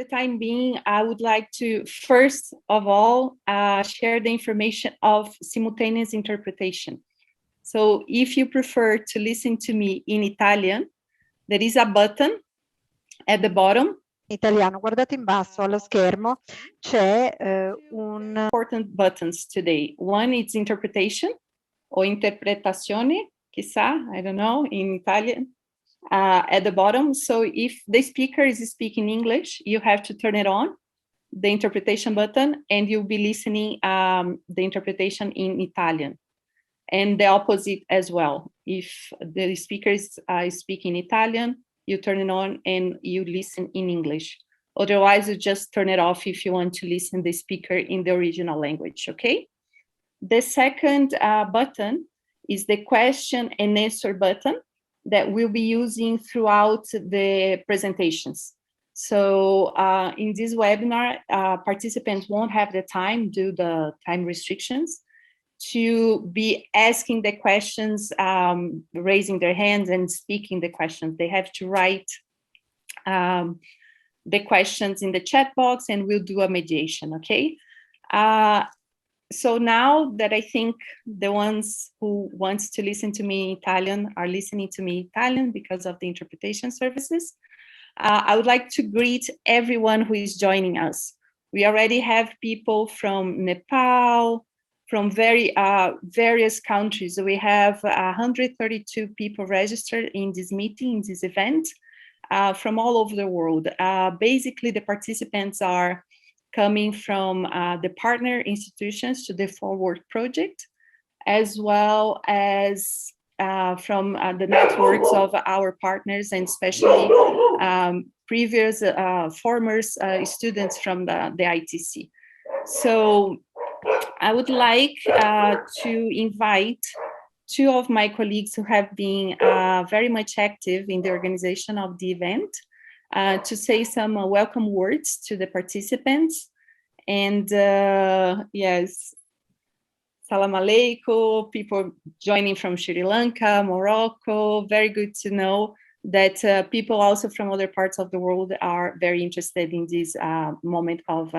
the time being, I would like to, first of all, share the information of simultaneous interpretation. So if you prefer to listen to me in Italian, there is a button at the bottom. Italiano, guardate in basso allo schermo, c'è un... Important buttons today. One is interpretation, o interpretazione, chissà, I don't know, in Italian, at the bottom. So if the speaker is speaking English, you have to turn it on, the interpretation button, and you'll be listening the interpretation in Italian. And the opposite as well. If the speaker is speaking Italian, you turn it on and you listen in English. Otherwise, you just turn it off if you want to listen the speaker in the original language, okay? The second button is the question and answer button that we'll be using throughout the presentations. So in this webinar, participants won't have the time due to the time restrictions to be asking the questions, raising their hands and speaking the questions. They have to write the questions in the chat box and we'll do a mediation, okay? So now that I think the ones who wants to listen to me in Italian are listening to me in Italian because of the interpretation services, I would like to greet everyone who is joining us. We already have people from Nepal, from various countries. We have 132 people registered in this meeting, in this event, from all over the world. Basically, the participants are coming from the partner institutions to the Forward project, as well as from the networks of our partners, and especially previous former students from the ITC. So I would like to invite two of my colleagues who have been very much active in the organization of the event to say some welcome words to the participants. And yes, Salam Aleikum, people joining from Sri Lanka, Morocco. Very good to know that people also from other parts of the world are very interested in this moment of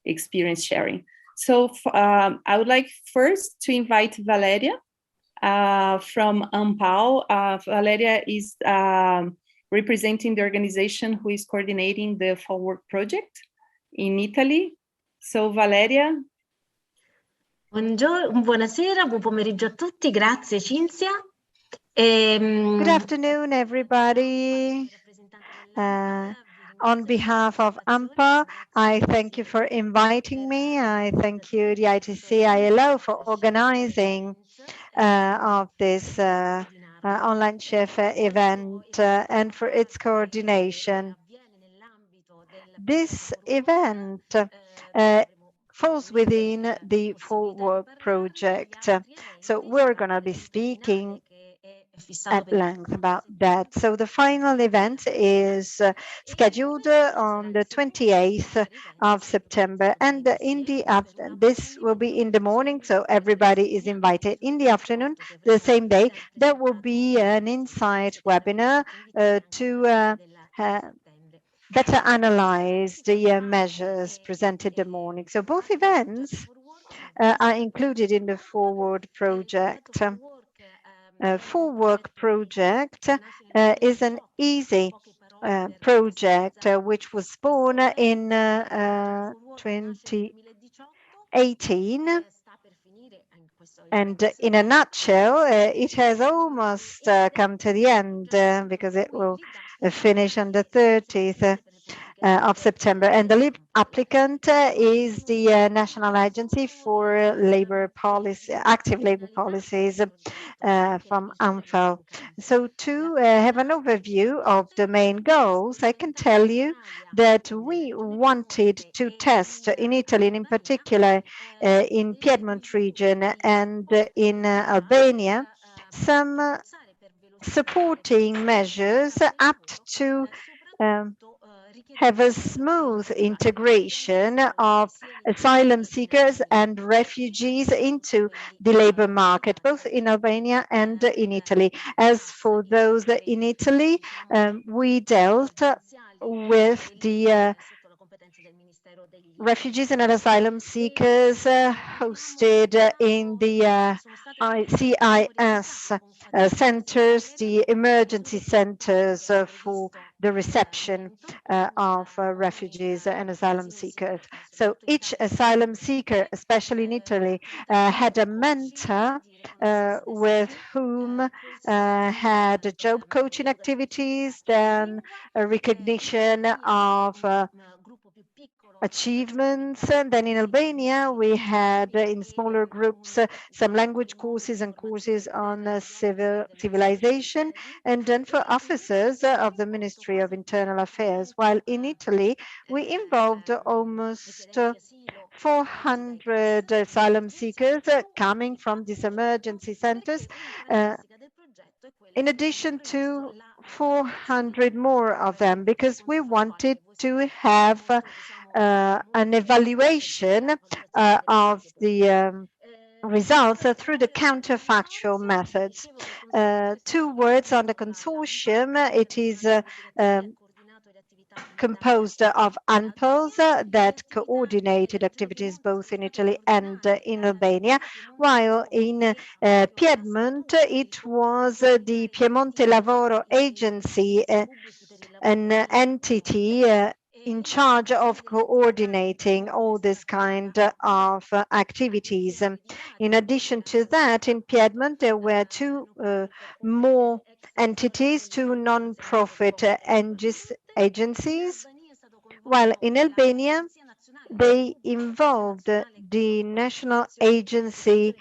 experience sharing. So I would like first to invite Valeria from Ampao. Valeria is representing the organization who is coordinating the Forward project in Italy. So Valeria. Buonasera, buon pomeriggio a tutti, grazie Cinzia. Good afternoon, everybody. On behalf of AMPA, I thank you for inviting me. I thank you, the ITC ILO, for organizing of this online chef event and for its coordination. This event falls within the Forward project. So we're going to be speaking at length about that. So the final event is scheduled on the 28th of September, and in the afternoon, this will be in the morning, so everybody is invited. In the afternoon, the same day, there will be an insight webinar to better analyze the measures presented the morning. So both events are included in the Forward project. Forward project is an easy project which was born in 2018. And in a nutshell, it has almost come to the end because it will finish on the 30th of September. And the lead applicant is the National Agency for Labor Policy, Active Labor Policies from ANFO. So to have an overview of the main goals, I can tell you that we wanted to test in Italy, and in particular in Piedmont region and in Albania, some supporting measures apt to have a smooth integration of asylum seekers and refugees into the labor market, both in Albania and in Italy. As for those in Italy, we dealt with the refugees and asylum seekers hosted in the CIS centers, the emergency centers for the reception of refugees and asylum seekers. So each asylum seeker, especially in Italy, had a mentor with whom had job coaching activities, then a recognition of achievements. And then in Albania, we had in smaller groups some language courses and courses on civilization, and then for officers of the Ministry of Internal Affairs. While in Italy, we involved almost 400 asylum seekers coming from these emergency centers, in addition to 400 more of them, because we wanted to have an evaluation of the results through the counterfactual methods. 2 words on the consortium. It is composed of ANPOs that coordinated activities both in Italy and in Albania, while in Piedmont it was the Piemonte Lavoro Agency, an entity in charge of coordinating all this kind of activities. In addition to that, in Piedmont, there were 2 more entities, 2 non-profit agencies, while in Albania, they involved the National Agency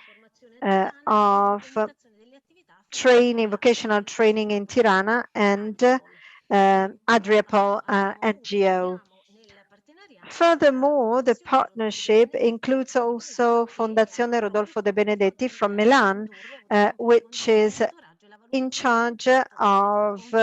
of Training, Vocational Training in Tirana, and Adriapol NGO. Furthermore, the partnership includes also Fondazione Rodolfo De Benedetti from Milan, which is in charge of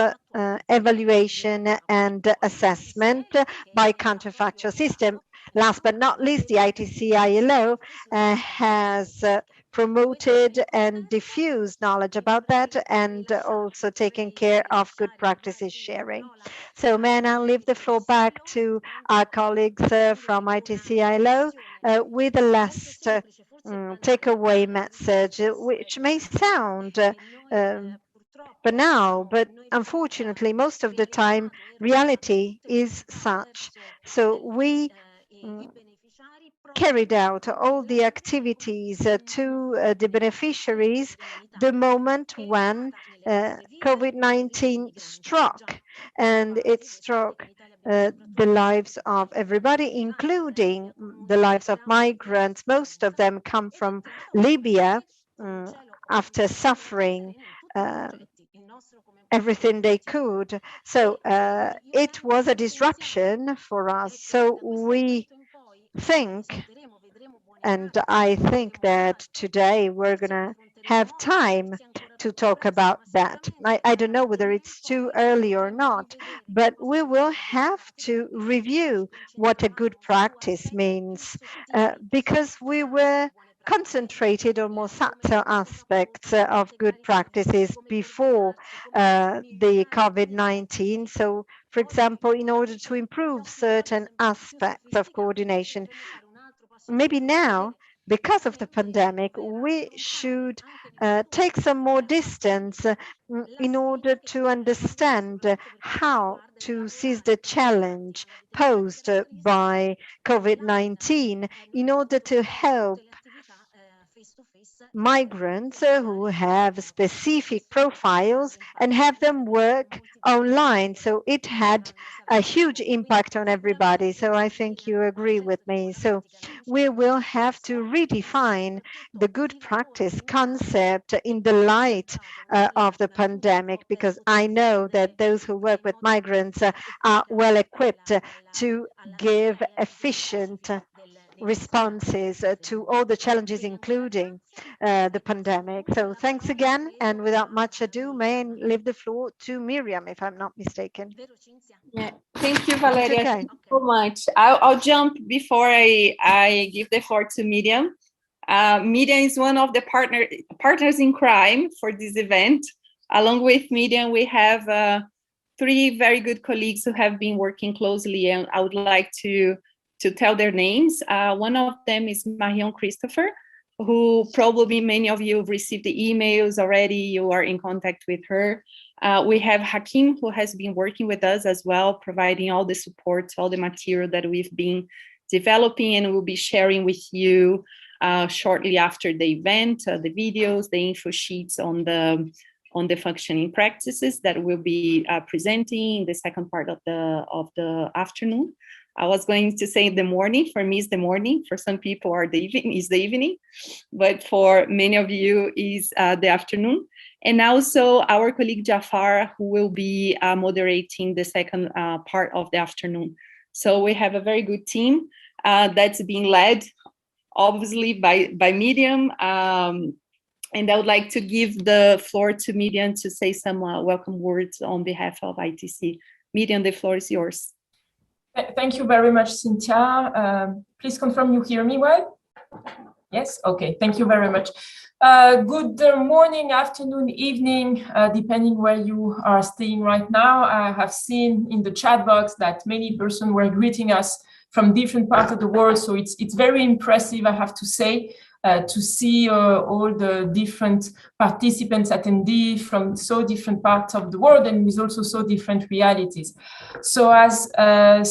evaluation and assessment by counterfactual system. Last but not least, the ITC-ILO has promoted and diffused knowledge about that, and also taking care of good practices sharing. So may I now leave the floor back to our colleagues from ITC-ILO with the last takeaway message, which may sound banal, but unfortunately, most of the time, reality is such. So we carried out all the activities to the beneficiaries the moment when COVID-19 struck, and it struck the lives of everybody, including the lives of migrants. Most of them come from Libya after suffering everything they could. So it was a disruption for us. So we think, and I think that today we're going to have time to talk about that. I don't know whether it's too early or not, but we will have to review what a good practice means, because we were concentrated on more subtle aspects of good practices before the COVID-19. So, for example, in order to improve certain aspects of coordination, maybe now, because of the pandemic, we should take some more distance in order to understand how to seize the challenge posed by COVID-19 in order to help migrants who have specific profiles and have them work online. So it had a huge impact on everybody. So I think you agree with me. So we will have to redefine the good practice concept in the light of the pandemic, because I know that those who work with migrants are well equipped to give efficient responses to all the challenges, including the pandemic. So thanks again, and without much ado, may I leave the floor to Miriam, if I'm not mistaken. Yeah, thank you, Valeria. Okay. Thank you so much. I'll jump before I give the floor to Miriam. Miriam is one of the partners in crime for this event. Along with Miriam, we have 3 very good colleagues who have been working closely, and I would like to to tell their names. One of them is Marion Christopher, who probably many of you have received the emails already. You are in contact with her. We have Hakim, who has been working with us as well, providing all the support, all the material that we've been developing, and we'll be sharing with you shortly after the event, the videos, the info sheets on the functioning practices that we'll be presenting in the second part of the afternoon. I was going to say in the morning. For me, it's the morning. For some people, is the evening, but for many of you, is the afternoon. And also our colleague Jafar, who will be moderating the second part of the afternoon. So we have a very good team that's being led, obviously, by Miriam. And I would like to give the floor to Miriam to say some welcome words on behalf of ITC. Miriam, the floor is yours. Thank you very much, Cynthia. Please confirm you hear me well? Yes? Okay, thank you very much. Good morning, afternoon, evening, depending where you are staying right now. I have seen in the chat box that many persons were greeting us from different parts of the world, so it's very impressive, I have to say, to see all the different participants, attendees from so different parts of the world and with also so different realities. So as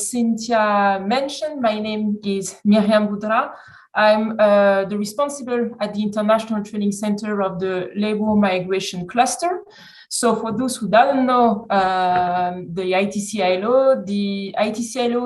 Cynthia mentioned, my name is Myriam Boudra. I'm the responsible at the International Training Center of the Labor Migration Cluster. So for those who don't know the ITC-ILO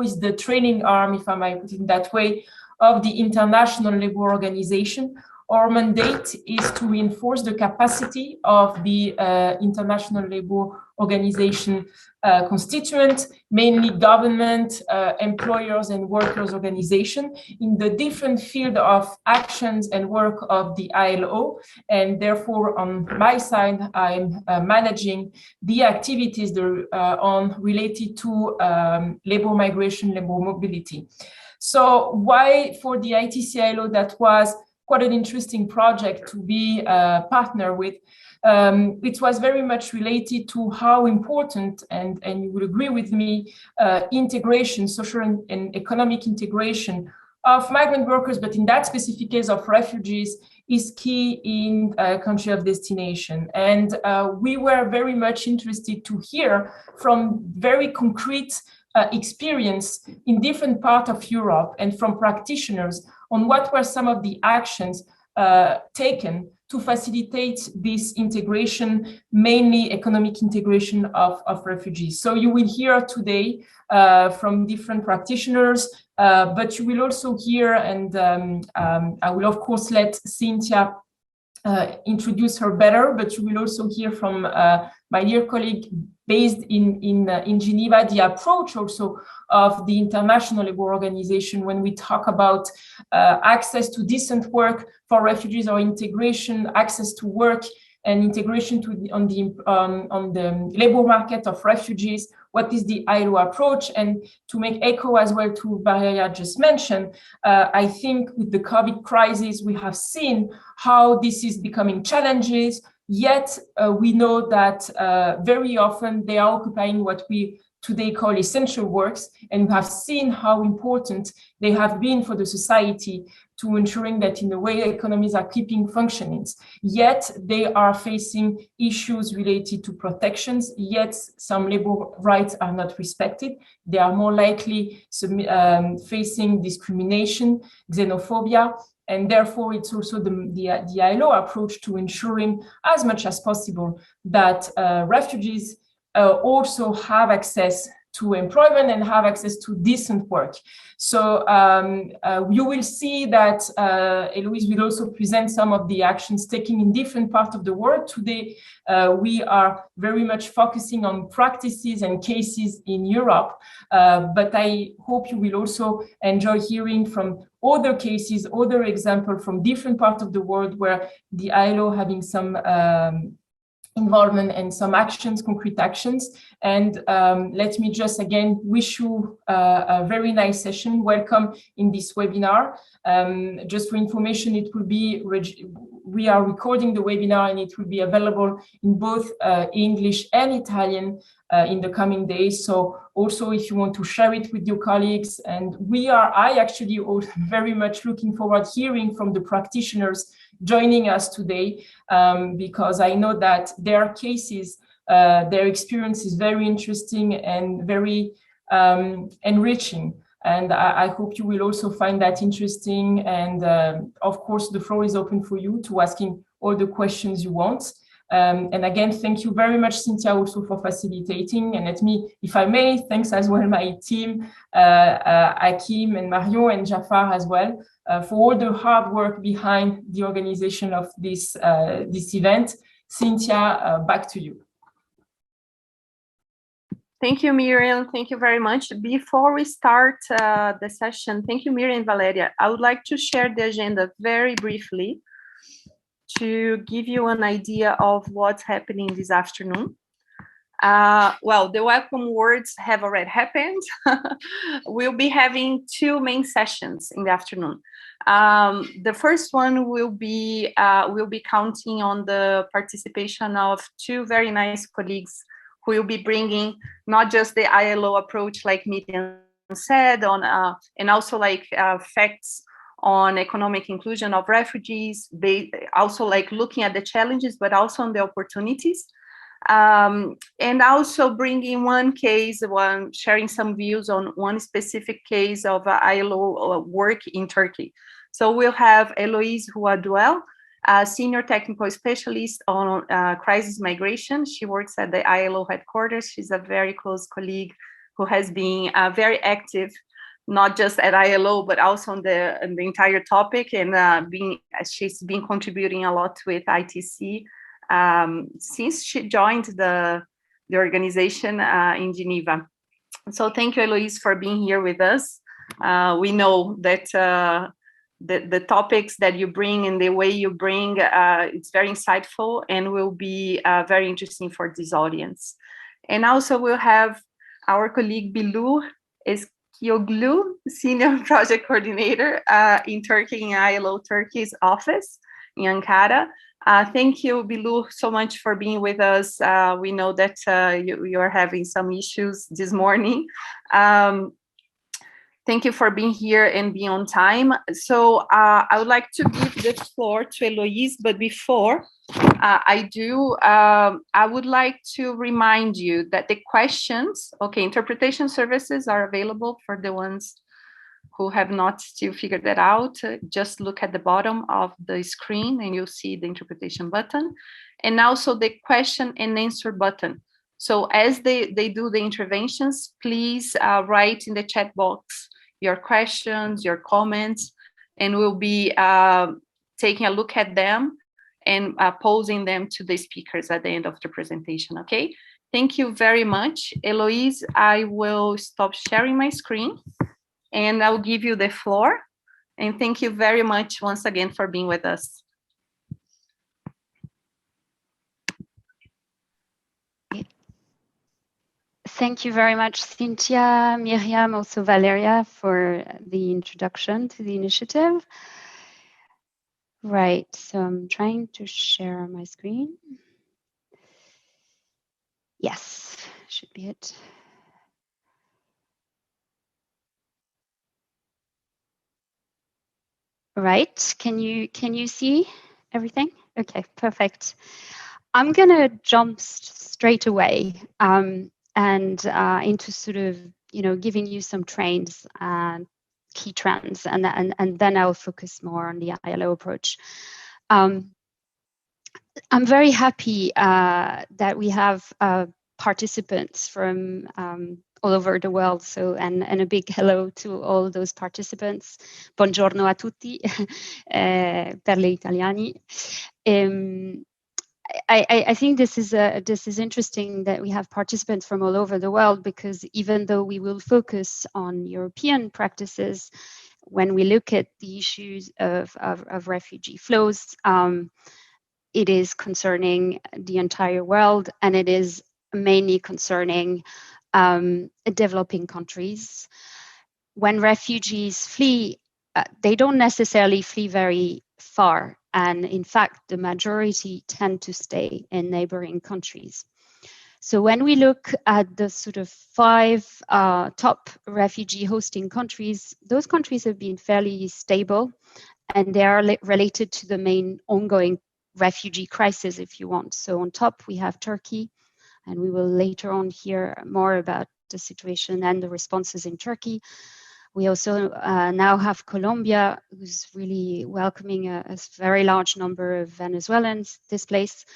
is the training arm, if I might put it that way, of the International Labour Organization. Our mandate is to reinforce the capacity of the International Labour Organization constituent, mainly government, employers and workers organization in the different field of actions and work of the ILO. And therefore, on my side, I'm managing the activities related to labor migration, labor mobility. So why for the ITC-ILO that was quite an interesting project to be a partner with? It was very much related to how important, and you will agree with me, integration, social and economic integration of migrant workers, but in that specific case of refugees, is key in country of destination. And we were very much interested to hear from very concrete experience in different parts of Europe and from practitioners on what were some of the actions taken to facilitate this integration, mainly economic integration of refugees. So you will hear today from different practitioners, but you will also hear, and I will of course let Cynthia introduce her better, but you will also hear from my dear colleague based in Geneva, the approach also of the International Labour Organization when we talk about access to decent work for refugees or integration, access to work and integration on the labor market of refugees. What is the ILO approach? And to make echo as well to what Valeria just mentioned, I think with the COVID crisis, we have seen how this is becoming challenges, yet we know that very often they are occupying what we today call essential works, and we have seen how important they have been for the society to ensuring that in a way economies are keeping functioning. Yet they are facing issues related to protections, yet some labor rights are not respected. They are more likely facing discrimination, xenophobia, and therefore it's also the ILO approach to ensuring as much as possible that refugees also have access to employment and have access to decent work. So you will see that Eloise will also present some of the actions taken in different parts of the world. Today, we are very much focusing on practices and cases in Europe, but I hope you will also enjoy hearing from other cases, other examples from different parts of the world where the ILO having some involvement and some actions, concrete actions. And let me just again wish you a very nice session. Welcome in this webinar. Just for information, it will be, we are recording the webinar and it will be available in both English and Italian in the coming days. So also if you want to share it with your colleagues, and I actually also very much looking forward hearing from the practitioners joining us today, because I know that their cases, their experience is very interesting and very enriching. And I hope you will also find that interesting. And of course, the floor is open for you to asking all the questions you want. And again, thank you very much, Cynthia, also for facilitating. And let me, if I may, thanks as well my team, Hakim and Marion and Jafar as well, for all the hard work behind the organization of this, this event. Cynthia, back to you. Thank you, Miriam. Thank you very much. Before we start the session, thank you, Miriam and Valeria. I would like to share the agenda very briefly to give you an idea of what's happening this afternoon. Well, the welcome words have already happened. We'll be having two main sessions in the afternoon. The first one will be we'll be counting on the participation of two very nice colleagues who will be bringing not just the ILO approach, like Miriam said, on and also like facts on economic inclusion of refugees, also like looking at the challenges, but also on the opportunities. And also bringing one case, sharing some views on one specific case of ILO work in Turkey. So we'll have Eloise Huaduel, a senior technical specialist on crisis migration. She works at the ILO headquarters. She's a very close colleague who has been very active, not just at ILO, but also on the entire topic, and she's been contributing a lot with ITC since she joined the organization in Geneva. So thank you, Eloise, for being here with us. We know that the topics that you bring and the way you bring, it's very insightful and will be very interesting for this audience. And also we'll have our colleague Bilu Eskiyoglu, Senior Project Coordinator in Turkey, in ILO Turkey's office in Ankara. Thank you, Bilu, so much for being with us. We know that you are having some issues this morning. Thank you for being here and being on time. So I would like to give the floor to Eloise, but before I do, I would like to remind you that the questions, okay, interpretation services are available for the ones who have not still figured that out. Just look at the bottom of the screen and you'll see the interpretation button, and also the question and answer button. So as they do the interventions, please write in the chat box your questions, your comments, and we'll be taking a look at them and posing them to the speakers at the end of the presentation, okay? Thank you very much. Eloise, I will stop sharing my screen and I'll give you the floor. And thank you very much once again for being with us. Thank you very much, Cynthia, Miriam, also Valeria, for the introduction to the initiative. Right, so I'm trying to share my screen. Yes, should be it. Right, can you see everything? Okay, perfect. I'm gonna jump straight away and into sort of, you know, giving you some trends and key trends, and then I'll focus more on the ILO approach. I'm very happy that we have participants from all over the world. So, and a big hello to all those participants. Buongiorno a tutti, per gli italiani. I think this is interesting that we have participants from all over the world, because even though we will focus on European practices when we look at the issues of refugee flows, it is concerning the entire world, and it is mainly concerning developing countries. When refugees flee, they don't necessarily flee very far. And in fact, the majority tend to stay in neighboring countries. So when we look at the sort of 5 top refugee hosting countries, those countries have been fairly stable, and they are related to the main ongoing refugee crisis, if you want. So on top, we have Turkey, and we will later on hear more about the situation and the responses in Turkey. We also now have Colombia, who's really welcoming a very large number of Venezuelans displaced.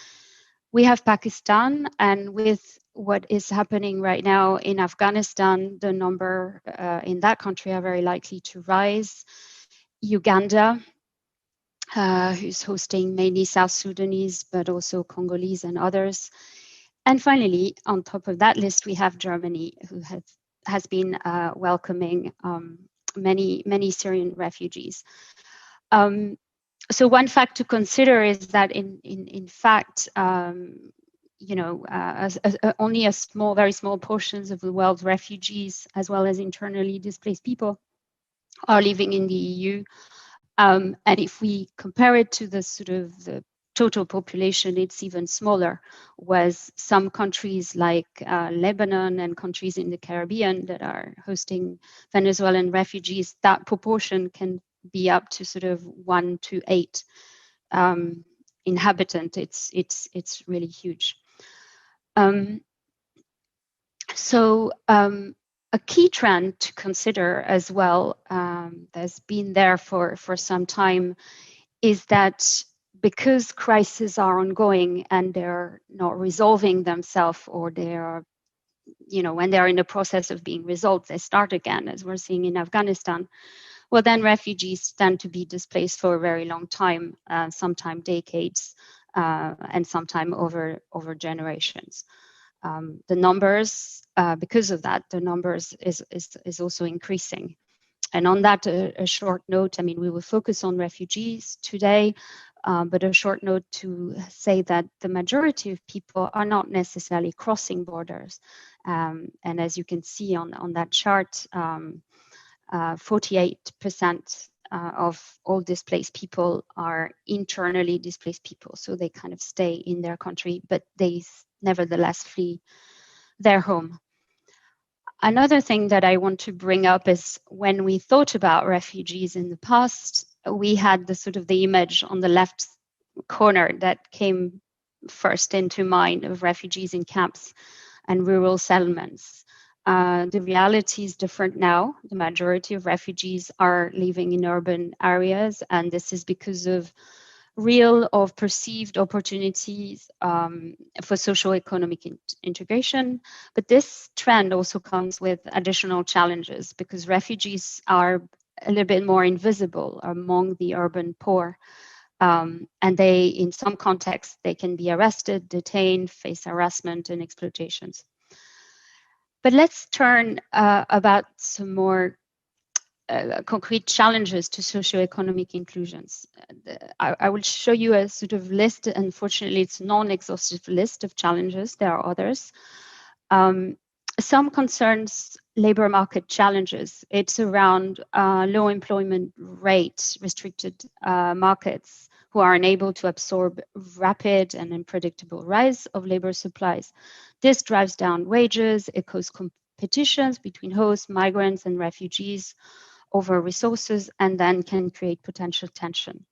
We have Pakistan, and with what is happening right now in Afghanistan, the number in that country are very likely to rise. Uganda, who's hosting mainly South Sudanese, but also Congolese and others. And finally, on top of that list, we have Germany, who has been welcoming many Syrian refugees. So one fact to consider is that in fact, only very small portions of the world's refugees, as well as internally displaced people, are living in the EU. And if we compare it to the sort of the total population, it's even smaller. Whereas some countries like Lebanon and countries in the Caribbean that are hosting Venezuelan refugees, that proportion can be up to sort of 1 to 8 inhabitants. It's really huge. A key trend to consider as well, that's been there for some time, is that because crises are ongoing and they're not resolving themselves, or they're, when they're in the process of being resolved, they start again, as we're seeing in Afghanistan. Well, then refugees tend to be displaced for a very long time, sometimes decades, and sometimes over generations. The numbers, because of that, the numbers is also increasing. And on that, a short note, we will focus on refugees today, but a short note to say that the majority of people are not necessarily crossing borders. And as you can see on that chart, 48% of all displaced people are internally displaced people. So they kind of stay in their country, but they nevertheless flee their home. Another thing that I want to bring up is when we thought about refugees in the past, we had the sort of the image on the left corner that came first into mind of refugees in camps and rural settlements. The reality is different now. The majority of refugees are living in urban areas, and this is because of real or perceived opportunities for socio-economic integration. But this trend also comes with additional challenges because refugees are a little bit more invisible among the urban poor. And they, in some contexts, they can be arrested, detained, face harassment and exploitations. But let's turn about some more concrete challenges to socioeconomic inclusions. I will show you a sort of list. Unfortunately, it's a non-exhaustive list of challenges. There are others. Some concerns labor market challenges. It's around low employment rates, restricted markets who are unable to absorb rapid and unpredictable rise of labor supplies. This drives down wages, it causes competitions between hosts, migrants, and refugees over resources, and then can create potential tension.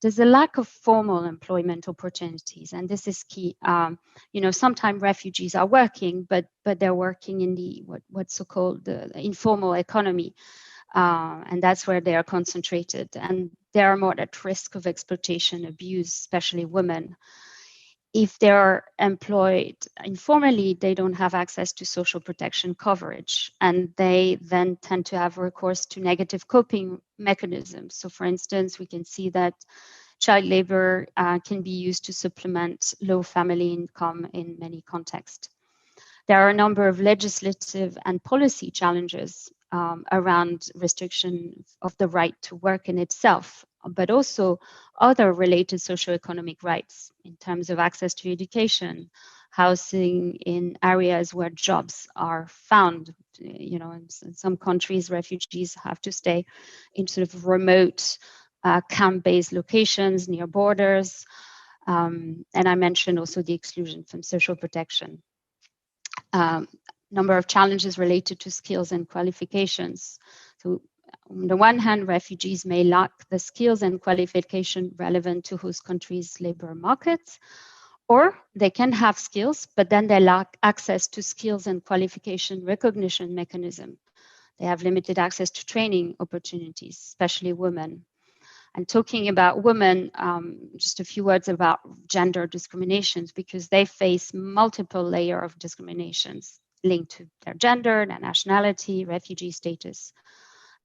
There's a lack of formal employment opportunities, and this is key. Sometimes refugees are working, but they're working in the what's so-called the informal economy, and that's where they are concentrated, and they are more at risk of exploitation, abuse, especially women. If they're employed informally, they don't have access to social protection coverage, and they then tend to have recourse to negative coping mechanisms. So for instance, we can see that child labor can be used to supplement low family income in many contexts. There are a number of legislative and policy challenges around restriction of the right to work in itself. but also other related socioeconomic rights in terms of access to education, housing in areas where jobs are found. You know, in some countries, refugees have to stay in sort of remote camp-based locations near borders. And I mentioned also the exclusion from social protection. Number of challenges related to skills and qualifications. So on the one hand, refugees may lack the skills and qualification relevant to host countries' labor markets, or they can have skills, but then they lack access to skills and qualification recognition mechanism. They have limited access to training opportunities, especially women. And talking about women, just a few words about gender discriminations, because they face multiple layers of discriminations linked to their gender, their nationality, refugee status.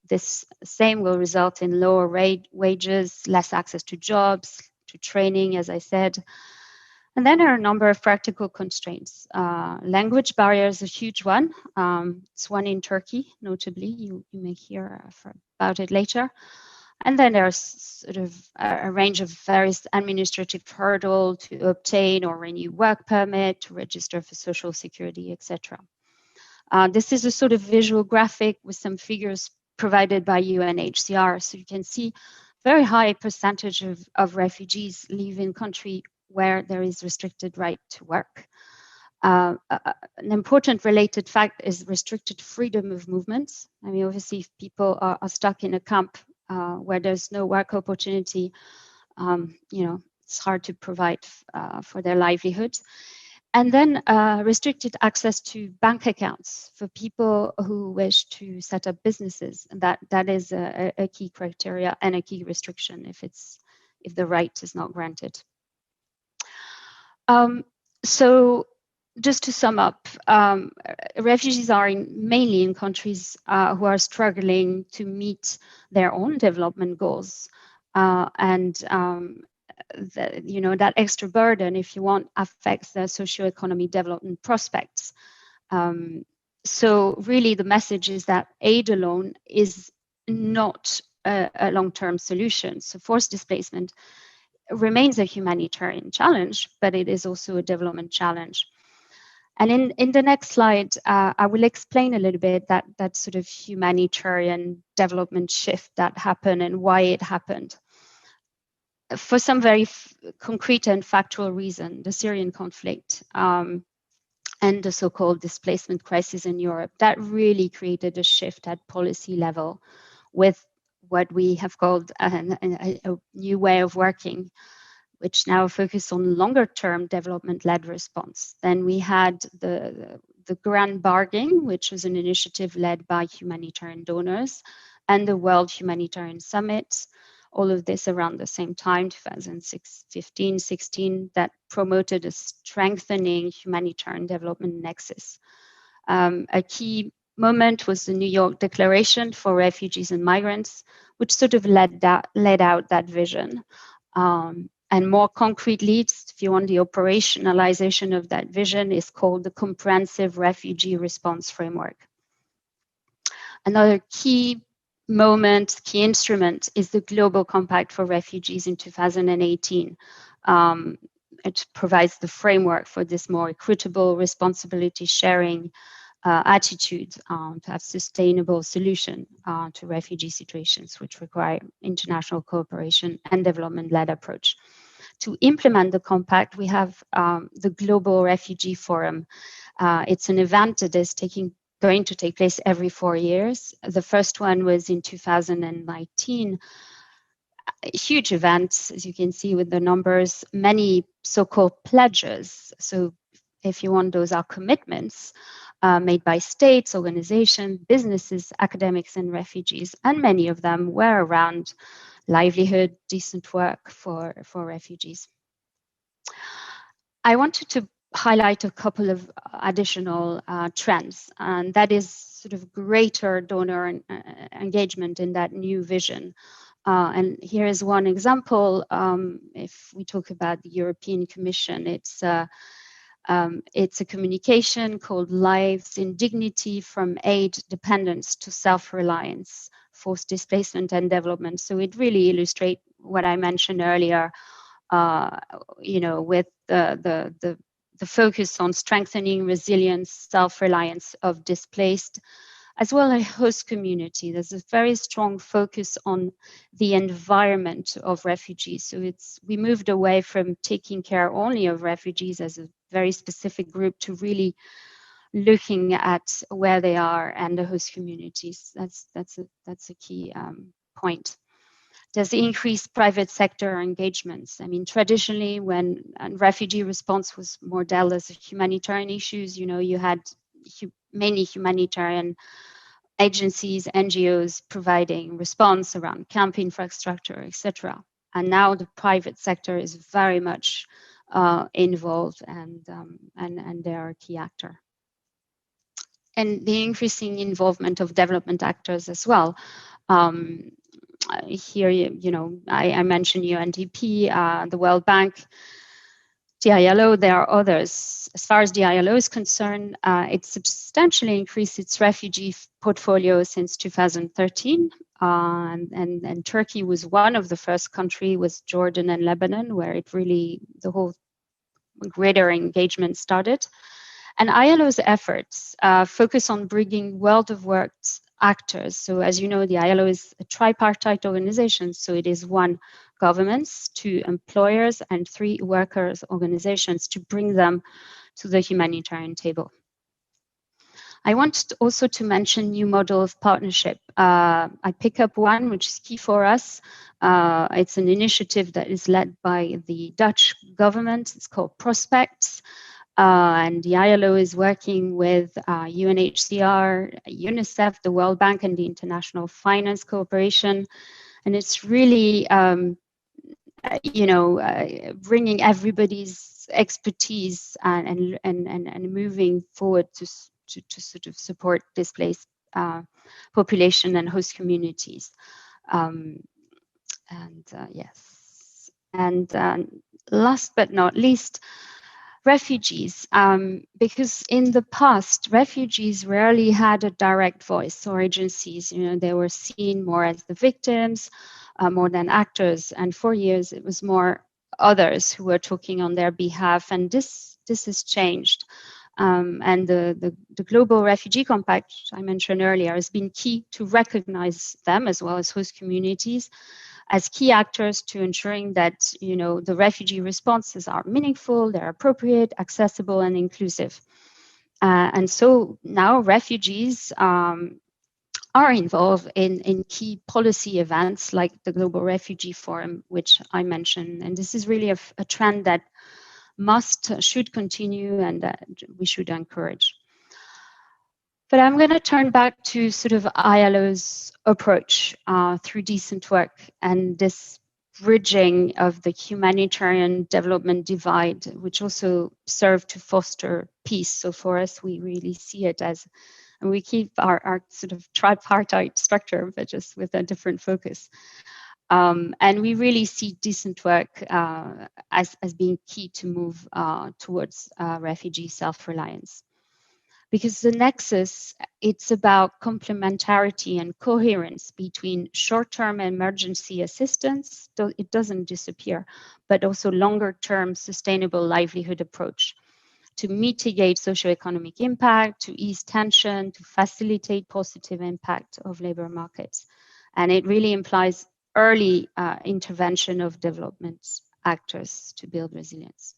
This same will result in lower wages, less access to jobs, to training, as I said. And then there are a number of practical constraints. Language barrier is a huge one. It's one in Turkey, notably. You may hear about it later. And then there's sort of a range of various administrative hurdles to obtain or renew work permit, to register for social security, etc. This is a sort of visual graphic with some figures provided by UNHCR. So you can see very high percentage of refugees live in country where there is restricted right to work. An important related fact is restricted freedom of movement. I mean, obviously, if people are stuck in a camp where there's no work opportunity, you know, it's hard to provide for their livelihoods. And then restricted access to bank accounts for people who wish to set up businesses. And that is a key criteria and a key restriction if the right is not granted. So just to sum up, refugees are mainly in countries who are struggling to meet their own development goals. You know, that extra burden, if you want, affects their socioeconomic development prospects. So really the message is that aid alone is not a long-term solution. So forced displacement remains a humanitarian challenge, but it is also a development challenge. And in the next slide, I will explain a little bit that sort of humanitarian development shift that happened and why it happened. For some very concrete and factual reason, the Syrian conflict and the so-called displacement crisis in Europe, that really created a shift at policy level with what we have called a new way of working, which now focus on longer-term development-led response. Then we had the Grand Bargain, which was an initiative led by humanitarian donors, and the World Humanitarian Summit, all of this around the same time, 2015-16, that promoted a strengthening humanitarian development nexus. A key moment was the New York Declaration for Refugees and Migrants, which sort of laid out that vision. And more concretely, if you want, the operationalization of that vision is called the Comprehensive Refugee Response Framework. Another key moment, key instrument is the Global Compact for Refugees in 2018. It provides the framework for this more equitable responsibility sharing attitude to have sustainable solution to refugee situations, which require international cooperation and development-led approach. To implement the compact, we have the Global Refugee Forum. It's an event that is going to take place every 4 years. The first one was in 2019. A huge event, as you can see with the numbers, many so-called pledges. So if you want, those are commitments made by states, organizations, businesses, academics, and refugees. And many of them were around livelihood, decent work for refugees. I wanted to highlight a couple of additional trends, and that is sort of greater donor engagement in that new vision. And here is one example. If we talk about the European Commission, it's a communication called Lives in Dignity from Aid Dependence to Self-Reliance, Forced Displacement and Development. So it really illustrates what I mentioned earlier, with the focus on strengthening resilience, self-reliance of displaced, as well as host community. There's a very strong focus on the environment of refugees. So we moved away from taking care only of refugees as a very specific group to really looking at where they are and the host communities. That's a key point. There's increased private sector engagements. I mean, traditionally, when refugee response was more dealt as humanitarian issues, you had many humanitarian agencies, NGOs providing response around camp infrastructure, etc. And now the private sector is very much involved, and they are a key actor. And the increasing involvement of development actors as well. Here, I mentioned UNDP, the World Bank, the ILO. There are others. As far as the ILO is concerned, it substantially increased its refugee portfolio since 2013. And Turkey was one of the first countries, with Jordan and Lebanon, where the whole greater engagement started. And ILO's efforts focus on bringing world of work actors. So as you know, the ILO is a tripartite organization. So it is 1, governments, 2, employers, and 3, workers' organizations, to bring them to the humanitarian table. I wanted also to mention new model of partnership. I pick up one which is key for us. It's an initiative that is led by the Dutch government. It's called Prospects. And the ILO is working with UNHCR, UNICEF, the World Bank, and the International Finance Corporation. And it's really, bringing everybody's expertise and moving forward to sort of support displaced population and host communities. Yes. And last but not least, refugees, because in the past, refugees rarely had a direct voice or agencies. They were seen more as the victims, more than actors. And for years, it was more others who were talking on their behalf. And this has changed. And the Global Refugee Compact I mentioned earlier has been key to recognize them, as well as host communities, as key actors to ensuring that the refugee responses are meaningful, they're appropriate, accessible, and inclusive. And so now refugees are involved in key policy events like the Global Refugee Forum, which I mentioned. And this is really a trend that should continue, and that we should encourage. But I'm going to turn back to sort of ILO's approach through decent work and this bridging of the humanitarian development divide, which also served to foster peace. So for us, we really see it as, and we keep our sort of tripartite structure, but just with a different focus. And we really see decent work as being key to move towards refugee self-reliance. Because the nexus, it's about complementarity and coherence between short-term emergency assistance, it doesn't disappear, but also longer-term sustainable livelihood approach to mitigate socioeconomic impact, to ease tension, to facilitate positive impact of labor markets. And it really implies early intervention of development actors to build resilience.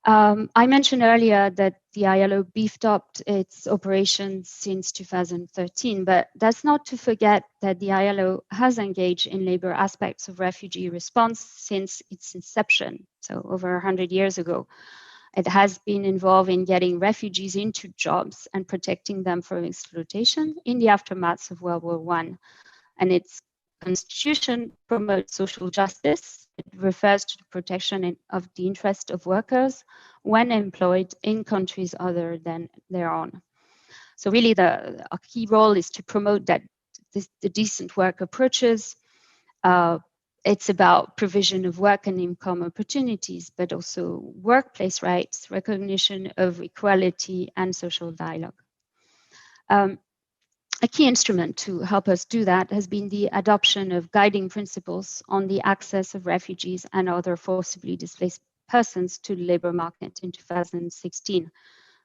I mentioned earlier that the ILO beefed up its operations since 2013, but that's not to forget that the ILO has engaged in labor aspects of refugee response since its inception, so over 100 years ago. It has been involved in getting refugees into jobs and protecting them from exploitation in the aftermath of World War I. And its constitution promotes social justice. It refers to the protection of the interest of workers when employed in countries other than their own. So really a key role is to promote the decent work approaches. It's about provision of work and income opportunities, but also workplace rights, recognition of equality, and social dialogue. A key instrument to help us do that has been the adoption of guiding principles on the access of refugees and other forcibly displaced persons to the labor market in 2016.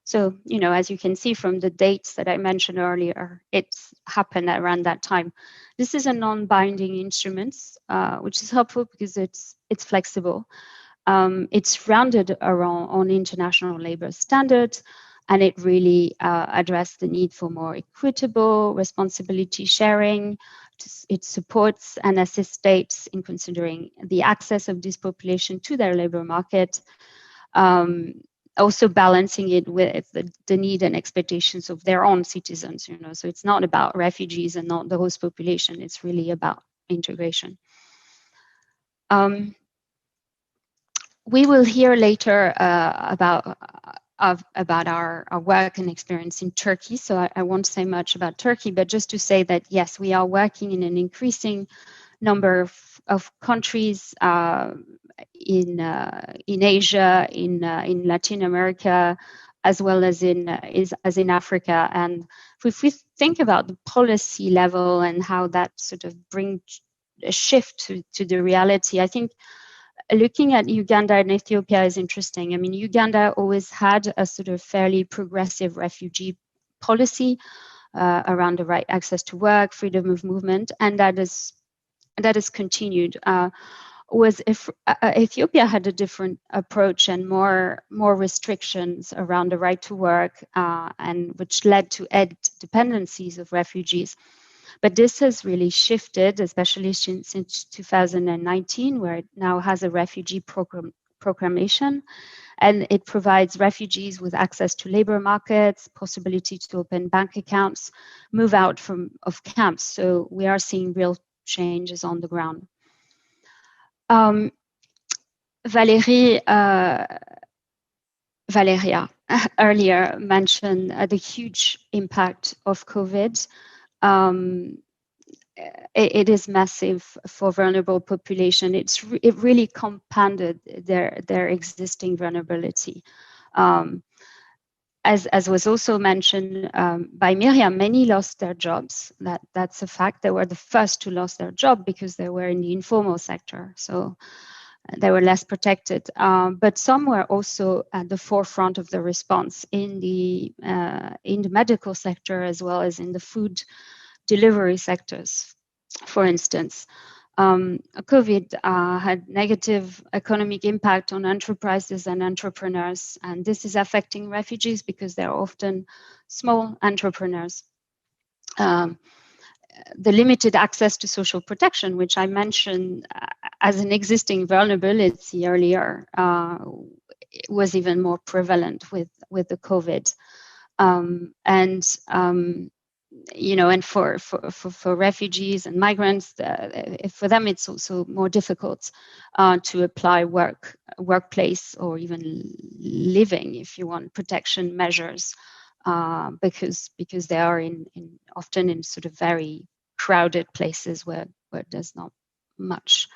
So, as you can see from the dates that I mentioned earlier, it's happened around that time. This is a non-binding instrument, which is helpful because it's flexible. It's grounded on international labor standards, and it really addressed the need for more equitable responsibility sharing. It supports and assists states in considering the access of this population to their labor market, also balancing it with the need and expectations of their own citizens. So it's not about refugees and not the host population. It's really about integration. We will hear later about our work and experience in Turkey. So I won't say much about Turkey, but just to say that, yes, we are working in an increasing number of countries in Asia, in Latin America, as well as in Africa. And if we think about the policy level and how that sort of brings a shift to the reality, I think looking at Uganda and Ethiopia is interesting. I mean, Uganda always had a sort of fairly progressive refugee policy around the right access to work, freedom of movement, and that is continued. Ethiopia had a different approach and more restrictions around the right to work, and which led to added dependencies of refugees. But this has really shifted, especially since 2019, where it now has a refugee proclamation, and it provides refugees with access to labor markets, possibility to open bank accounts, move out of camps. So we are seeing real changes on the ground. Valeria earlier mentioned the huge impact of COVID. It is massive for vulnerable population. It really compounded their existing vulnerability. As was also mentioned by Miriam, many lost their jobs. That's a fact. They were the first to lose their job because they were in the informal sector, so they were less protected. But some were also at the forefront of the response in the medical sector, as well as in the food delivery sectors. For instance, COVID had negative economic impact on enterprises and entrepreneurs, and this is affecting refugees because they're often small entrepreneurs. The limited access to social protection, which I mentioned as an existing vulnerability earlier, was even more prevalent with the COVID. And for refugees and migrants, for them it's also more difficult to apply workplace or even living, if you want, protection measures, because they are often in sort of very crowded places where there's not much.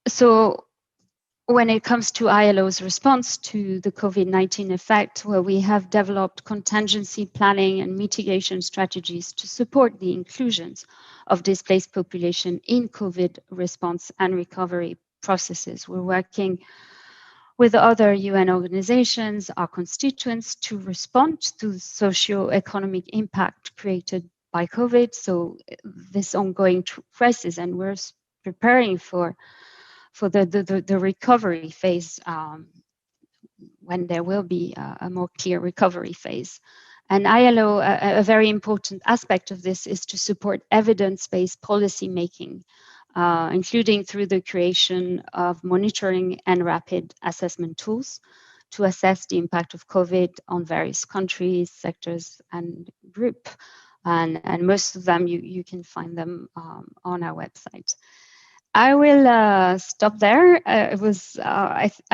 So when it comes to ILO's response to the COVID-19 effect, where we have developed contingency planning and mitigation strategies to support the inclusions of displaced population in COVID response and recovery processes. We're working with other UN organizations, our constituents, to respond to the socio-economic impact created by COVID. So this ongoing crisis, and we're preparing for the recovery phase, when there will be a more clear recovery phase. And ILO, a very important aspect of this is to support evidence-based policy making, including through the creation of monitoring and rapid assessment tools to assess the impact of COVID on various countries, sectors, and groups. And most of them, you can find them on our website. I will stop there. I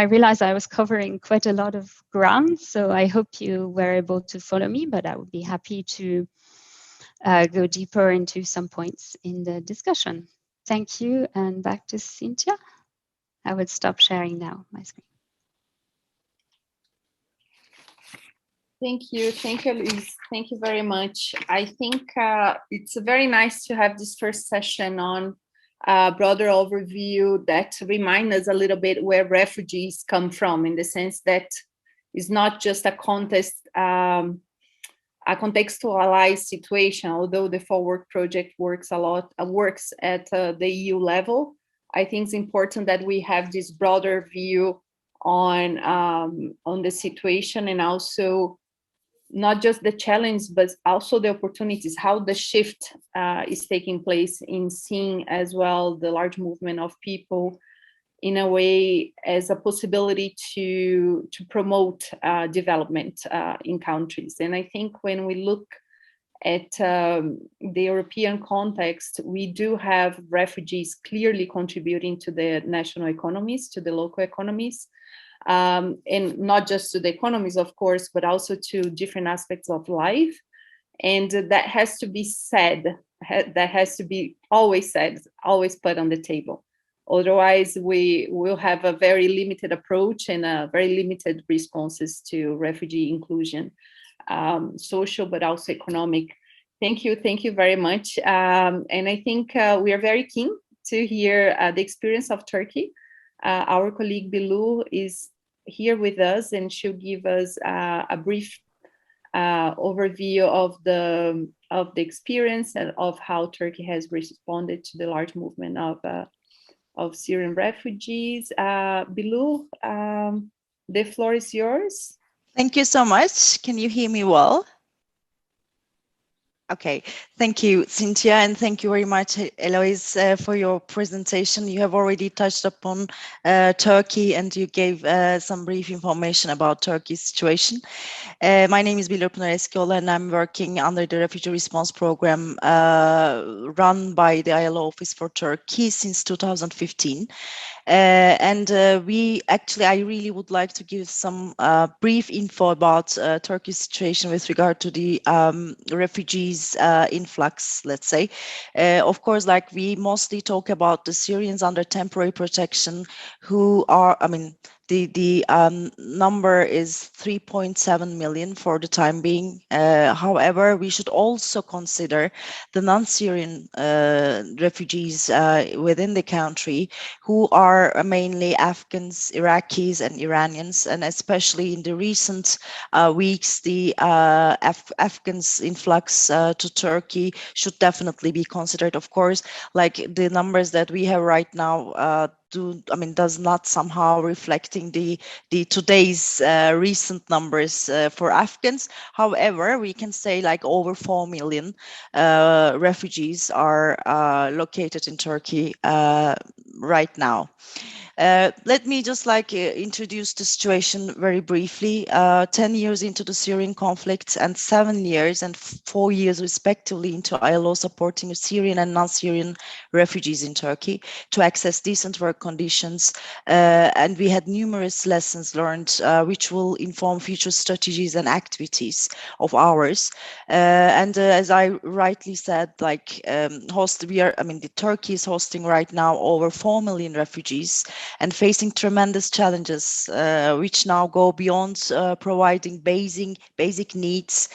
realized I was covering quite a lot of ground, so I hope you were able to follow me, but I would be happy to go deeper into some points in the discussion. Thank you, and back to Cynthia. I would stop sharing now my screen. Thank you, Elise. Thank you very much. I think it's very nice to have this first session on a broader overview that reminds us a little bit where refugees come from, in the sense that it's not just a contextualized situation. Although the Forward project works at the EU level, I think it's important that we have this broader view on the situation, and also not just the challenge, but also the opportunities, how the shift is taking place in seeing as well the large movement of people in a way as a possibility to promote development in countries. And I think when we look at the European context, we do have refugees clearly contributing to the national economies, to the local economies, and not just to the economies, of course, but also to different aspects of life. And that has to be said, that has to be always said, always put on the table. Otherwise, we will have a very limited approach and very limited responses to refugee inclusion, social, but also economic. Thank you very much. And I think we are very keen to hear the experience of Turkey. Our colleague Bilu is here with us, and she'll give us a brief overview of the experience and of how Turkey has responded to the large movement of Syrian refugees. Bilu, the floor is yours. Thank you so much. Can you hear me well? Okay, thank you, Cynthia, and thank you very much, Eloise, for your presentation. You have already touched upon Turkey, and you gave some brief information about Turkey's situation. My name is Bilur Pınar, and I'm working under the Refugee Response Program run by the ILO Office for Turkey since 2015. I really would like to give some brief info about Turkey's situation with regard to the refugees influx, let's say. Of course, like we mostly talk about the Syrians under temporary protection who are, the number is 3.7 million for the time being. However, we should also consider the non-Syrian refugees within the country, who are mainly Afghans, Iraqis, and Iranians. And especially in the recent weeks, the Afghans influx to Turkey should definitely be considered. Of course, like the numbers that we have right now does not somehow reflecting the today's recent numbers for Afghans. However, we can say like over 4 million refugees are located in Turkey right now. Let me just introduce the situation very briefly. 10 years into the Syrian conflict and 7 years and 4 years respectively into ILO supporting Syrian and non-Syrian refugees in Turkey to access decent work conditions. And we had numerous lessons learned which will inform future strategies and activities of ours. As I rightly said, Turkey is hosting right now over 4 million refugees and facing tremendous challenges, which now go beyond providing basic needs,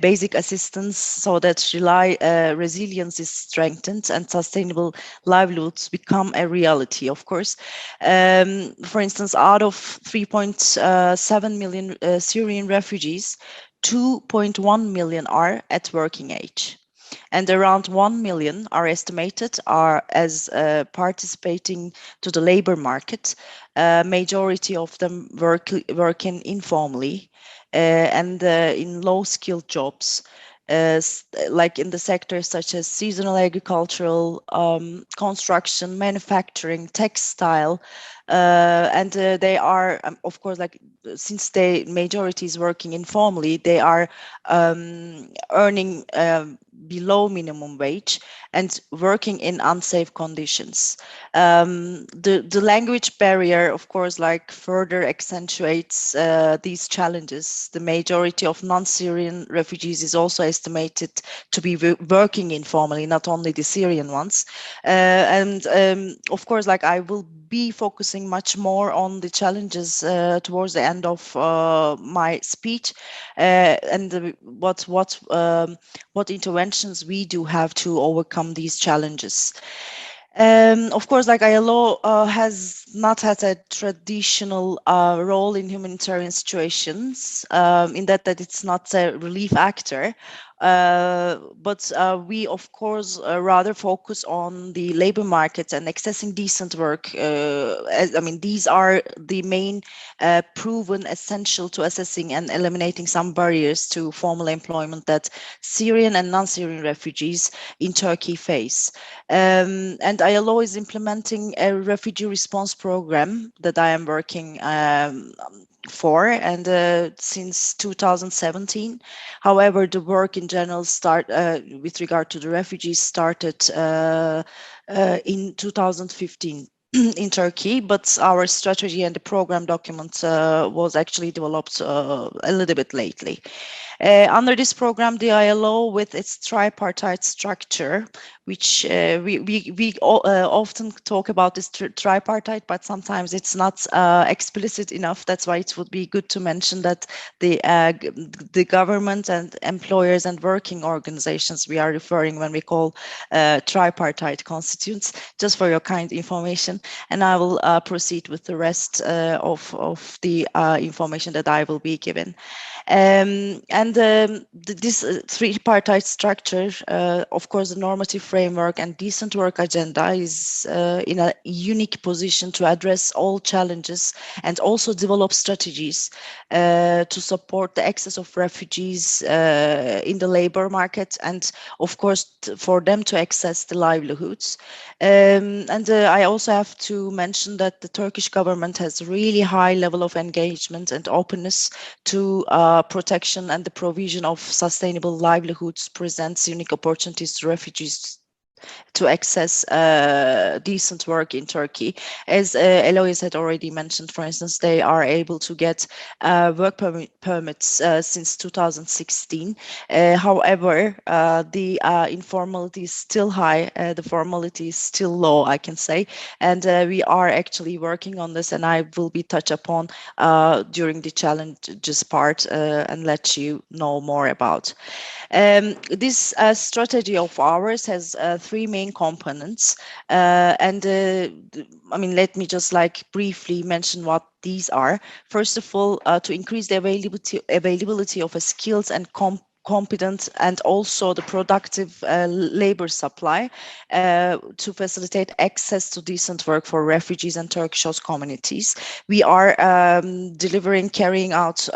basic assistance, so that resilience is strengthened and sustainable livelihoods become a reality. Of course, for instance, out of 3.7 million Syrian refugees, 2.1 million are at working age. And around 1 million are estimated as participating to the labor market. Majority of them working informally and in low-skilled jobs, like in the sectors such as seasonal agricultural, construction, manufacturing, textile, and they are, of course, since the majority is working informally, they are earning below minimum wage and working in unsafe conditions. The language barrier, of course, further accentuates these challenges. The majority of non-Syrian refugees is also estimated to be working informally, not only the Syrian ones. Of course, I will be focusing much more on the challenges towards the end of my speech, and what interventions we do have to overcome these challenges. Of course, like ILO has not had a traditional role in humanitarian situations, in that it's not a relief actor. But we, of course, rather focus on the labor market and accessing decent work. These are the main proven essential to assessing and eliminating some barriers to formal employment that Syrian and non-Syrian refugees in Turkey face. And ILO is implementing a refugee response program that I am working for, and since 2017. However, the work in general with regard to the refugees started in 2015 in Turkey, but our strategy and the program document was actually developed a little bit lately. Under this program, the ILO, with its tripartite structure, which we often talk about this tripartite, but sometimes it's not explicit enough. That's why it would be good to mention that the government and employers and working organizations we are referring when we call tripartite constituents, just for your kind information. And I will proceed with the rest of the information that I will be given. This tripartite structure, of course, the normative framework and decent work agenda is in a unique position to address all challenges and also develop strategies to support the access of refugees in the labor market, and of course for them to access the livelihoods. I also have to mention that the Turkish government has a really high level of engagement and openness to protection and the provision of sustainable livelihoods presents unique opportunities to refugees to access decent work in Turkey. As Eloise had already mentioned, for instance, they are able to get work permits since 2016. However, the informality is still high, the formality is still low, I can say, and we are actually working on this, and I will be touched upon during the challenges part and let you know more about. This strategy of ours has three main components, let me just briefly mention what these are. First of all, to increase the availability of a skills and competent and also the productive labor supply to facilitate access to decent work for refugees and Turkish host communities. We are carrying out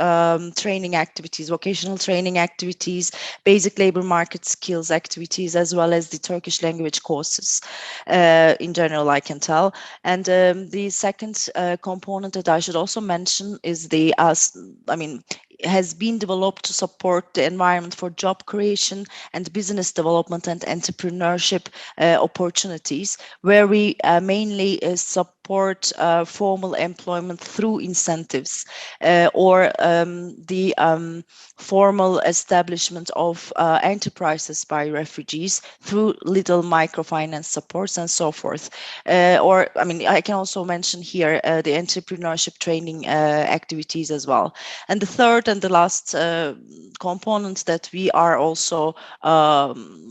training activities, vocational training activities, basic labor market skills activities, as well as the Turkish language courses in general, I can tell. And the second component that I should also mention is has been developed to support the environment for job creation and business development and entrepreneurship opportunities, where we mainly support formal employment through incentives or the formal establishment of enterprises by refugees through little microfinance supports and so forth. I can also mention here the entrepreneurship training activities as well. And the third and the last component that we are also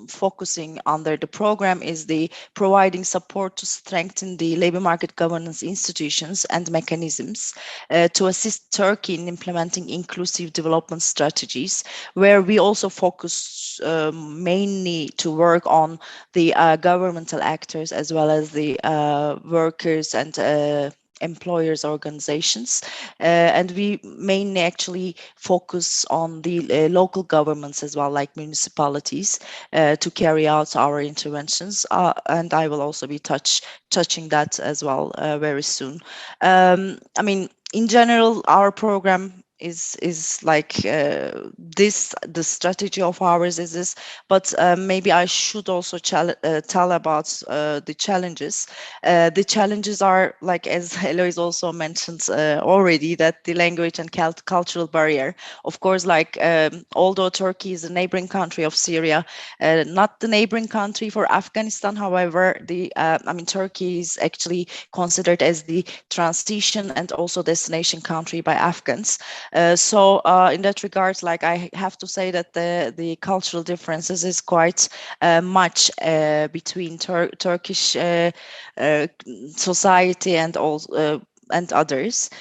focusing under the program is the providing support to strengthen the labor market governance institutions and mechanisms to assist Turkey in implementing inclusive development strategies, where we also focus mainly to work on the governmental actors as well as the workers and employers organizations, and we mainly actually focus on the local governments as well, like municipalities, to carry out our interventions, and I will also be touching that as well very soon. In general, our program is like the strategy of ours is this, but maybe I should also tell about the challenges. The challenges are, like, as Eloise also mentioned already, that the language and cultural barrier. Of course, like, although Turkey is a neighboring country of Syria, not the neighboring country for Afghanistan. However, Turkey is actually considered as the transition and also destination country by Afghans. So in that regard, like, I have to say that the cultural differences is quite much between Turkish society and also and others.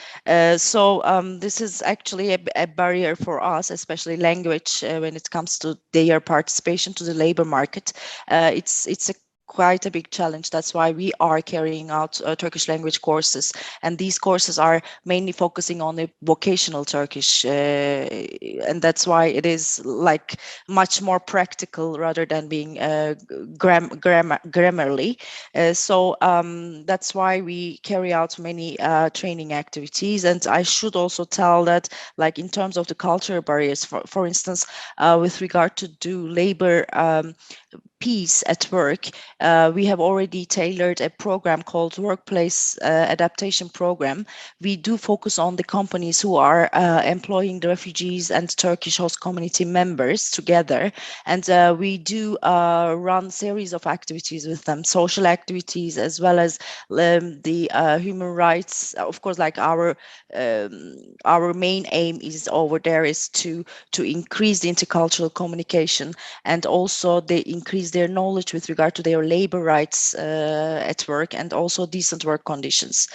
So this is actually a barrier for us, especially language, when it comes to their participation to the labor market. It's quite a big challenge. That's why we are carrying out Turkish language courses, and these courses are mainly focusing on the vocational Turkish, and that's why it is like much more practical rather than being grammarly. So that's why we carry out many training activities. And I should also tell that, like, in terms of the cultural barriers, for instance, with regard to do labor peace at work, we have already tailored a program called Workplace Adaptation Program. We do focus on the companies who are employing the refugees and Turkish host community members together, and we do run series of activities with them, social activities, as well as the human rights. Of course, like, our main aim is over there is to increase the intercultural communication, and also they increase their knowledge with regard to their labor rights at work, and also decent work conditions.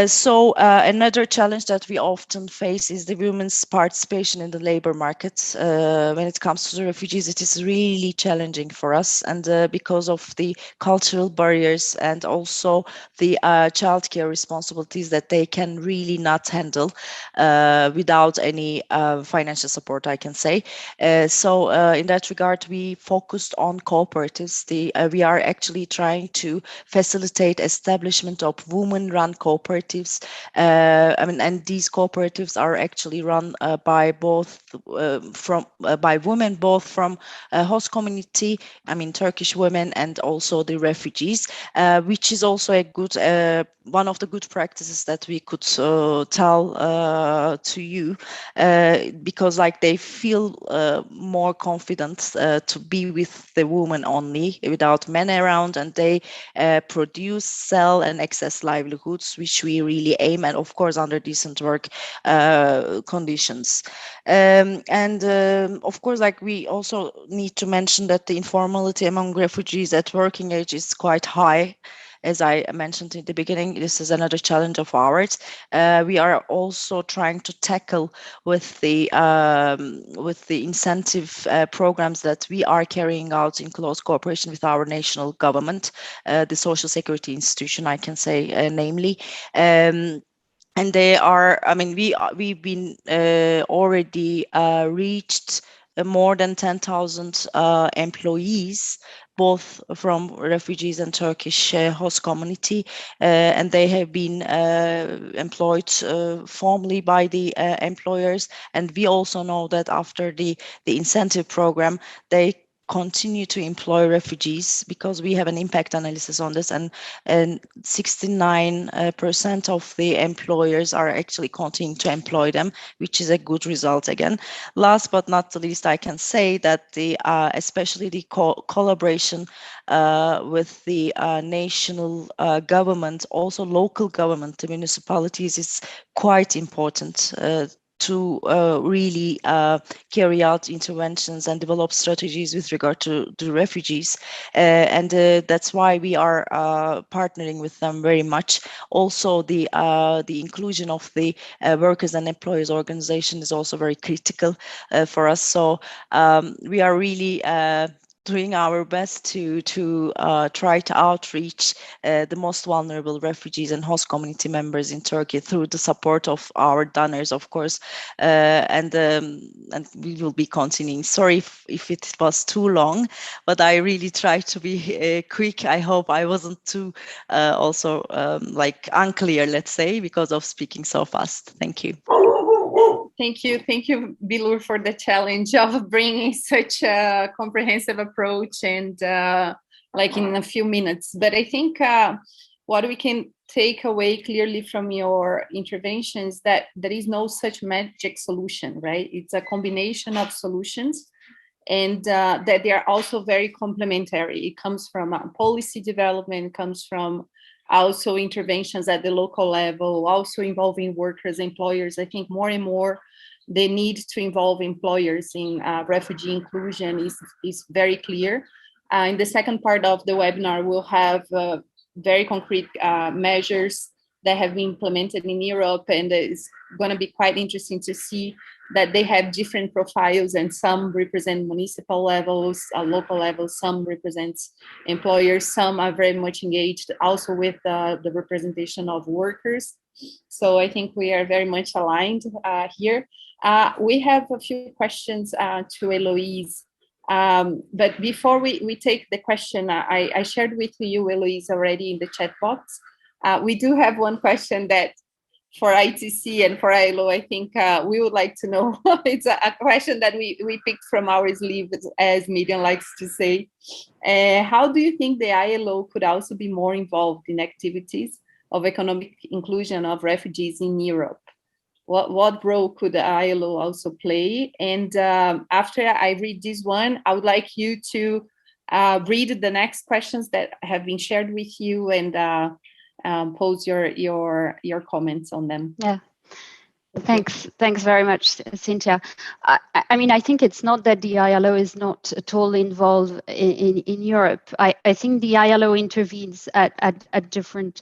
So another challenge that we often face is the women's participation in the labor market. When it comes to the refugees, it is really challenging for us, and because of the cultural barriers and also the childcare responsibilities that they can really not handle without any financial support, I can say. So in that regard, we focused on cooperatives. We are actually trying to facilitate establishment of women-run cooperatives. And these cooperatives are actually run by women, both from host community, Turkish women, and also the refugees, which is also a good one of the good practices that we could tell to you, because, like, they feel more confident to be with the woman only without men around, and they produce, sell, and access livelihoods, which we really aim at, of course, under decent work conditions. Of course, like, we also need to mention that the informality among refugees at working age is quite high. As I mentioned in the beginning, this is another challenge of ours. We are also trying to tackle with the incentive programs that we are carrying out in close cooperation with our national government, the Social Security Institution, I can say, namely. And they are, we've been already reached more than 10,000 employees, both from refugees and Turkish host community, and they have been employed formally by the employers. And we also know that after the incentive program, they continue to employ refugees, because we have an impact analysis on this, and 69% of the employers are actually continuing to employ them, which is a good result again. Last but not the least, I can say that the especially the collaboration with the national government, also local government, the municipalities, is quite important to really carry out interventions and develop strategies with regard to the refugees. And that's why we are partnering with them very much. Also, the inclusion of the workers and employers organization is also very critical for us. So we are really doing our best to try to outreach the most vulnerable refugees and host community members in Turkey through the support of our donors, of course, and we will be continuing. Sorry if it was too long, but I really tried to be quick. I hope I wasn't too also like unclear, let's say, because of speaking so fast. Thank you. Thank you, Bilur, for the challenge of bringing such a comprehensive approach and like in a few minutes. But I think what we can take away clearly from your intervention is that there is no such magic solution, right? It's a combination of solutions, and that they are also very complementary. It comes from policy development, comes from also interventions at the local level, also involving workers, employers. I think more and more the need to involve employers in refugee inclusion is very clear. In the second part of the webinar, we'll have very concrete measures that have been implemented in Europe, and it's going to be quite interesting to see that they have different profiles, and some represent municipal levels, local levels, some represents employers, some are very much engaged also with the representation of workers. So I think we are very much aligned here. We have a few questions to Eloise. But before we take the question, I shared with you, Eloise, already in the chat box. We do have one question that for ITC and for ILO, I think we would like to know. It's a question that we picked from our sleeve, as Miriam likes to say. How do you think the ILO could also be more involved in activities of economic inclusion of refugees in Europe? What role could the ILO also play? And after I read this one, I would like you to read the next questions that have been shared with you and pose your comments on them. Yeah. Thanks very much, Cynthia. I mean, I think it's not that the ILO is not at all involved in Europe. I think the ILO intervenes at different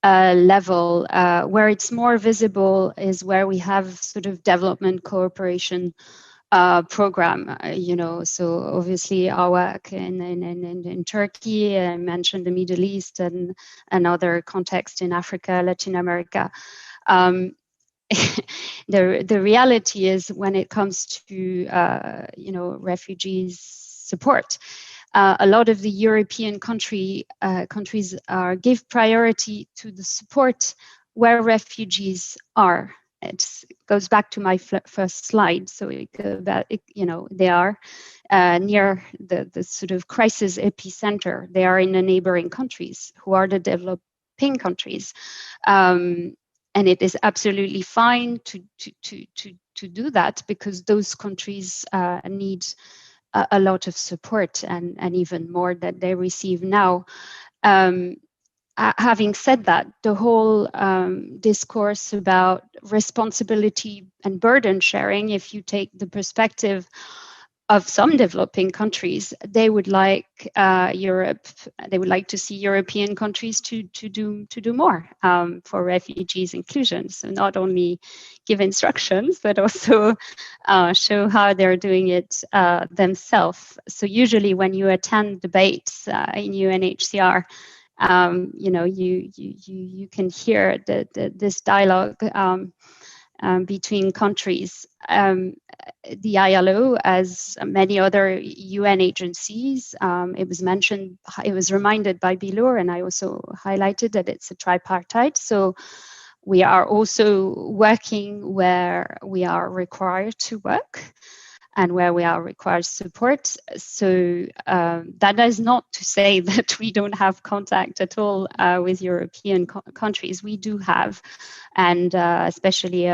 level. Where it's more visible is where we have sort of development cooperation program, so obviously our work in Turkey, I mentioned the Middle East and other contexts in Africa, Latin America. The reality is when it comes to refugees support, a lot of the European countries give priority to the support where refugees are. It goes back to my first slide. So they are near the sort of crisis epicenter. They are in the neighboring countries, who are the developing countries, and it is absolutely fine to do that, because those countries need a lot of support and even more that they receive now. Having said that, the whole discourse about responsibility and burden sharing, if you take the perspective of some developing countries, they would like they would like to see European countries to do more for refugees inclusion. So not only give instructions, but also show how they're doing it themselves. So usually when you attend debates in UNHCR, you can hear this dialogue between countries. The ILO, as many other UN agencies, it was reminded by Bilur, and I also highlighted that it's a tripartite. So we are also working where we are required to work and where we are required support. So that is not to say that we don't have contact at all with European countries. We do have, and especially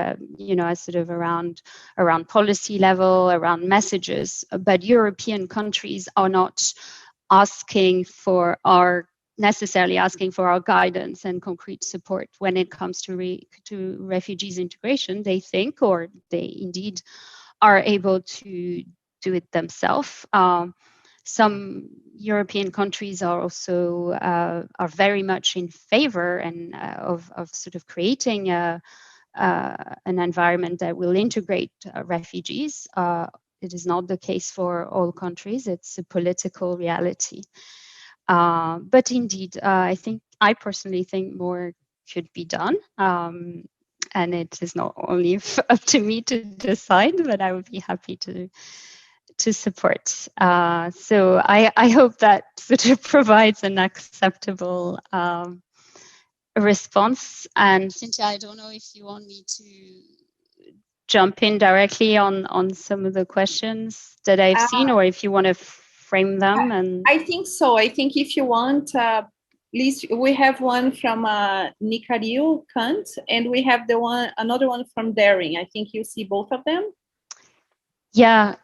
sort of around policy level, around messages. But European countries are not necessarily asking for our guidance and concrete support when it comes to refugees integration. They think, or they indeed are able to do it themselves. Some European countries are also are very much in favor and of sort of creating an environment that will integrate refugees. It is not the case for all countries. It's a political reality. But indeed, I personally think more should be done. And it is not only up to me to decide, but I would be happy to support. So I hope that sort of provides an acceptable response. And Cynthia, I don't know if you want me jump in directly on some of the questions that I've seen, or if you want to frame them. And I think so. I think if you want, Liz, we have one from Nikaril Kant, and we have another one from Daring. I think you see both of them. Yeah.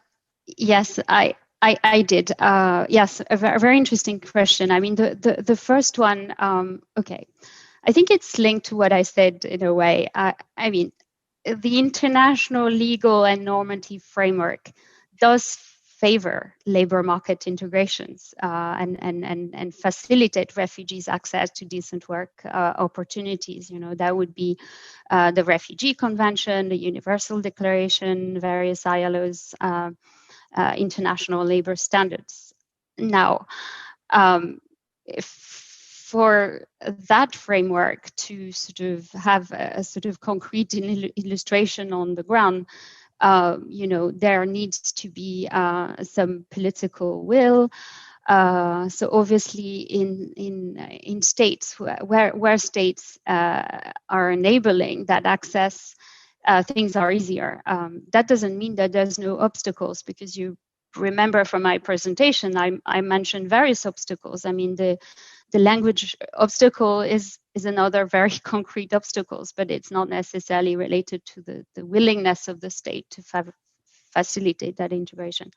Yes, I did. Yes, a very interesting question. I mean, the first one. Okay, I think it's linked to what I said in a way. I mean, the international legal and normative framework does favor labor market integrations and facilitate refugees' access to decent work opportunities. You know, that would be the Refugee Convention, the Universal Declaration, various ILOs. International labor standards. Now, for that framework to sort of have a sort of concrete illustration on the ground, you know, there needs to be some political will. So obviously, in states where states are enabling that access, things are easier. That doesn't mean that there's no obstacles, because you remember from my presentation, I mentioned various obstacles. I mean, the language obstacle is another very concrete obstacles, but it's not necessarily related to the willingness of the state to facilitate that integration.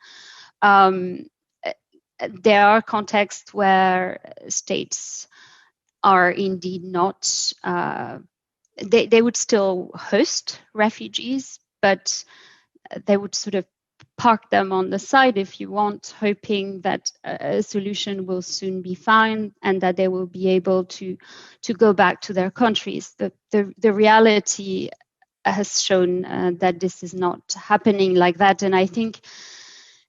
There are contexts where states are indeed not, they would still host refugees, but they would sort of park them on the side, if you want, hoping that a solution will soon be found and that they will be able to go back to their countries. The reality has shown that this is not happening like that. And I think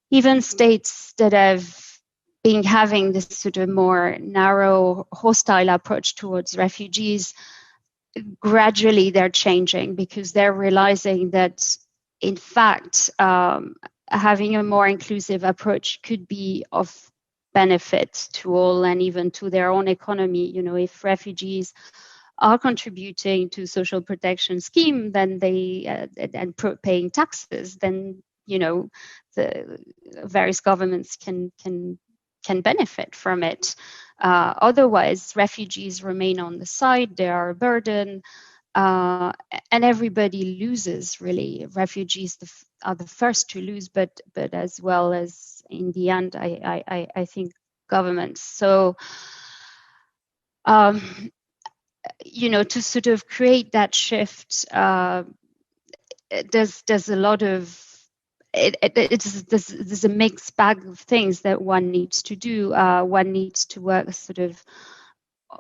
even states that have been having this sort of more narrow, hostile approach towards refugees, gradually they're changing, because they're realizing that, in fact, having a more inclusive approach could be of benefit to all and even to their own economy. You know, if refugees are contributing to social protection scheme, then they paying taxes, then, you know, the various governments can benefit from it. Otherwise, refugees remain on the side, they are a burden, and everybody loses, really. Refugees are the first to lose, but as well as, in the end, I think, governments. So, you know, to sort of create that shift, there's a lot of, there's a mixed bag of things that one needs to do. One needs to work sort of,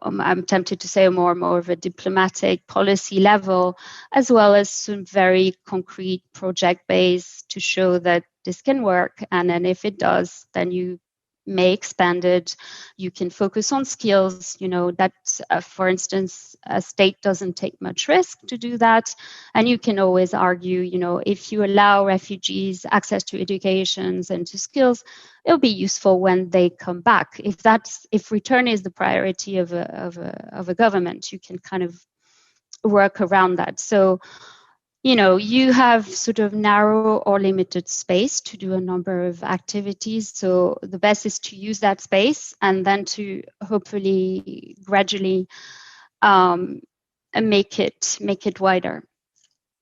I'm tempted to say, more of a diplomatic policy level, as well as some very concrete project base to show that this can work. And then if it does, then you may expand it. You can focus on skills, you know, that, for instance, a state doesn't take much risk to do that. And you can always argue, you know, if you allow refugees access to educations and to skills, it'll be useful when they come back. If return is the priority of a government, you can kind of work around that. So, you know, you have sort of narrow or limited space to do a number of activities. So the best is to use that space and then to hopefully gradually make it wider.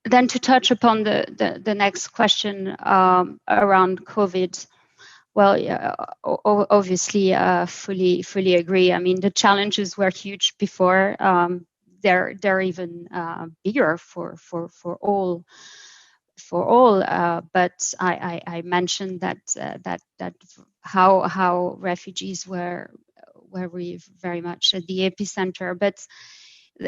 Then to touch upon the next question around COVID. Well, yeah, obviously, fully agree. I mean, the challenges were huge before. They're even bigger for all. But I mentioned that how refugees were very much at the epicenter. But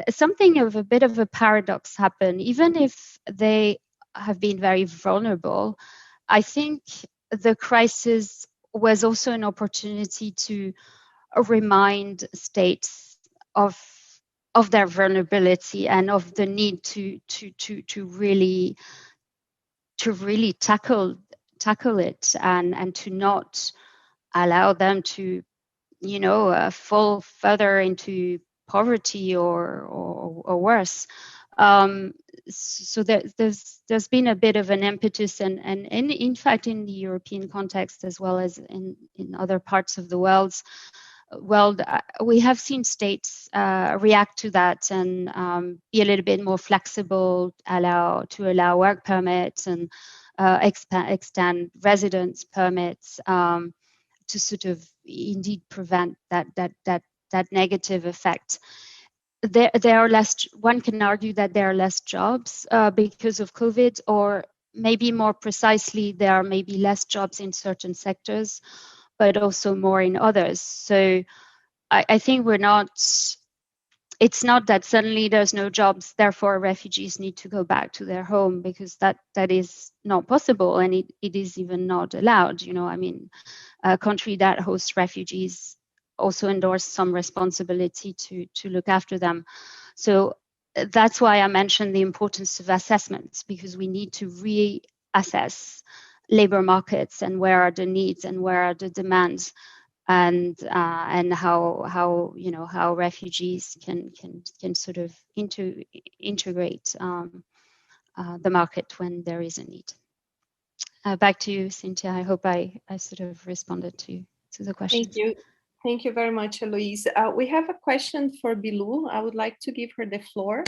something of a bit of a paradox happened. Even if they have been very vulnerable, I think the crisis was also an opportunity to remind states of their vulnerability and of the need to really tackle it and to not allow them to, you know, fall further into poverty or worse. so there's been a bit of an impetus, and in fact in the European context as well as in other parts of the world, we have seen states react to that and be a little bit more flexible, allow work permits and extend residence permits to sort of indeed prevent that negative effect. There are less. One can argue that there are less jobs because of COVID, or maybe more precisely, there are maybe less jobs in certain sectors, but also more in others. So I think it's not that suddenly there's no jobs, therefore refugees need to go back to their home, because that is not possible, and it is even not allowed. I mean, a country that hosts refugees also endorse some responsibility to look after them. So that's why I mentioned the importance of assessments, because we need to reassess labor markets and where are the needs and where are the demands, and how refugees can sort of integrate the market when there is a need. Back to you, Cynthia. I hope I sort of responded to the question. Thank you very much, Eloise. We have a question for Bilou. I would like to give her the floor.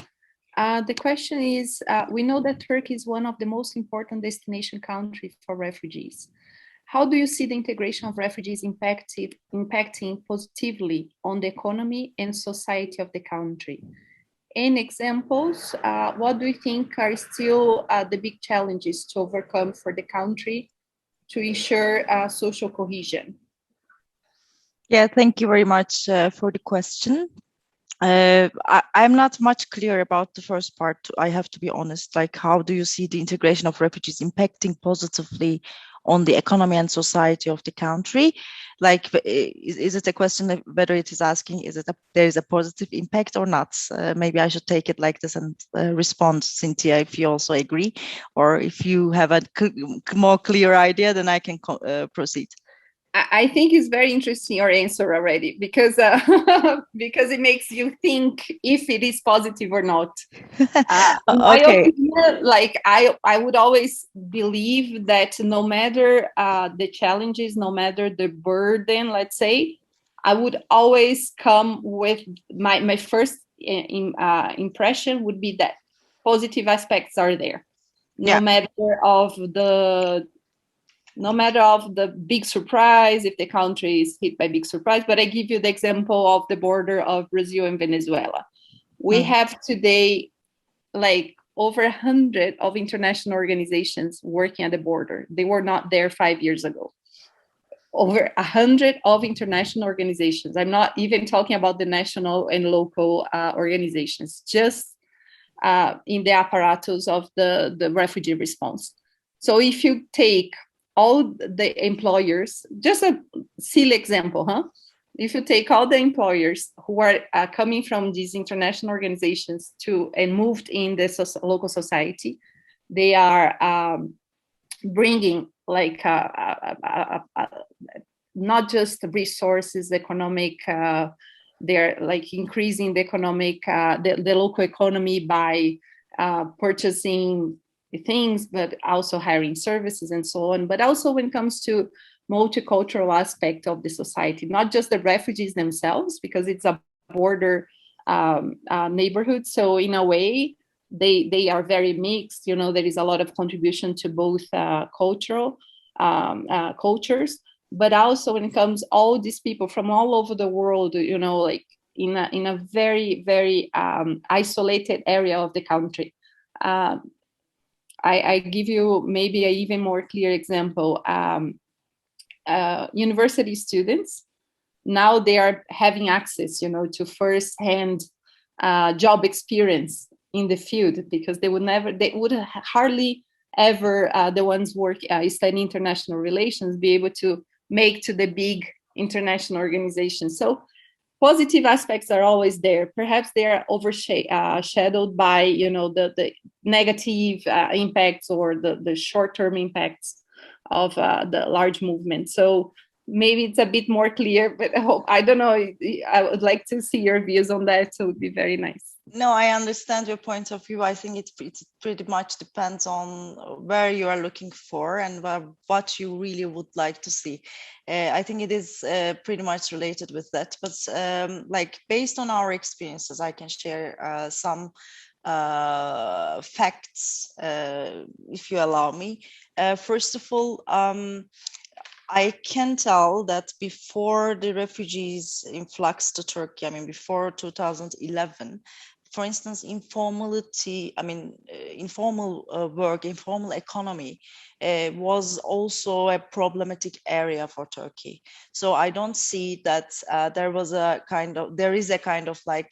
The question is, we know that Turkey is one of the most important destination countries for refugees. How do you see the integration of refugees impacting positively on the economy and society of the country? In examples, what do you think are still the big challenges to overcome for the country to ensure social cohesion? Yeah, thank you very much for the question. I'm not much clear about the first part. I have to be honest. Like, how do you see the integration of refugees impacting positively on the economy and society of the country? Like, is it a question of whether it is asking, there is a positive impact or not? Maybe I should take it like this and respond, Cynthia, if you also agree, or if you have a more clear idea, then I can proceed. I think it's very interesting, your answer already, because because it makes you think if it is positive or not. In my opinion, like I would always believe that no matter the challenges, no matter the burden, let's say, I would always come with my first impression would be that positive aspects are there, no matter of the big surprise, if the country is hit by big surprise. But I give you the example of the border of Brazil and Venezuela. We have today like over 100 of international organizations working at the border. They were not there 5 years ago. Over 100 of international organizations. I'm not even talking about the national and local organizations, just in the apparatus of the refugee response. So if you take all the employers, just a silly example, if you take all the employers who are coming from these international organizations and moved in the local society, they are bringing like not just resources, economic, they're like increasing the economic, the local economy by purchasing things, but also hiring services and so on. But also when it comes to multicultural aspect of the society, not just the refugees themselves, because it's a border neighborhood. So in a way, they are very mixed. There is a lot of contribution to both cultures, but also when it comes all these people from all over the world, like in a very, very isolated area of the country. I give you maybe an even more clear example. University students, now they are having access, to first-hand job experience in the field, because they would hardly ever, the ones studying international relations, be able to make to the big international organizations. So positive aspects are always there. Perhaps they are overshadowed by, the negative impacts or the short-term impacts of the large movement. So maybe it's a bit more clear, but I don't know. I would like to see your views on that. So it would be very nice. No, I understand your point of view. I think it pretty much depends on where you are looking for and what you really would like to see. I think it is pretty much related with that. But like based on our experiences, I can share some facts, if you allow me. First of all, I can tell that before the refugees influx to Turkey, I mean, before 2011, for instance, informality, I mean, informal work, informal economy was also a problematic area for Turkey. So I don't see that there is a kind of like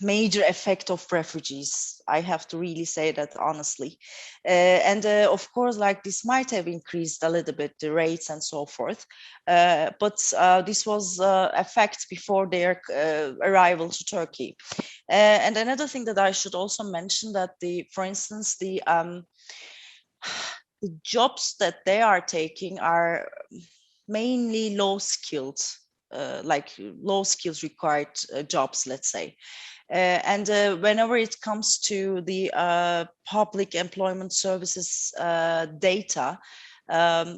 major effect of refugees. I have to really say that honestly. And of course, like this might have increased a little bit the rates and so forth, but this was a fact before their arrival to Turkey. And another thing that I should also mention that for instance, the jobs that they are taking are mainly low skilled, like low skills required jobs, let's say. And whenever it comes to the public employment services data, I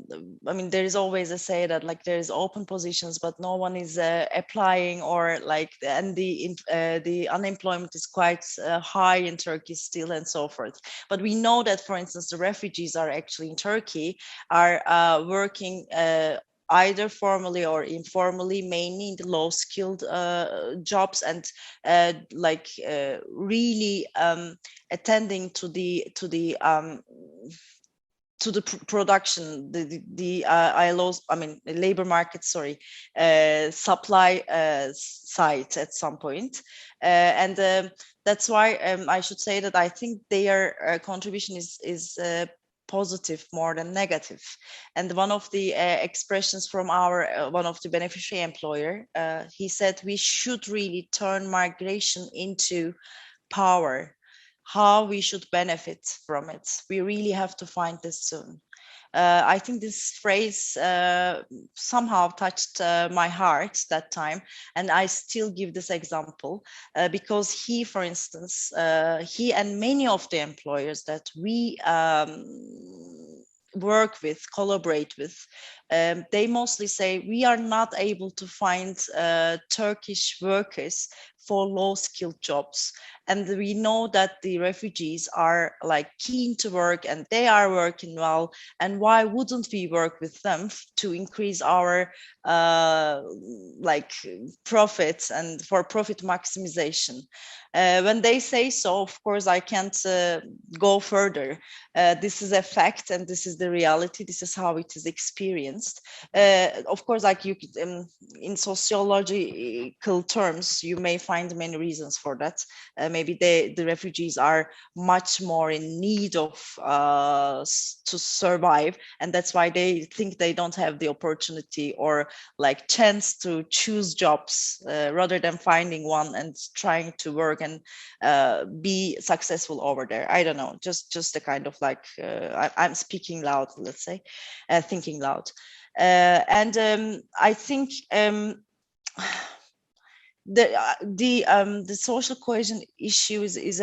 mean, there is always a say that like there is open positions, but no one is applying, or like, and the unemployment is quite high in Turkey still, and so forth. But we know that, for instance, the refugees are actually in Turkey are working either formally or informally, mainly in the low-skilled jobs, and really attending to the production, the ILO's, I mean, labor market, sorry, supply side at some point, and that's why I should say that I think their contribution is positive more than negative. And one of the expressions from our one of the beneficiary employer, he said we should really turn migration into power, how we should benefit from it. We really have to find this soon. I think this phrase somehow touched my heart that time, and I still give this example because he, for instance, he and many of the employers that we work with, collaborate with, they mostly say we are not able to find Turkish workers for low-skilled jobs. And we know that the refugees are like keen to work and they are working well. And why wouldn't we work with them to increase our like profits and for profit maximization? When they say so, of course, I can't go further. This is a fact and this is the reality. This is how it is experienced. Of course, like you in sociological terms, you may find many reasons for that. Maybe the refugees are much more in need of to survive, and that's why they think they don't have the opportunity or like chance to choose jobs rather than finding one and trying to work and be successful over there. I don't know, just a kind of like I'm speaking loud, let's say, thinking loud, and I think the social cohesion issue is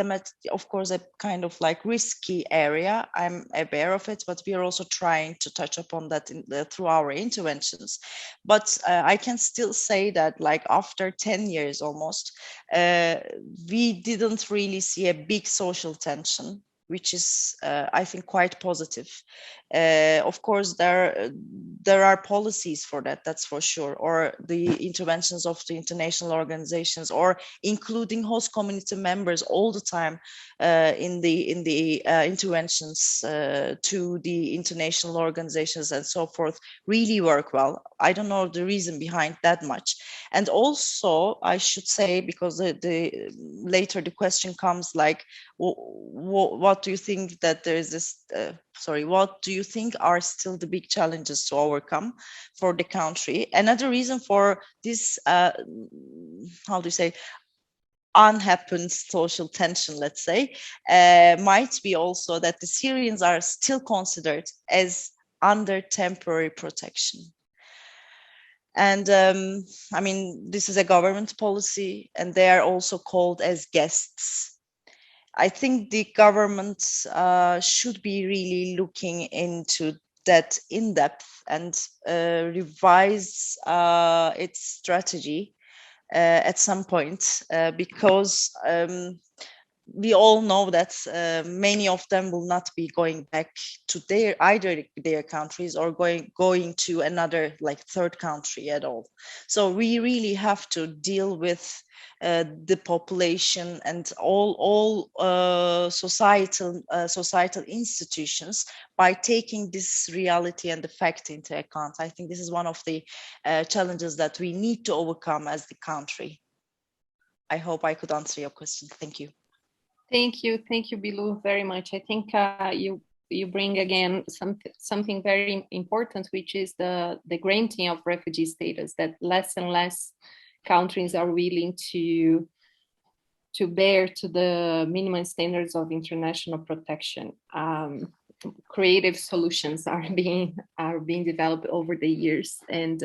of course a kind of like risky area. I'm aware of it, but we are also trying to touch upon that through our interventions. But I can still say that like after 10 years almost, we didn't really see a big social tension, which is, I think, quite positive. Of course, there are policies for that, that's for sure, or the interventions of the international organizations, or including host community members all the time in the interventions to the international organizations and so forth, really work well. I don't know the reason behind that much. And also, I should say, because later the question comes like, what do you think that there is this, what do you think are still the big challenges to overcome for the country? Another reason for this, how do you say, unhappened social tension, let's say, might be also that the Syrians are still considered as under temporary protection. And I mean, this is a government policy, and they are also called as guests. I think the government should be really looking into that in depth and revise its strategy at some point, because we all know that many of them will not be going back to either their countries or going to another like third country at all. So we really have to deal with the population and all societal institutions by taking this reality and the fact into account. I think this is one of the challenges that we need to overcome as the country. I hope I could answer your question. Thank you. Thank you, Bilu, very much. I think you bring again something very important, which is the granting of refugee status. That less and less countries are willing to bear to the minimum standards of international protection. Creative solutions are being developed over the years, and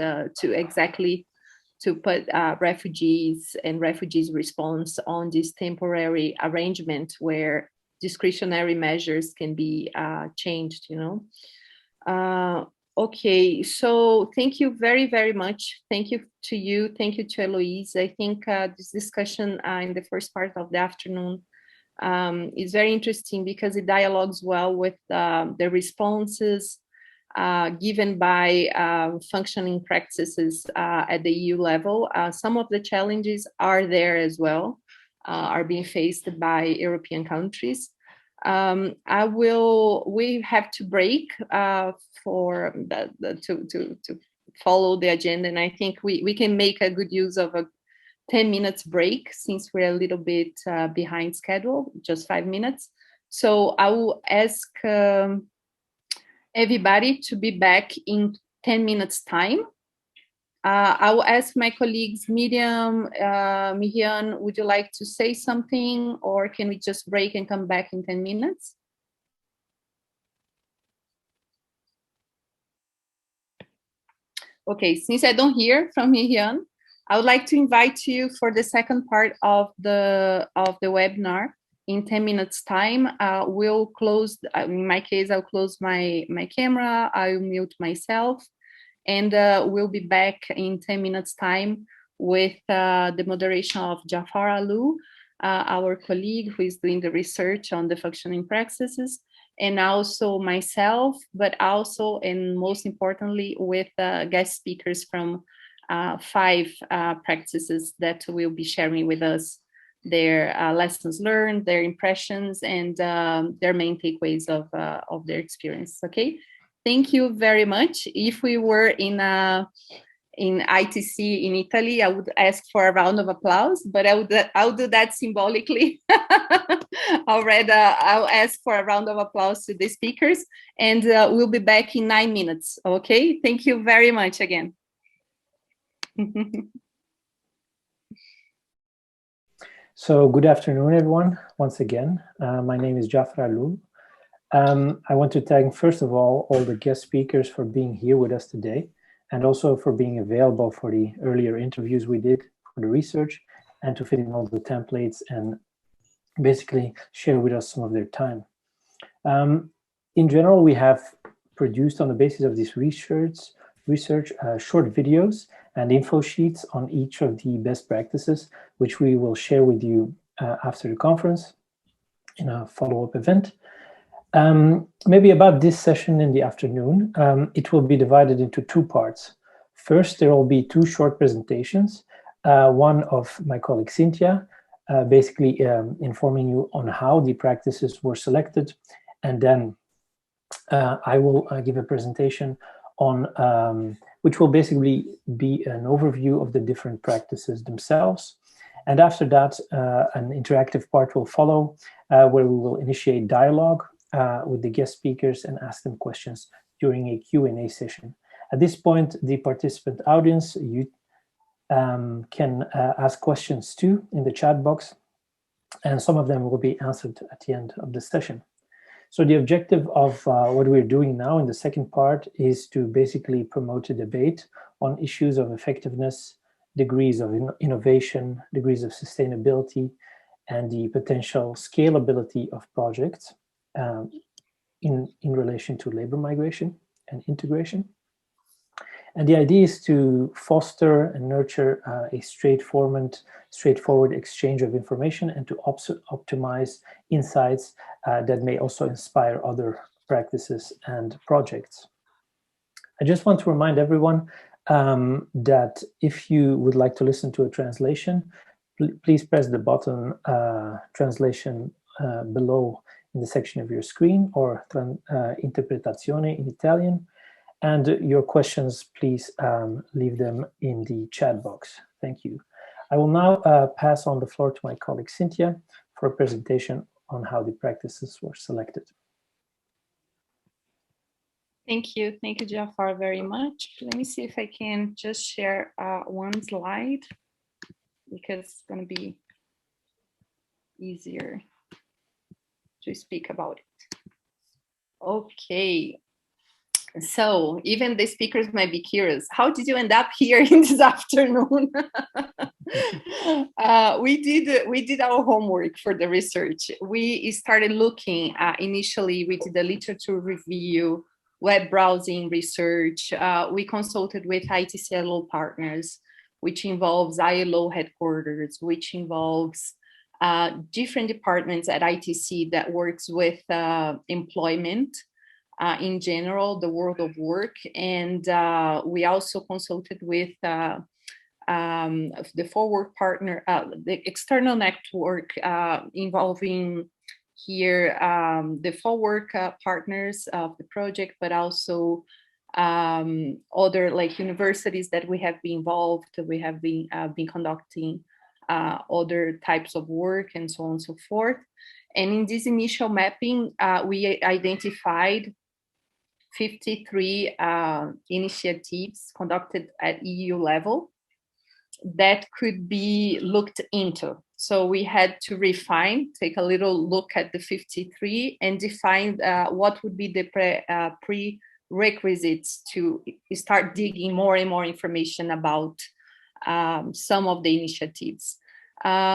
to put refugees and refugees' response on this temporary arrangement where discretionary measures can be changed, you know. Okay, so thank you very, very much. Thank you to you. Thank you to Eloise. I think this discussion in the first part of the afternoon is very interesting because it dialogues well with the responses given by functioning practices at the EU level. Some of the challenges are there as well, are being faced by European countries. We have to break for to follow the agenda, and I think we can make a good use of a 10 minutes break since we're a little bit behind schedule, just 5 minutes. So I will ask everybody to be back in 10 minutes time. I will ask my colleagues, Miriam, Mihian, would you like to say something, or can we just break and come back in 10 minutes? Okay, since I don't hear from Mihian, I would like to invite you for the second part of the webinar. In 10 minutes time, we'll close, in my case, I'll close my camera, I'll mute myself, and we'll be back in 10 minutes time with the moderation of Jafar Alou, our colleague who is doing the research on the functioning practices, and also myself, but also, and most importantly, with guest speakers from 5 practices that will be sharing with us their lessons learned, their impressions, and their main takeaways of their experience. Okay, thank you very much. If we were in ITC in Italy, I would ask for a round of applause, but I'll do that symbolically. I'll ask for a round of applause to the speakers, and we'll be back in 9 minutes. Okay, thank you very much again. So good afternoon, everyone. Once again, my name is Jafar Alou. I want to thank, first of all the guest speakers for being here with us today, and also for being available for the earlier interviews we did for the research, and to fit in all the templates and basically share with us some of their time. In general, we have produced, on the basis of this research, short videos and info sheets on each of the best practices, which we will share with you after the conference in a follow-up event. Maybe about this session in the afternoon, it will be divided into 2 parts. First, there will be 2 short presentations, one of my colleague Cynthia, basically informing you on how the practices were selected, and then I will give a presentation on which will basically be an overview of the different practices themselves. And after that, an interactive part will follow, where we will initiate dialogue with the guest speakers and ask them questions during a Q&A session. At this point, the participant audience, you can ask questions too in the chat box, and some of them will be answered at the end of the session. So the objective of what we're doing now in the second part is to basically promote a debate on issues of effectiveness, degrees of innovation, degrees of sustainability, and the potential scalability of projects in relation to labor migration and integration. And the idea is to foster and nurture a straightforward exchange of information and to optimize insights that may also inspire other practices and projects. I just want to remind everyone that if you would like to listen to a translation, please press the button translation below in the section of your screen, or interpretazione in Italian. And your questions, please leave them in the chat box. Thank you. I will now pass on the floor to my colleague Cynthia for a presentation on how the practices were selected. Thank you, Jafar, very much. Let me see if I can just share one slide, because it's going to be easier to speak about it. Okay. So even the speakers might be curious, how did you end up here in this afternoon? We did our homework for the research. We started looking, initially we did a literature review, web browsing research. We consulted with ITCLO partners, which involves ILO headquarters, which involves different departments at ITC that works with employment, in general, the world of work. And we also consulted with the forward partner, the external network involving here the forward partners of the project, but also other like universities that we have been involved. We have been conducting other types of work and so on and so forth. And in this initial mapping, we identified 53 initiatives conducted at EU level that could be looked into. So we had to refine, take a little look at the 53 and define what would be the prerequisites to start digging more and more information about some of the initiatives.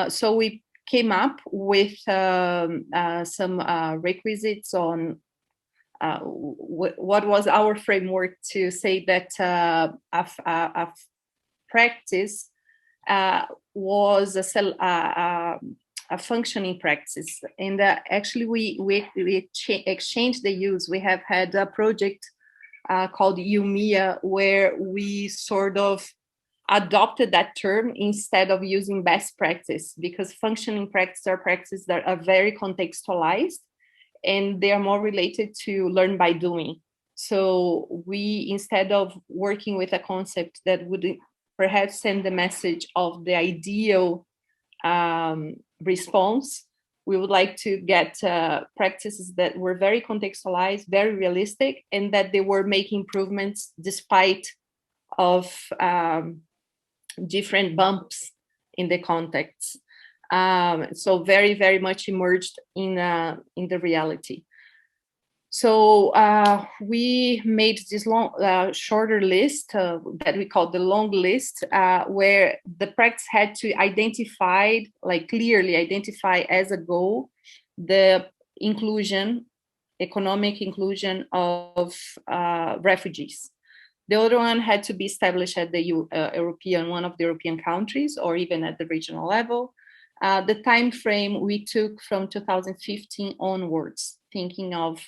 So we came up with some requisites on what was our framework to say that a practice was a functioning practice. And actually we exchanged the use. We have had a project called UMIA where we sort of adopted that term instead of using best practice, because functioning practice are practices that are very contextualized and they are more related to learn by doing. So we, instead of working with a concept that would perhaps send the message of the ideal response, we would like to get practices that were very contextualized, very realistic, and that they were making improvements despite of different bumps in the context. So very, very much immersed in the reality. So we made this long, shorter list that we call the long list, where the practice had to identify, like clearly identify as a goal, the inclusion, economic inclusion of refugees. The other one had to be established at the European, one of the European countries, or even at the regional level. The time frame we took from 2015 onwards, thinking of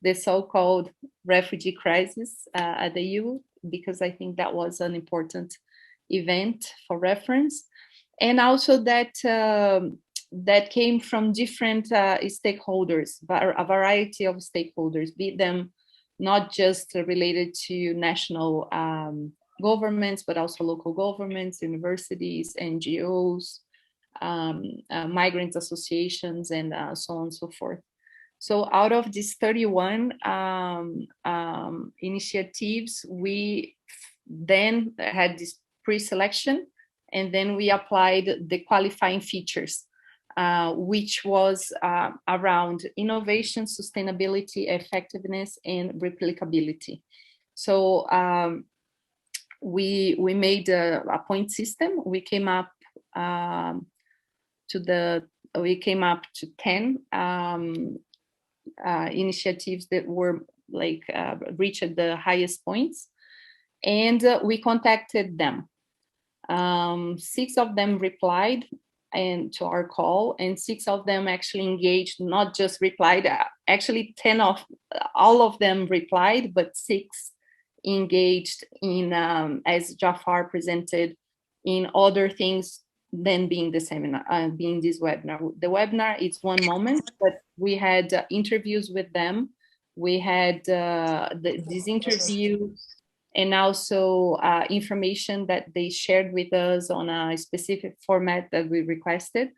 the so-called refugee crisis at the EU, because I think that was an important event for reference. And also that that came from different stakeholders, a variety of stakeholders, be them not just related to national governments, but also local governments, universities, NGOs, migrant associations, and so on and so forth. So out of these 31 initiatives, we then had this pre-selection, and then we applied the qualifying features, which was around innovation, sustainability, effectiveness, and replicability. So we made a point system. We came up to 10 initiatives that were like reached the highest points, and we contacted them. 6 of them replied and to our call, and 6 of them actually engaged, not just replied, actually all of them replied, but 6 engaged in, as Jafar presented, in other things than being the seminar, being this webinar. The webinar is one moment, but we had interviews with them. We had this interview, and also information that they shared with us on a specific format that we requested.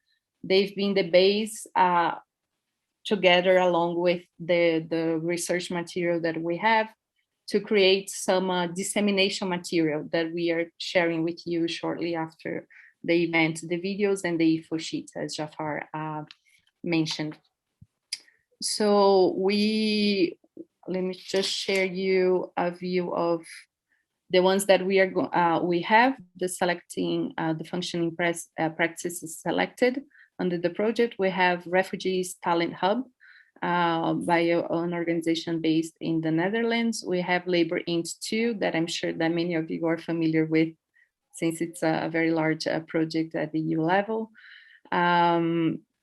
They've been the base together along with the research material that we have to create some dissemination material that we are sharing with you shortly after the event, the videos and the info sheet, as Jafar mentioned. So let me just share you a view of the ones that we have, the selecting the functioning practices selected under the project. We have Refugees Talent Hub by an organization based in the Netherlands. We have Labor Int 2 that I'm sure that many of you are familiar with, since it's a very large project at the EU level.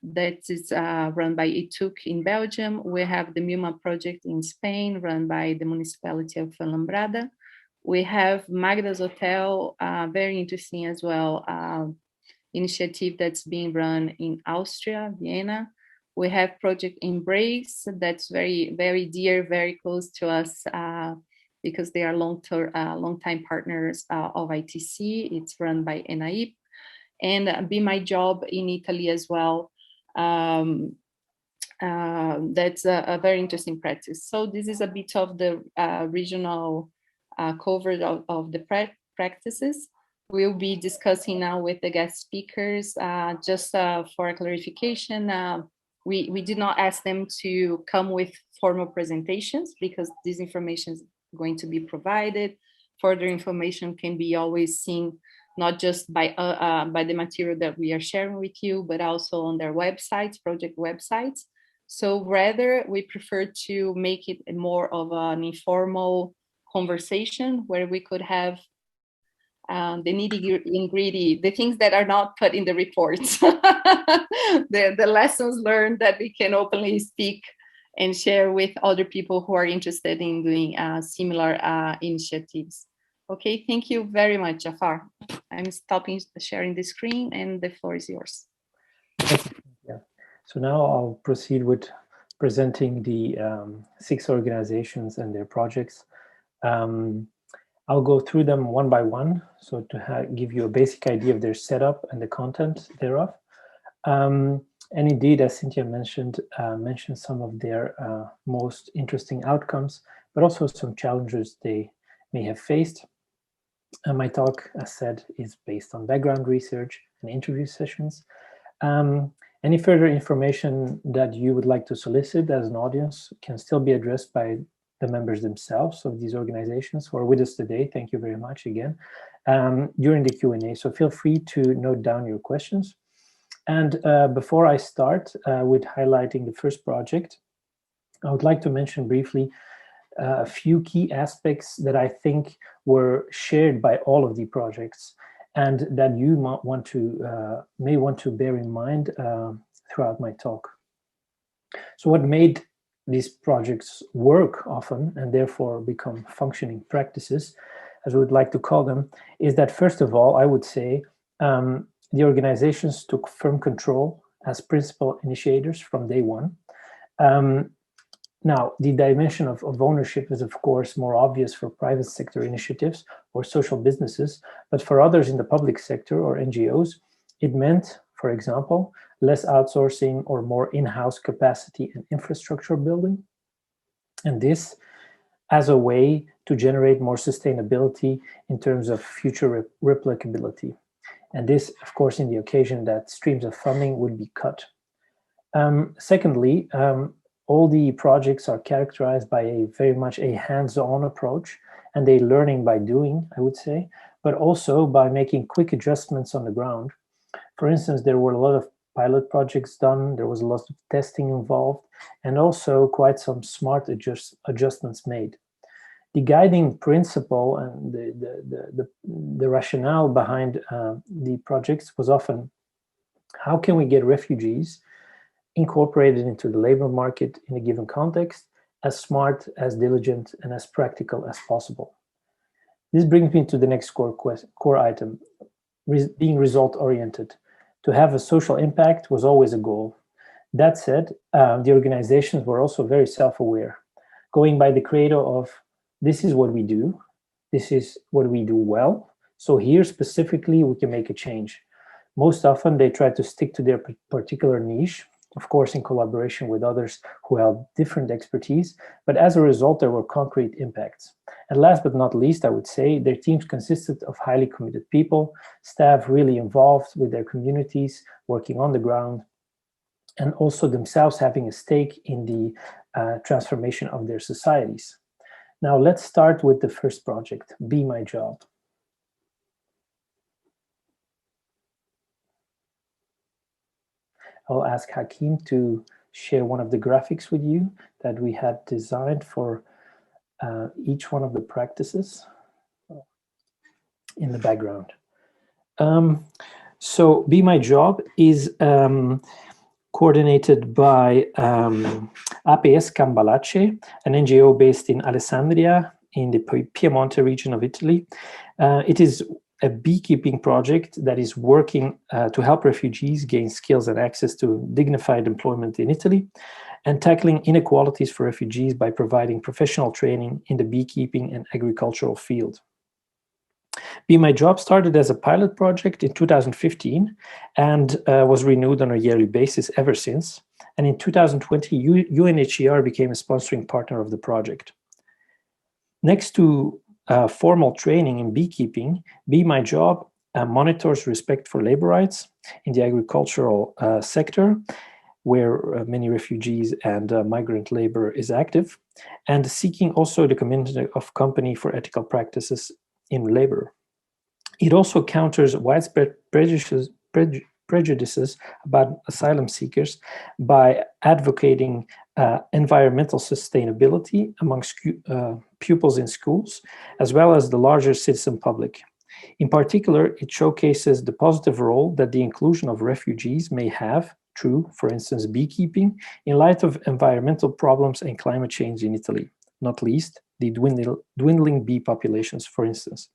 That is run by ETUC in Belgium. We have the MUMA project in Spain, run by the municipality of Fuenlabrada. We have Magnus Hotel, very interesting as well, initiative that's being run in Austria, Vienna. We have Project Embrace, that's very, very dear, very close to us, because they are long-time partners of ITC. It's run by ENAIP. And Be My Job in Italy as well. That's a very interesting practice. So this is a bit of the regional cover of the practices. We'll be discussing now with the guest speakers. Just for a clarification, we did not ask them to come with formal presentations, because this information is going to be provided. Further information can be always seen not just by the material that we are sharing with you, but also on their websites, project websites. So rather, we prefer to make it more of an informal conversation where we could have the nitty and gritty, the things that are not put in the reports, the lessons learned that we can openly speak and share with other people who are interested in doing similar initiatives. Okay, thank you very much, Jafar. I'm stopping sharing the screen and the floor is yours. Yeah. So now I'll proceed with presenting the 6 organizations and their projects. I'll go through them one by one, so to give you a basic idea of their setup and the content thereof. And indeed, as Cynthia mentioned some of their most interesting outcomes, but also some challenges they may have faced. And my talk, as said, is based on background research and interview sessions. Any further information that you would like to solicit as an audience can still be addressed by the members themselves of these organizations who are with us today. Thank you very much again, during the Q&A. So feel free to note down your questions. And before I start with highlighting the first project, I would like to mention briefly a few key aspects that I think were shared by all of the projects and that you may want to bear in mind throughout my talk. So what made these projects work often and therefore become functioning practices, as we would like to call them, is that first of all, I would say the organizations took firm control as principal initiators from day one. Now, the dimension of ownership is, of course, more obvious for private sector initiatives or social businesses, but for others in the public sector or NGOs, it meant, for example, less outsourcing or more in-house capacity and infrastructure building. And this as a way to generate more sustainability in terms of future replicability. And this, of course, in the occasion that streams of funding would be cut. Secondly, all the projects are characterized by very much a hands-on approach, and they're learning by doing, I would say, but also by making quick adjustments on the ground. For instance, there were a lot of pilot projects done, there was a lot of testing involved, and also quite some smart adjustments made. The guiding principle and the rationale behind the projects was often, how can we get refugees incorporated into the labor market in a given context as smart, as diligent, and as practical as possible? This brings me to the next core item, being result-oriented. To have a social impact was always a goal. That said, the organizations were also very self-aware, going by the credo of, this is what we do, this is what we do well, so here specifically we can make a change. Most often they try to stick to their particular niche, of course in collaboration with others who have different expertise, but as a result there were concrete impacts. And last but not least, I would say their teams consisted of highly committed people, staff really involved with their communities, working on the ground, and also themselves having a stake in the transformation of their societies. Now let's start with the first project, Be My Job. I'll ask Hakim to share one of the graphics with you that we had designed for each one of the practices in the background. So Be My Job is coordinated by APS Cambalace, an NGO based in Alessandria in the Piemonte region of Italy. It is a beekeeping project that is working to help refugees gain skills and access to dignified employment in Italy, and tackling inequalities for refugees by providing professional training in the beekeeping and agricultural field. Be My Job started as a pilot project in 2015 and was renewed on a yearly basis ever since. And in 2020, UNHCR became a sponsoring partner of the project. Next to formal training in beekeeping, Be My Job monitors respect for labor rights in the agricultural sector, where many refugees and migrant labor is active, and seeking also the commitment of company for ethical practices in labor. It also counters widespread prejudices about asylum seekers by advocating environmental sustainability amongst pupils in schools, as well as the larger citizen public. In particular, it showcases the positive role that the inclusion of refugees may have through, for instance, beekeeping, in light of environmental problems and climate change in Italy, not least the dwindling bee populations, for instance.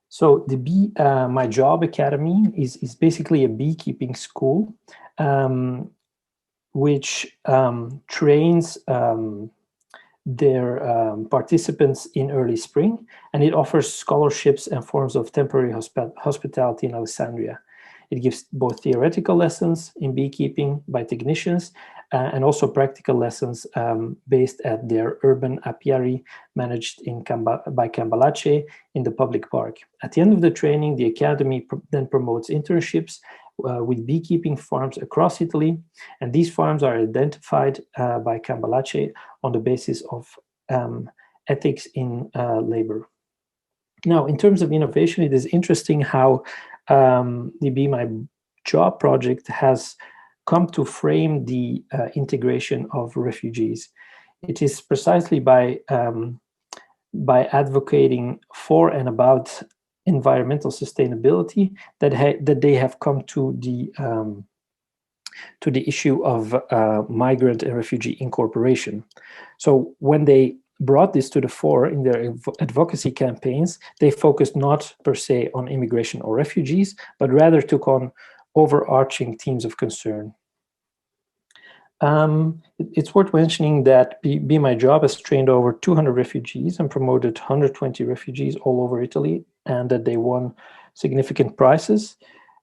So the Be My Job Academy is basically a beekeeping school which trains their participants in early spring, and it offers scholarships and forms of temporary hospitality in Alessandria. It gives both theoretical lessons in beekeeping by technicians and also practical lessons based at their urban apiary managed by Cambalace in the public park. At the end of the training, the academy then promotes internships with beekeeping farms across Italy, and these farms are identified by Cambalace on the basis of ethics in labor. Now, in terms of innovation, it is interesting how the Be My Job project has come to frame the integration of refugees. It is precisely by advocating for and about environmental sustainability that they have come to the issue of migrant and refugee incorporation. So when they brought this to the fore in their advocacy campaigns, they focused not per se on immigration or refugees, but rather took on overarching themes of concern. It's worth mentioning that Be My Job has trained over 200 refugees and promoted 120 refugees all over Italy, and that they won significant prizes,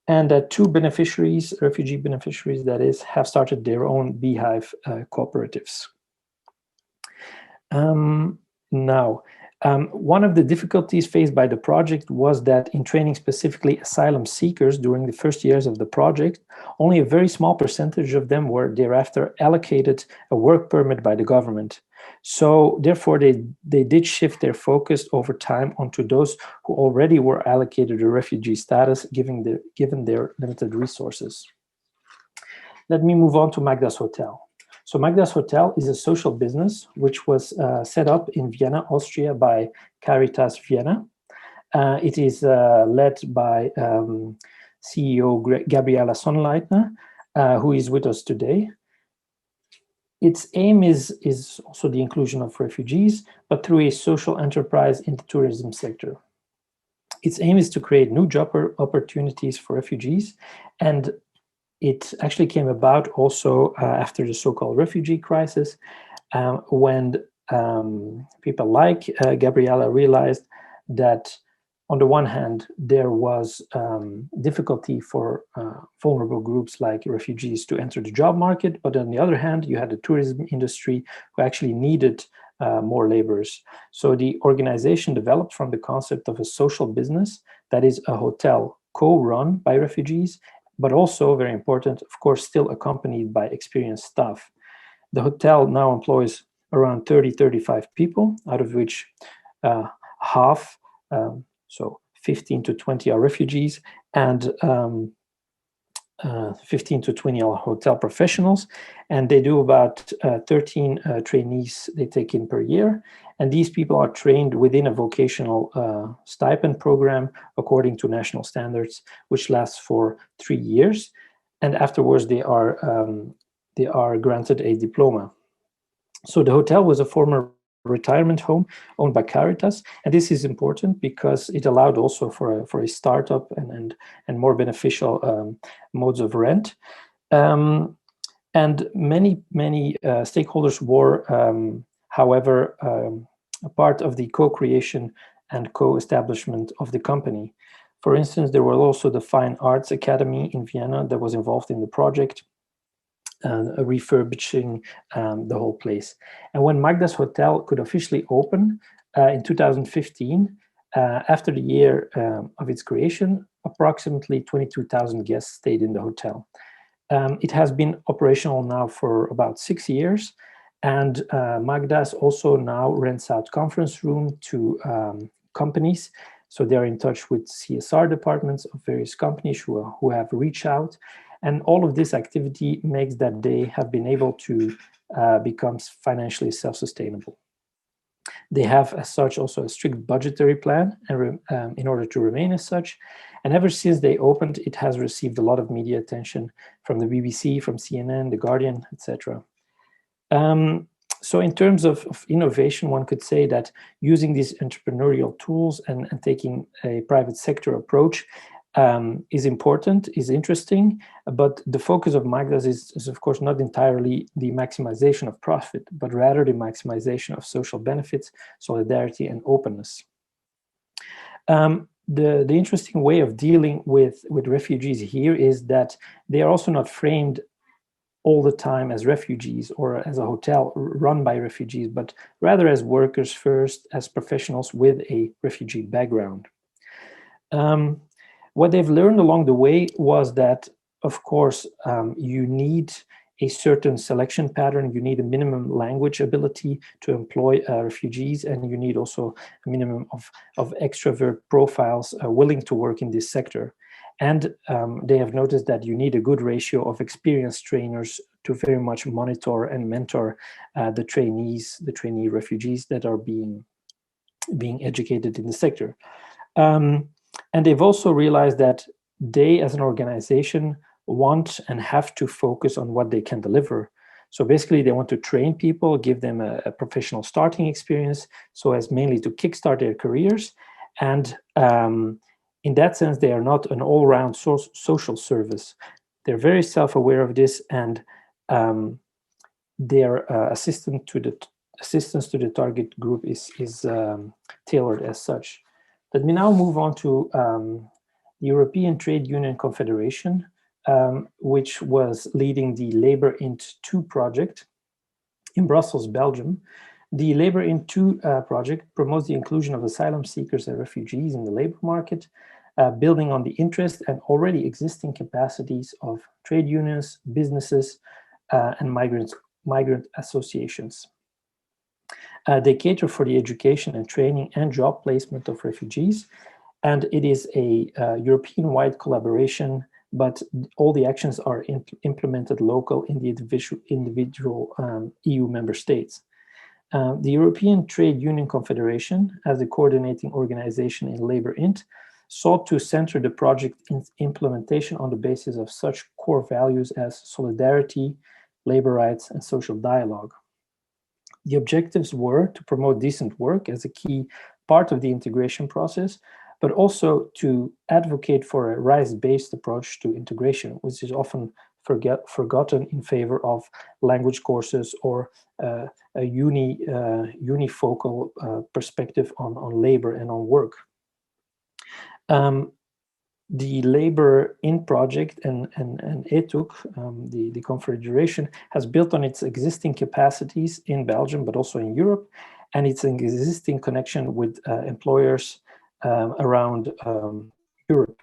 and that 2 beneficiaries, refugee beneficiaries that is, have started their own beehive cooperatives. One of the difficulties faced by the project was that in training specifically asylum seekers during the first years of the project, only a very small percentage of them were thereafter allocated a work permit by the government. So therefore, they did shift their focus over time onto those who already were allocated a refugee status, given their limited resources. Let me move on to Magnus Hotel. So Magnus Hotel is a social business which was set up in Vienna, Austria by Caritas Vienna. It is led by CEO Gabriela Sonnleitner, who is with us today. Its aim is also the inclusion of refugees, but through a social enterprise in the tourism sector. Its aim is to create new job opportunities for refugees, and it actually came about also after the so-called refugee crisis, when people like Gabriela realized that on the one hand, there was difficulty for vulnerable groups like refugees to enter the job market, but on the other hand, you had the tourism industry who actually needed more laborers. So the organization developed from the concept of a social business that is a hotel co-run by refugees, but also, very important, of course, still accompanied by experienced staff. The hotel now employs around 30-35 people, out of which half, so 15 to 20 are refugees, and 15 to 20 are hotel professionals. And they do about 13 trainees they take in per year. And these people are trained within a vocational stipend program according to national standards, which lasts for 3 years. And afterwards, they are granted a diploma. So the hotel was a former retirement home owned by Caritas, and this is important because it allowed also for a startup and more beneficial modes of rent. And many stakeholders were, however, a part of the co-creation and co-establishment of the company. For instance, there was also the Fine Arts Academy in Vienna that was involved in the project, refurbishing the whole place. And when Magnus Hotel could officially open in 2015, after the year of its creation, approximately 22,000 guests stayed in the hotel. It has been operational now for about 6 years, and Magdas also now rents out conference room to companies. So they're in touch with CSR departments of various companies who have reached out. And all of this activity makes that they have been able to become financially self-sustainable. They have, as such, also a strict budgetary plan in order to remain as such. And ever since they opened, it has received a lot of media attention from the BBC, from CNN, The Guardian, etc. So in terms of innovation, one could say that using these entrepreneurial tools and taking a private sector approach is important, is interesting, but the focus of Magdas is of course not entirely the maximization of profit, but rather the maximization of social benefits, solidarity, and openness. The interesting way of dealing with refugees here is that they are also not framed all the time as refugees or as a hotel run by refugees, but rather as workers first, as professionals with a refugee background. What they've learned along the way was that, of course, you need a certain selection pattern, you need a minimum language ability to employ refugees, and you need also a minimum of extrovert profiles willing to work in this sector. And they have noticed that you need a good ratio of experienced trainers to very much monitor and mentor the trainee refugees that are being educated in the sector. And they've also realized that they, as an organization, want and have to focus on what they can deliver. So basically, they want to train people, give them a professional starting experience, so as mainly to kickstart their careers. And in that sense, they are not an all-round social service. They're very self-aware of this, and their assistance to the target group is tailored as such. Let me now move on to the European Trade Union Confederation, which was leading the Labor Int 2 project in Brussels, Belgium. The Labor Int 2 project promotes the inclusion of asylum seekers and refugees in the labor market, building on the interest and already existing capacities of trade unions, businesses, and migrant associations. They cater for the education and training and job placement of refugees. And it is a European-wide collaboration, but all the actions are implemented local in the individual EU member states. The European Trade Union Confederation, as the coordinating organization in Labour Int, sought to center the project implementation on the basis of such core values as solidarity, labor rights, and social dialogue. The objectives were to promote decent work as a key part of the integration process, but also to advocate for a rights-based approach to integration, which is often forgotten in favor of language courses or a unifocal perspective on labor and on work. The Labour In project and ETUC, the Confederation, has built on its existing capacities in Belgium, but also in Europe, and its existing connection with employers around Europe.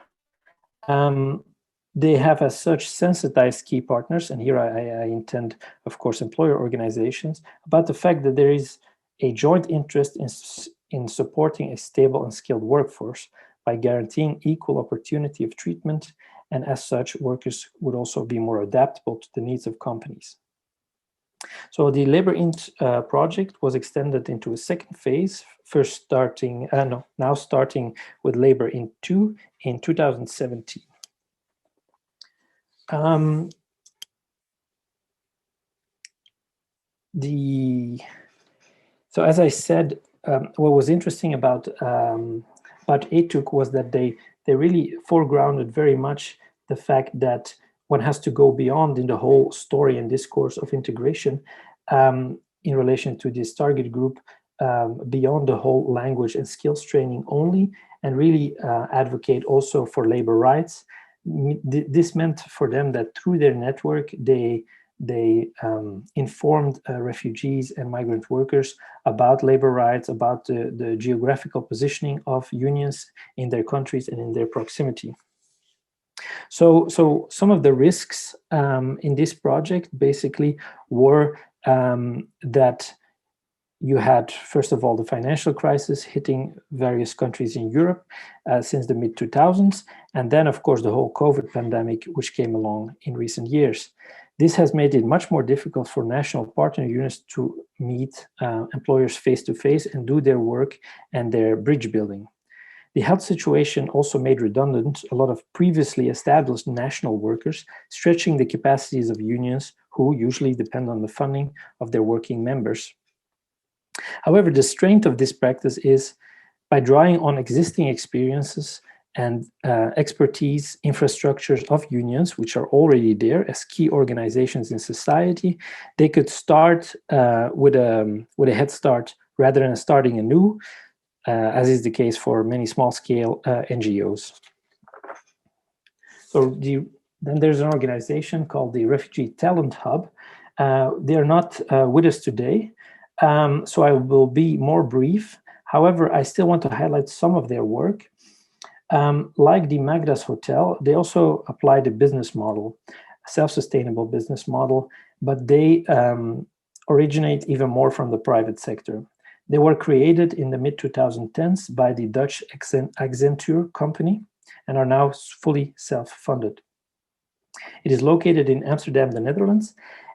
They have as such sensitized key partners, and here I intend, of course, employer organizations, about the fact that there is a joint interest in supporting a stable and skilled workforce by guaranteeing equal opportunity of treatment, and as such, workers would also be more adaptable to the needs of companies. So the Labour Int project was extended into a second phase, now starting with Labour Int 2 in 2017. So as I said, what was interesting about ETUC was that they really foregrounded very much the fact that one has to go beyond in the whole story and discourse of integration in relation to this target group, beyond the whole language and skills training only, and really advocate also for labor rights. This meant for them that through their network, they informed refugees and migrant workers about labor rights, about the geographical positioning of unions in their countries and in their proximity. So some of the risks in this project basically were that you had, first of all, the financial crisis hitting various countries in Europe since the mid-2000s, and then, of course, the whole COVID pandemic, which came along in recent years. This has made it much more difficult for national partner unions to meet employers face-to-face and do their work and their bridge building. The health situation also made redundant a lot of previously established national workers, stretching the capacities of unions who usually depend on the funding of their working members. However, the strength of this practice is by drawing on existing experiences and expertise infrastructures of unions, which are already there as key organizations in society, they could start with a head start rather than starting anew, as is the case for many small-scale NGOs. So then there's an organization called the Refugee Talent Hub. They are not with us today, so I will be more brief. However, I still want to highlight some of their work. Like the Magnus Hotel, they also applied a business model, a self-sustainable business model, but they originate even more from the private sector. They were created in the mid-2010s by the Dutch Accenture company and are now fully self-funded. It is located in Amsterdam, the Netherlands,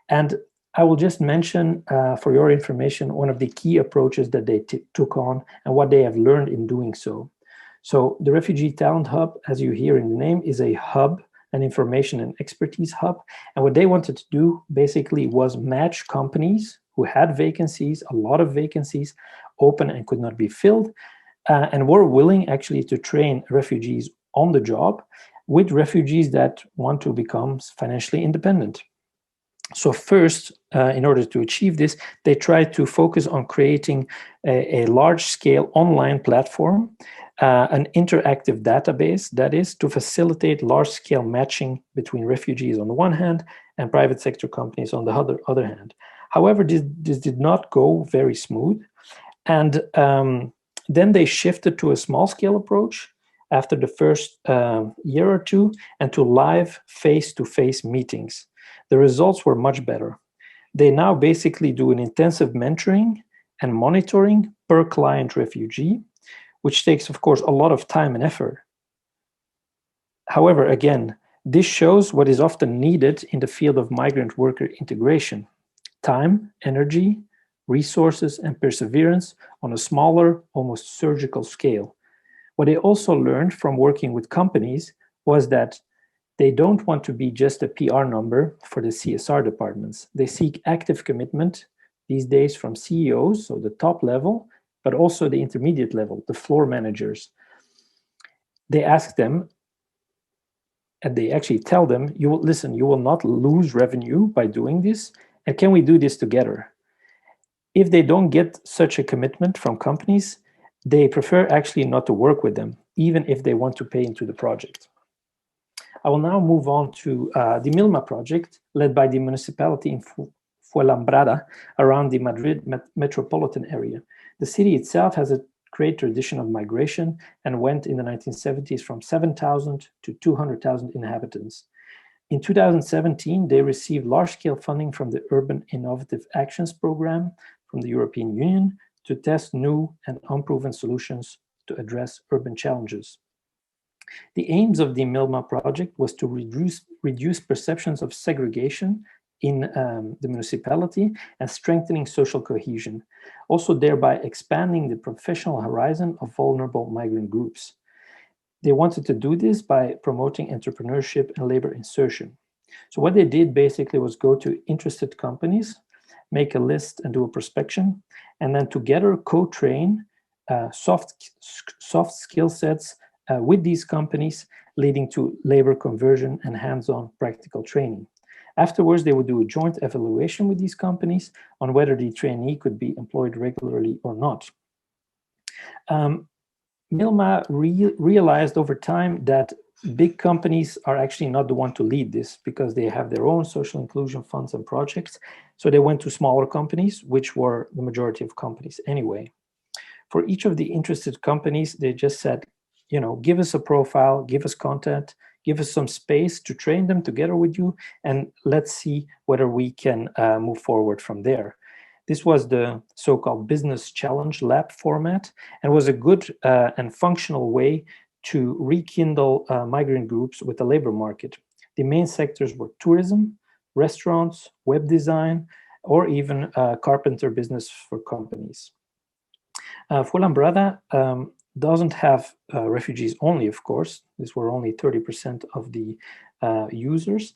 and I will just mention, for your information, one of the key approaches that they took on and what they have learned in doing so. So the Refugee Talent Hub, as you hear in the name, is a hub, an information and expertise hub. And what they wanted to do basically was match companies who had vacancies, a lot of vacancies, open and could not be filled, and were willing actually to train refugees on the job with refugees that want to become financially independent. So first, in order to achieve this, they tried to focus on creating a large-scale online platform, an interactive database, that is, to facilitate large-scale matching between refugees on the one hand and private sector companies on the other hand. However, this did not go very smooth. And then they shifted to a small-scale approach after the first year or two, and to live face-to-face meetings. The results were much better. They now basically do an intensive mentoring and monitoring per client refugee, which takes, of course, a lot of time and effort. However, again, this shows what is often needed in the field of migrant worker integration: time, energy, resources, and perseverance on a smaller, almost surgical scale. What I also learned from working with companies was that they don't want to be just a PR number for the CSR departments. They seek active commitment these days from CEOs, so the top level, but also the intermediate level, the floor managers. They ask them, and they actually tell them, you will not lose revenue by doing this, and can we do this together? If they don't get such a commitment from companies, they prefer actually not to work with them, even if they want to pay into the project. I will now move on to the MILMA project, led by the municipality in Fuenlabrada around the Madrid metropolitan area. The city itself has a great tradition of migration and went in the 1970s from 7,000 to 200,000 inhabitants. In 2017, they received large-scale funding from the Urban Innovative Actions Program from the European Union to test new and unproven solutions to address urban challenges. The aims of the MILMA project was to reduce perceptions of segregation in the municipality and strengthening social cohesion, also thereby expanding the professional horizon of vulnerable migrant groups. They wanted to do this by promoting entrepreneurship and labor insertion. So what they did basically was go to interested companies, make a list and do a prospection, and then together co-train soft skill sets with these companies, leading to labor conversion and hands-on practical training. Afterwards, they would do a joint evaluation with these companies on whether the trainee could be employed regularly or not. MILMA realized over time that big companies are actually not the one to lead this because they have their own social inclusion funds and projects. So they went to smaller companies, which were the majority of companies anyway. For each of the interested companies, they just said, you know, give us a profile, give us content, give us some space to train them together with you, and let's see whether we can move forward from there. This was the so-called Business Challenge Lab format and was a good and functional way to rekindle migrant groups with the labor market. The main sectors were tourism, restaurants, web design, or even carpenter business for companies. Fuenlabrada doesn't have refugees only, of course. These were only 30% of the users.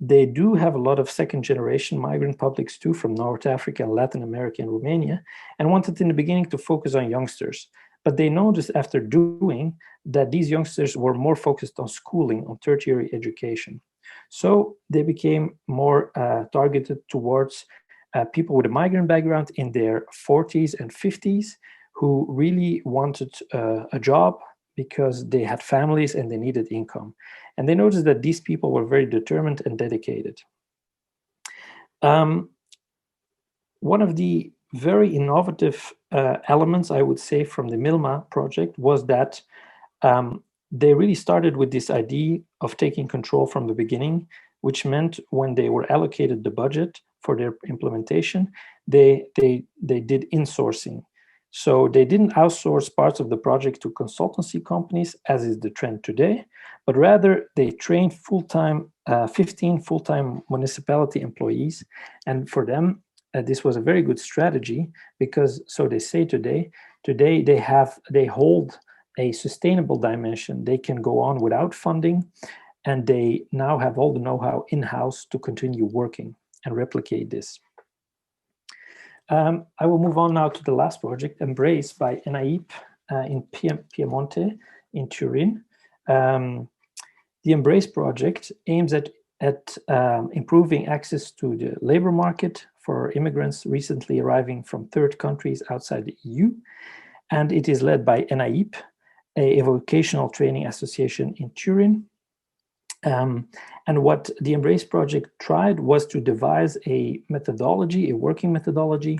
They do have a lot of second-generation migrant publics too, from North Africa, Latin America, and Romania, and wanted in the beginning to focus on youngsters. But they noticed after doing that these youngsters were more focused on schooling, on tertiary education. So they became more targeted towards people with a migrant background in their 40s and 50s who really wanted a job because they had families and they needed income. And they noticed that these people were very determined and dedicated. One of the very innovative elements, I would say, from the MILMA project was that they really started with this idea of taking control from the beginning, which meant when they were allocated the budget for their implementation, they did insourcing. So they didn't outsource parts of the project to consultancy companies, as is the trend today, but rather they trained 15 full-time municipality employees. And for them, this was a very good strategy because, so they say today they hold a sustainable dimension. They can go on without funding, and they now have all the know-how in-house to continue working and replicate this. I will move on now to the last project, Embrace by ENAIP in Piemonte in Turin. The Embrace project aims at improving access to the labor market for immigrants recently arriving from third countries outside the EU. And it is led by ENAIP, a vocational training association in Turin. And what the Embrace project tried was to devise a methodology, a working methodology,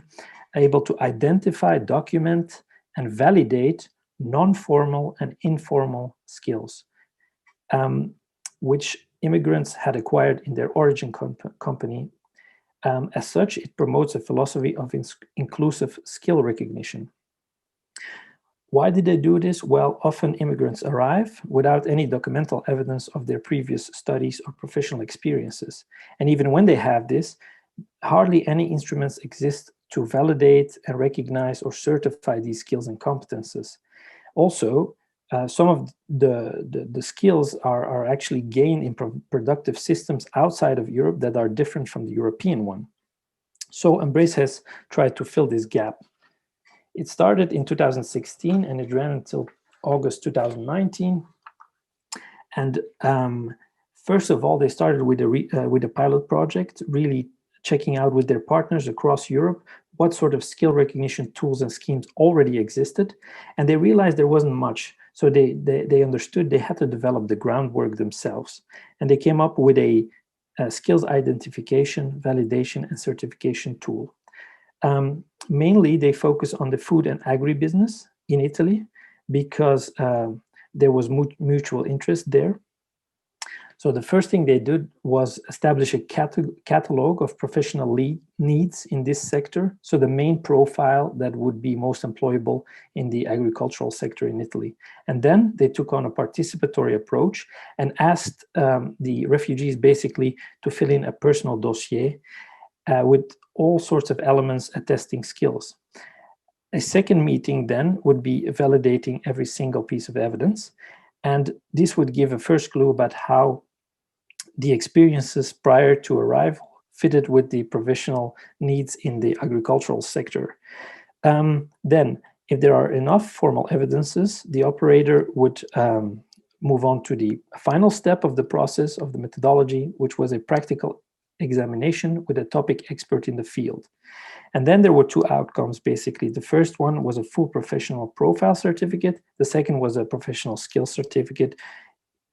able to identify, document, and validate non-formal and informal skills, which immigrants had acquired in their origin country As such, it promotes a philosophy of inclusive skill recognition. Why did they do this? Well, often immigrants arrive without any documental evidence of their previous studies or professional experiences. And even when they have this, hardly any instruments exist to validate and recognize or certify these skills and competences. Also, some of the skills are actually gained in productive systems outside of Europe that are different from the European one. So Embrace has tried to fill this gap. It started in 2016 and it ran until August 2019. And first of all, they started with a pilot project, really checking out with their partners across Europe what sort of skill recognition tools and schemes already existed. And they realized there wasn't much. So they understood they had to develop the groundwork themselves. And they came up with a skills identification, validation, and certification tool. Mainly, they focus on the food and agribusiness in Italy because there was mutual interest there. So the first thing they did was establish a catalog of professional needs in this sector. So the main profile that would be most employable in the agricultural sector in Italy. And then they took on a participatory approach and asked the refugees basically to fill in a personal dossier with all sorts of elements attesting skills. A second meeting then would be validating every single piece of evidence. And this would give a first clue about how the experiences prior to arrival fitted with the professional needs in the agricultural sector. Then, if there are enough formal evidences, the operator would move on to the final step of the process of the methodology, which was a practical examination with a topic expert in the field. And then there were two outcomes, basically. The first one was a full professional profile certificate. The second was a professional skills certificate,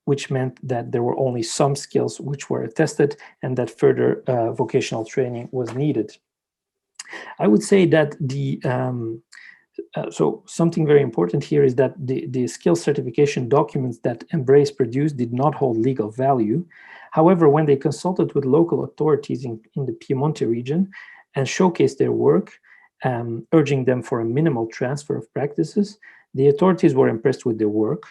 which meant that there were only some skills which were attested and that further vocational training was needed. I would say that so something very important here is that the skills certification documents that Embrace produced did not hold legal value. However, when they consulted with local authorities in the Piemonte region and showcased their work, urging them for a minimal transfer of practices, the authorities were impressed with their work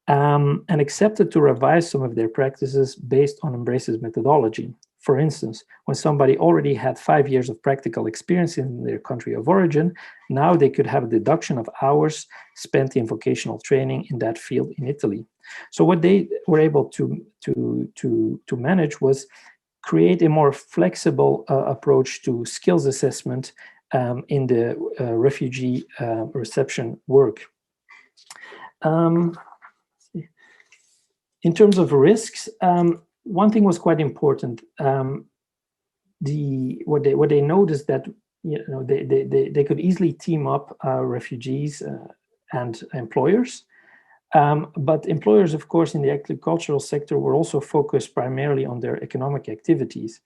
and accepted to revise some of their practices based on Embrace's methodology. For instance, when somebody already had 5 years of practical experience in their country of origin, now they could have a deduction of hours spent in vocational training in that field in Italy. So what they were able to manage was create a more flexible approach to skills assessment in the refugee reception work. In terms of risks, one thing was quite important. What they noticed that they could easily team up refugees and employers, but employers, of course, in the agricultural sector were also focused primarily on their economic activities.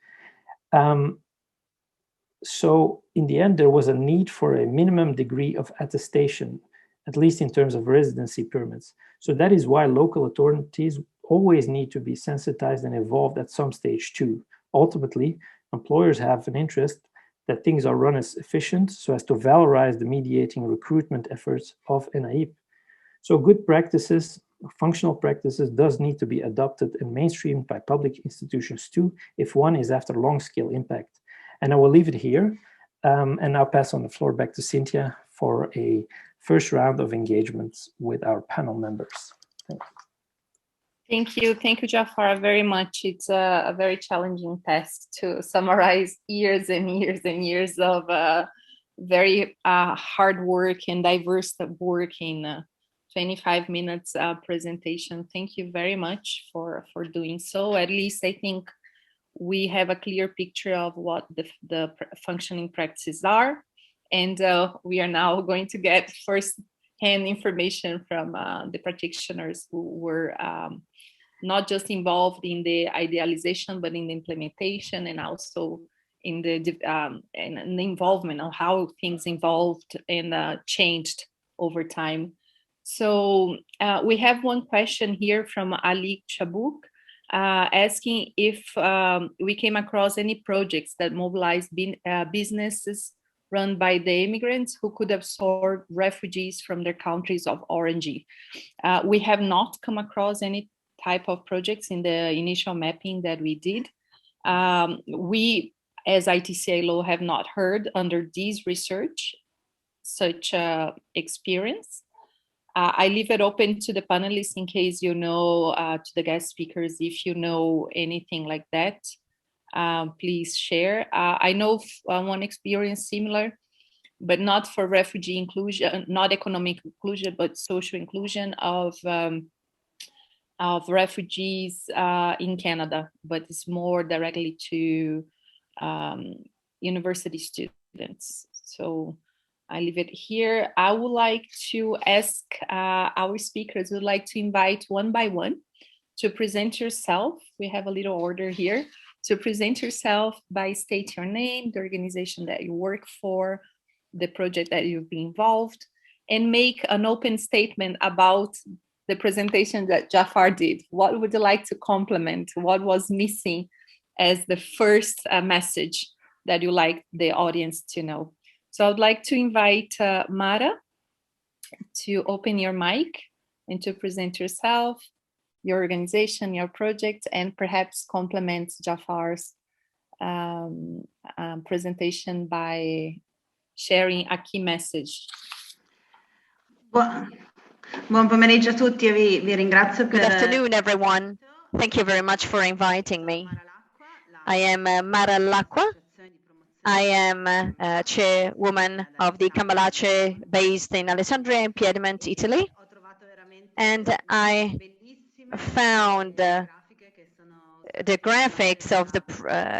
So in the end, there was a need for a minimum degree of attestation, at least in terms of residency permits. So that is why local authorities always need to be sensitized and evolved at some stage too. Ultimately, employers have an interest that things are run as efficient so as to valorize the mediating recruitment efforts of NAIP. So good practices, functional practices does need to be adopted and mainstreamed by public institutions too, if one is after long-scale impact. And I will leave it here and now pass on the floor back to Cynthia for a first round of engagements with our panel members. Thank you, Jafar, very much. It's a very challenging task to summarize years and years and years of very hard work and diverse work in 25 minutes presentation. Thank you very much for doing so. At least I think we have a clear picture of what the functioning practices are. And we are now going to get first-hand information from the practitioners who were not just involved in the idealization, but in the implementation and also in the involvement of how things evolved and changed over time. So we have one question here from Ali Chabuk. asking if we came across any projects that mobilize businesses run by the immigrants who could absorb refugees from their countries of origin. We have not come across any type of projects in the initial mapping that we did. We, as ITCILO, have not heard under this research such experience. I leave it open to the panelists in case you know, to the guest speakers, if you know anything like that, please share. I know one experience similar, but not for refugee inclusion, not economic inclusion, but social inclusion of refugees in Canada, but it's more directly to university students. So I leave it here. I would like to ask our speakers, would like to invite one by one to present yourself. We have a little order here. To present yourself by state your name, the organization that you work for, the project that you've been involved, and make an open statement about the presentation that Jafar did. What would you like to complement? What was missing as the first message that you like the audience to know? So I would like to invite Mara to open your mic and to present yourself, your organization, your project, and perhaps complement Jafar's presentation by sharing a key message. Buon pomeriggio a tutti e vi ringrazio per... Good afternoon, everyone. Thank you very much for inviting me. I am Mara Lacqua. I am chairwoman of the Cambalace based in Alessandria in Piedmont, Italy. And I found the graphics of the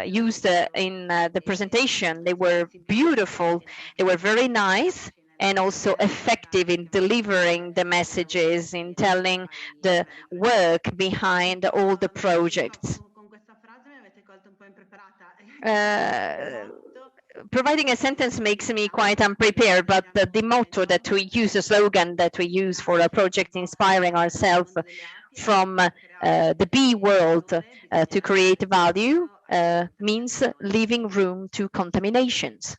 used in the presentation. They were beautiful. They were very nice and also effective in delivering the messages, in telling the work behind all the projects. Providing a sentence makes me quite unprepared, but the motto that we use, the slogan that we use for a project, inspiring ourselves from the B world to create value, means leaving room to contaminations.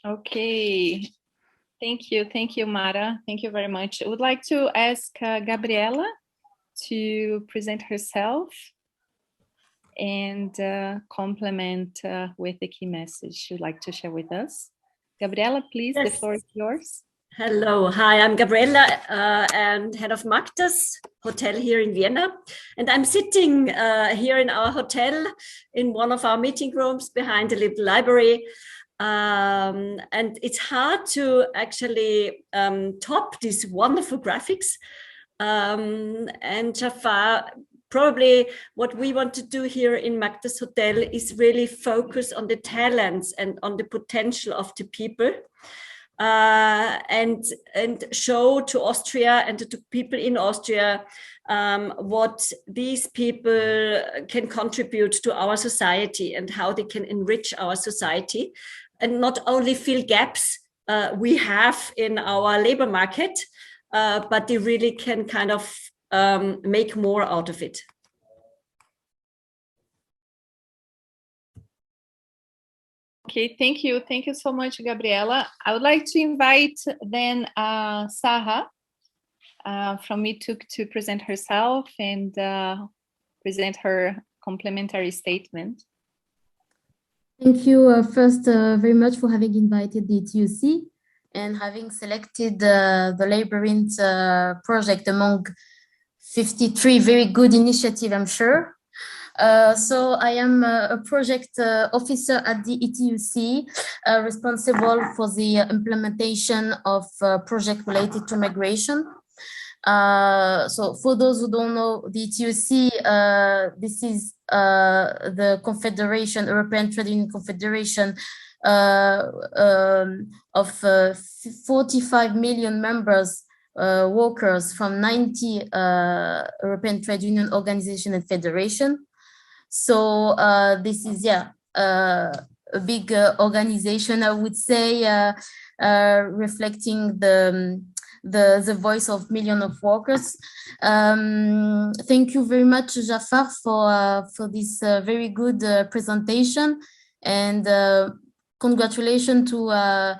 Okay, thank you, Mara. Thank you very much. I would like to ask Gabriela to present herself and complement with the key message you'd like to share with us. Gabriela, please, yes. The floor is yours. Hello, hi, I'm Gabriela and head of Magnus Hotel here in Vienna. And I'm sitting here in our hotel in one of our meeting rooms behind a little library. And it's hard to actually top these wonderful graphics. And Jafar, probably what we want to do here in Magnus Hotel is really focus on the talents and on the potential of the people. And show to Austria and to people in Austria what these people can contribute to our society and how they can enrich our society and not only fill gaps we have in our labor market, but they really can kind of make more out of it. Okay, thank you. Thank you so much, Gabriela. I would like to invite then Saha from MeToo to present herself and present her complementary statement. Thank you first very much for having invited the TUC and having selected the Labyrinth project among 53 very good initiatives, I'm sure. So I am a project officer at the ETUC, responsible for the implementation of project related to migration. So for those who don't know, the ETUC, this is the Confederation, European Trade Union Confederation of 45 million members, workers from 90 European Trade Union organization and federation. So this is, a big organization, I would say, reflecting the the voice of millions of workers. Thank you very much, Jafar, for this very good presentation, and congratulations to the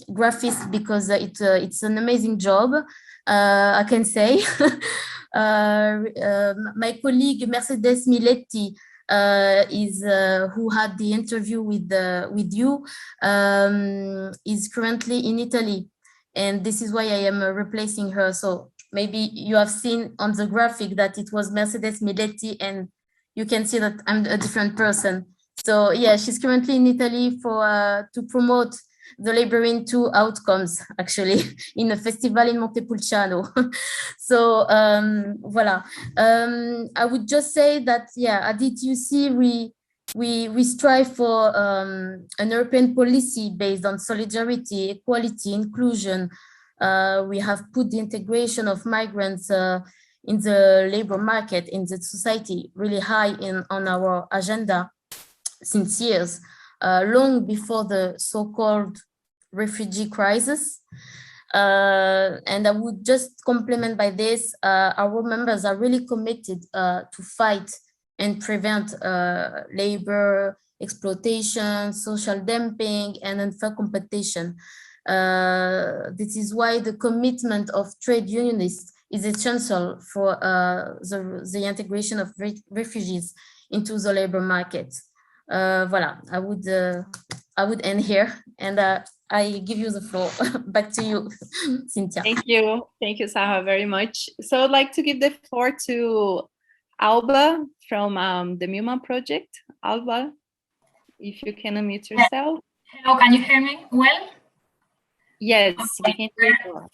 graphist, because it's an amazing job, I can say. My colleague Mercedes Miletti who had the interview with you, is currently in Italy, and this is why I am replacing her. So maybe you have seen on the graphic that it was Mercedes Miletti, and you can see that I'm a different person. So yeah, she's currently in Italy to promote the Labyrinth 2 outcomes, actually, in a festival in Montepulciano. So voila. I would just say that, yeah, at DTUC, we strive for an European policy based on solidarity, equality, inclusion. We have put the integration of migrants in the labor market, in the society, really high on our agenda since years, long before the so-called refugee crisis. And I would just complement by this, our members are really committed to fight and prevent labor exploitation, social dumping, and unfair competition. This is why the commitment of trade unionists is essential for the integration of refugees into the labor market. Voilà, I would end here, and I give you the floor. Back to you, Cynthia. Thank you, Sarah, very much. So I'd like to give the floor to Alba from the Muma project. Alba, if you can unmute yourself. Hello, can you hear me well? Yes, okay. We can hear you.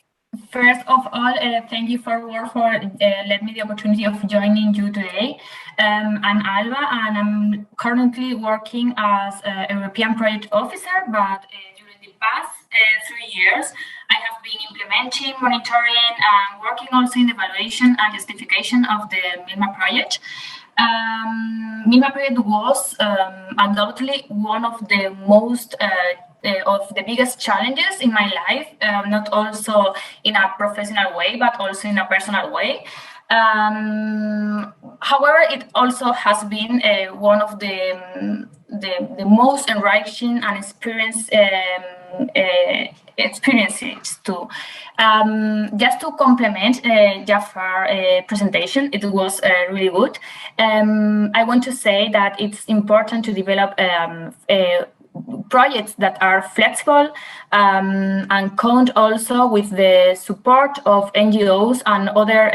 First of all, thank you for letting me the opportunity of joining you today. I'm Alba, and I'm currently working as a European project officer, but during the past 3 years, I have been implementing, monitoring, and working also in the evaluation and justification of the MILMA project. MILMA project was undoubtedly one of the most of the biggest challenges in my life, not also in a professional way, but also in a personal way. However, it also has been one of the most enriching and experiences too. Just to complement Jafar's presentation, it was really good. I want to say that it's important to develop projects that are flexible and count also with the support of NGOs and other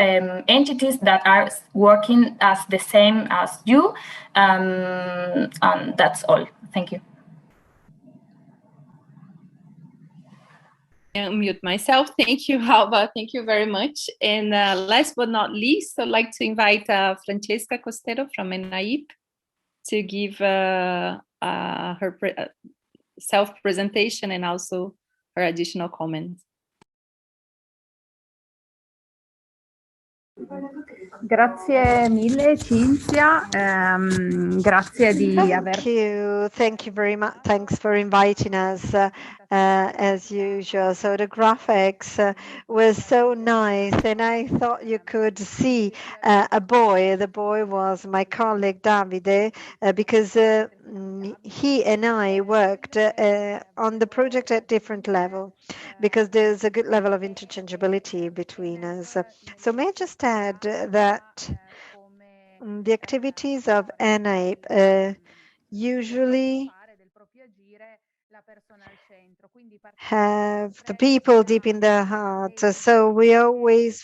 entities that are working as the same as you. And that's all. Thank you. Unmute myself. Thank you, Alba. Thank you very much. And last but not least, I'd like to invite Francesca Costero from NAIP to give her self-presentation and also her additional comments. Grazie mille, Cinzia. Grazie di aver... Thank you very much. Thanks for inviting us, as usual. So the graphics was so nice, and I thought you could see a boy. The boy was my colleague Davide, because he and I worked on the project at different level, because there's a good level of interchangeability between us. So may I just add that the activities of NAIP usually have the people deep in their heart. So we always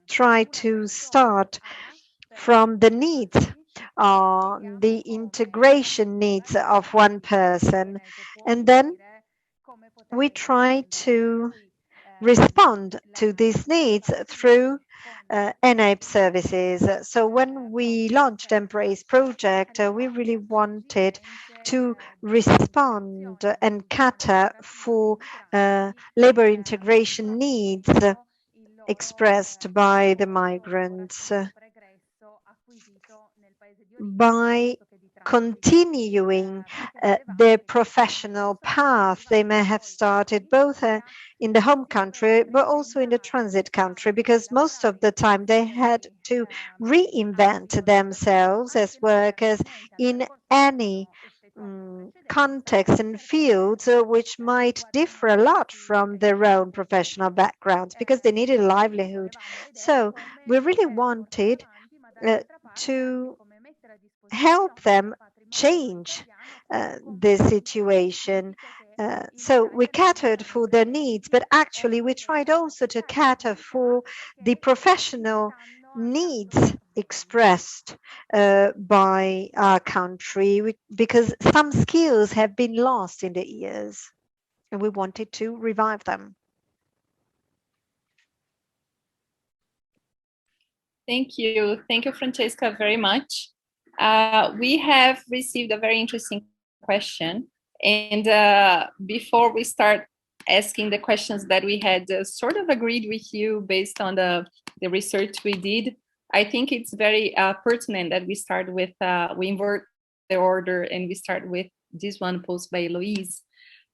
try to start from the needs, the integration needs of one person, and then we try to respond to these needs through NAIP services. So when we launched Embrace project, we really wanted to respond and cater for labor integration needs expressed by the migrants by continuing their professional path. They may have started both in the home country, but also in the transit country, because most of the time they had to reinvent themselves as workers in any context and fields which might differ a lot from their own professional backgrounds, because they needed a livelihood. So we really wanted to help them change this situation. So we catered for their needs, but actually we tried also to cater for the professional needs expressed by our country, because some skills have been lost in the years and we wanted to revive them. Thank you, Francesca, very much. We have received a very interesting question, and before we start asking the questions that we had sort of agreed with you based on the research we did, I think it's very pertinent that we start with, we invert the order and we start with this one posed by Eloise.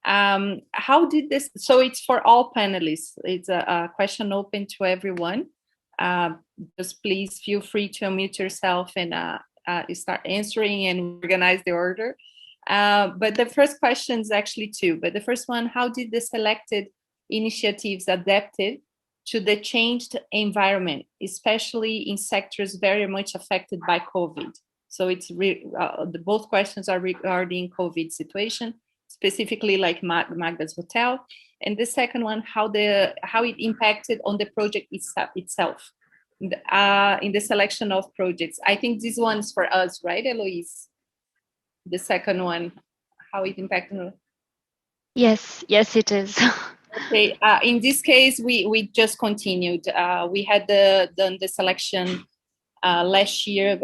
How did this, so it's for all panelists, it's a question open to everyone. Just please feel free to unmute yourself and start answering and organize the order. But the first question is actually two. But the first one, how did the selected initiatives adapted to the changed environment, especially in sectors very much affected by COVID? So it's both questions are regarding COVID situation, specifically like Magnus Hotel. And the second one, how it impacted on the project itself in the selection of projects. I think this one's for us, right, Eloise? The second one, how it impacted. Yes, it is. Okay, in this case, we just continued. We had done the selection last year.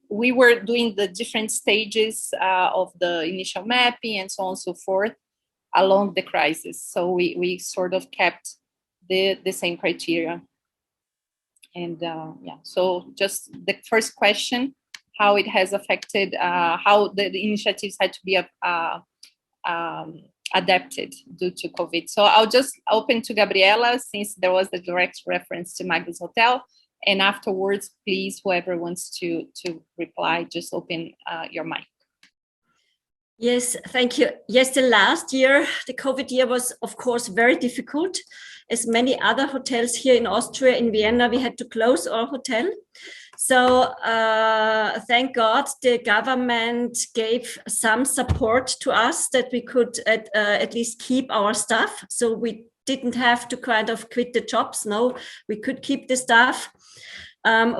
We were doing the different stages of the initial mapping and so on and so forth along the crisis. So we sort of kept the same criteria. And yeah, so just the first question, how it has affected, how the initiatives had to be adapted due to COVID. So I'll just open to Gabriela, since there was the direct reference to Magnus Hotel. And afterwards, please, whoever wants to reply, just open your mic. Yes, thank you. Yes, the last year, the COVID year was, of course, very difficult. As many other hotels here in Austria, in Vienna, we had to close our hotel. So thank God the government gave some support to us that we could at least keep our staff. So we didn't have to kind of quit the jobs. No, we could keep the staff.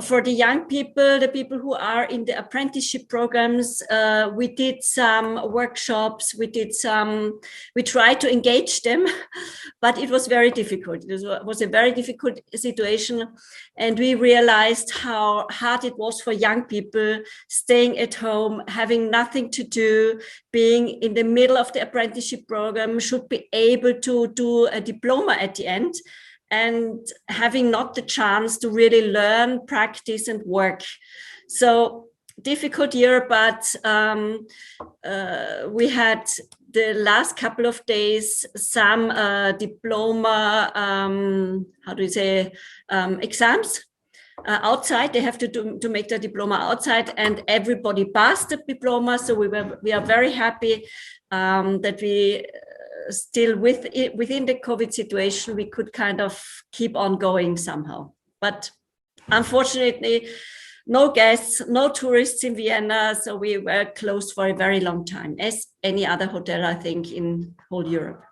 For the young people, the people who are in the apprenticeship programs, we did some workshops, we tried to engage them, but it was very difficult. It was a very difficult situation. And we realized how hard it was for young people staying at home, having nothing to do, being in the middle of the apprenticeship program, should be able to do a diploma at the end, and having not the chance to really learn, practice, and work. So difficult year, but we had the last couple of days some diploma, exams outside. They have to make their diploma outside, and everybody passed the diploma. So we are very happy that we still within the COVID situation, we could kind of keep on going somehow. But unfortunately, no guests, no tourists in Vienna. So we were closed for a very long time, as any other hotel, I think, in whole Europe.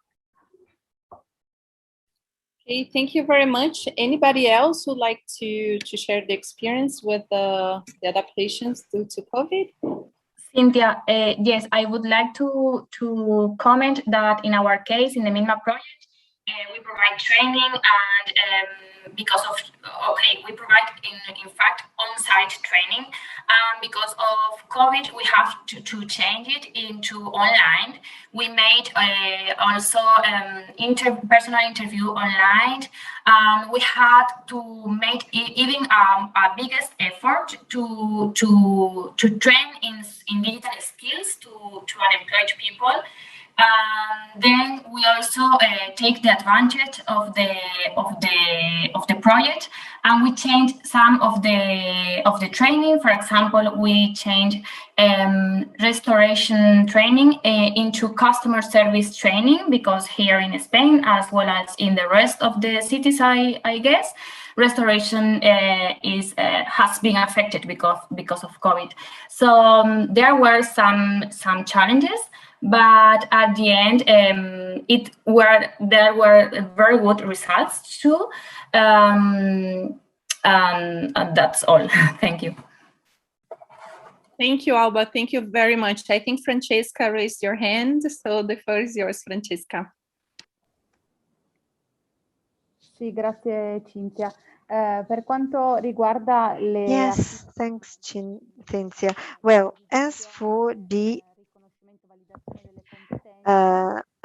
Okay, thank you very much. Anybody else who'd like to share the experience with the adaptations due to COVID? Cynthia, yes, I would like to comment that in our case, in the MINMA project, we provide training and because of, okay, we provide in fact on-site training. Because of COVID, we have to change it into online. We made also personal interview online. We had to make even a biggest effort to train in digital skills to unemployed people. Then we also take the advantage of the project, and we change some of the training. For example, we change restoration training into customer service training, because here in Spain, as well as in the rest of the cities, I guess, restoration has been affected because of COVID. So there were some challenges. But at the end, there were very good results too. And that's all. Thank you. Thank you, Alba. Thank you very much. I think Francesca raised your hand, so the floor is yours, Francesca. Sì, grazie Cinzia. Per quanto riguarda le... Yes, thanks, Cynthia. Well, as for the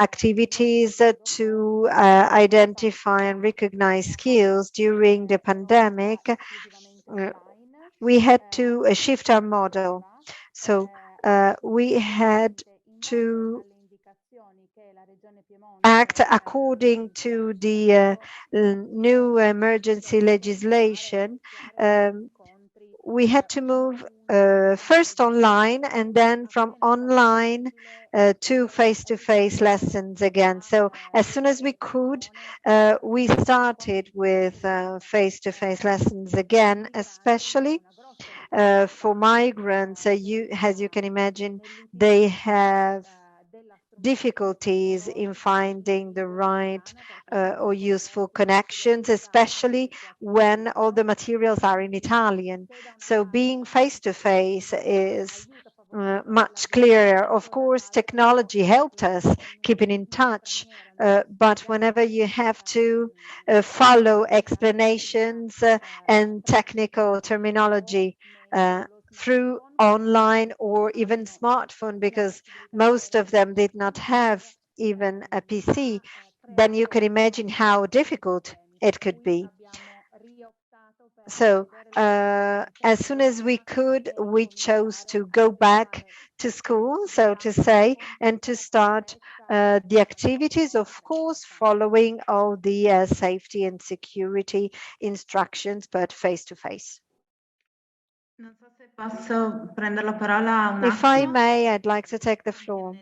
activities to identify and recognize skills during the pandemic, we had to shift our model. So we had to act according to the new emergency legislation. We had to move first online, and then from online to face-to-face lessons again. So as soon as we could, we started with face-to-face lessons again, especially for migrants. As you can imagine, they have difficulties in finding the right or useful connections, especially when all the materials are in Italian. So being face-to-face is much clearer. Of course, technology helped us keeping in touch, but whenever you have to follow explanations and technical terminology through online or even smartphone, because most of them did not have even a PC, then you can imagine how difficult it could be. So as soon as we could, we chose to go back to school, so to say, and to start the activities, of course, following all the safety and security instructions, but face-to-face. If I may, I'd like to take the floor.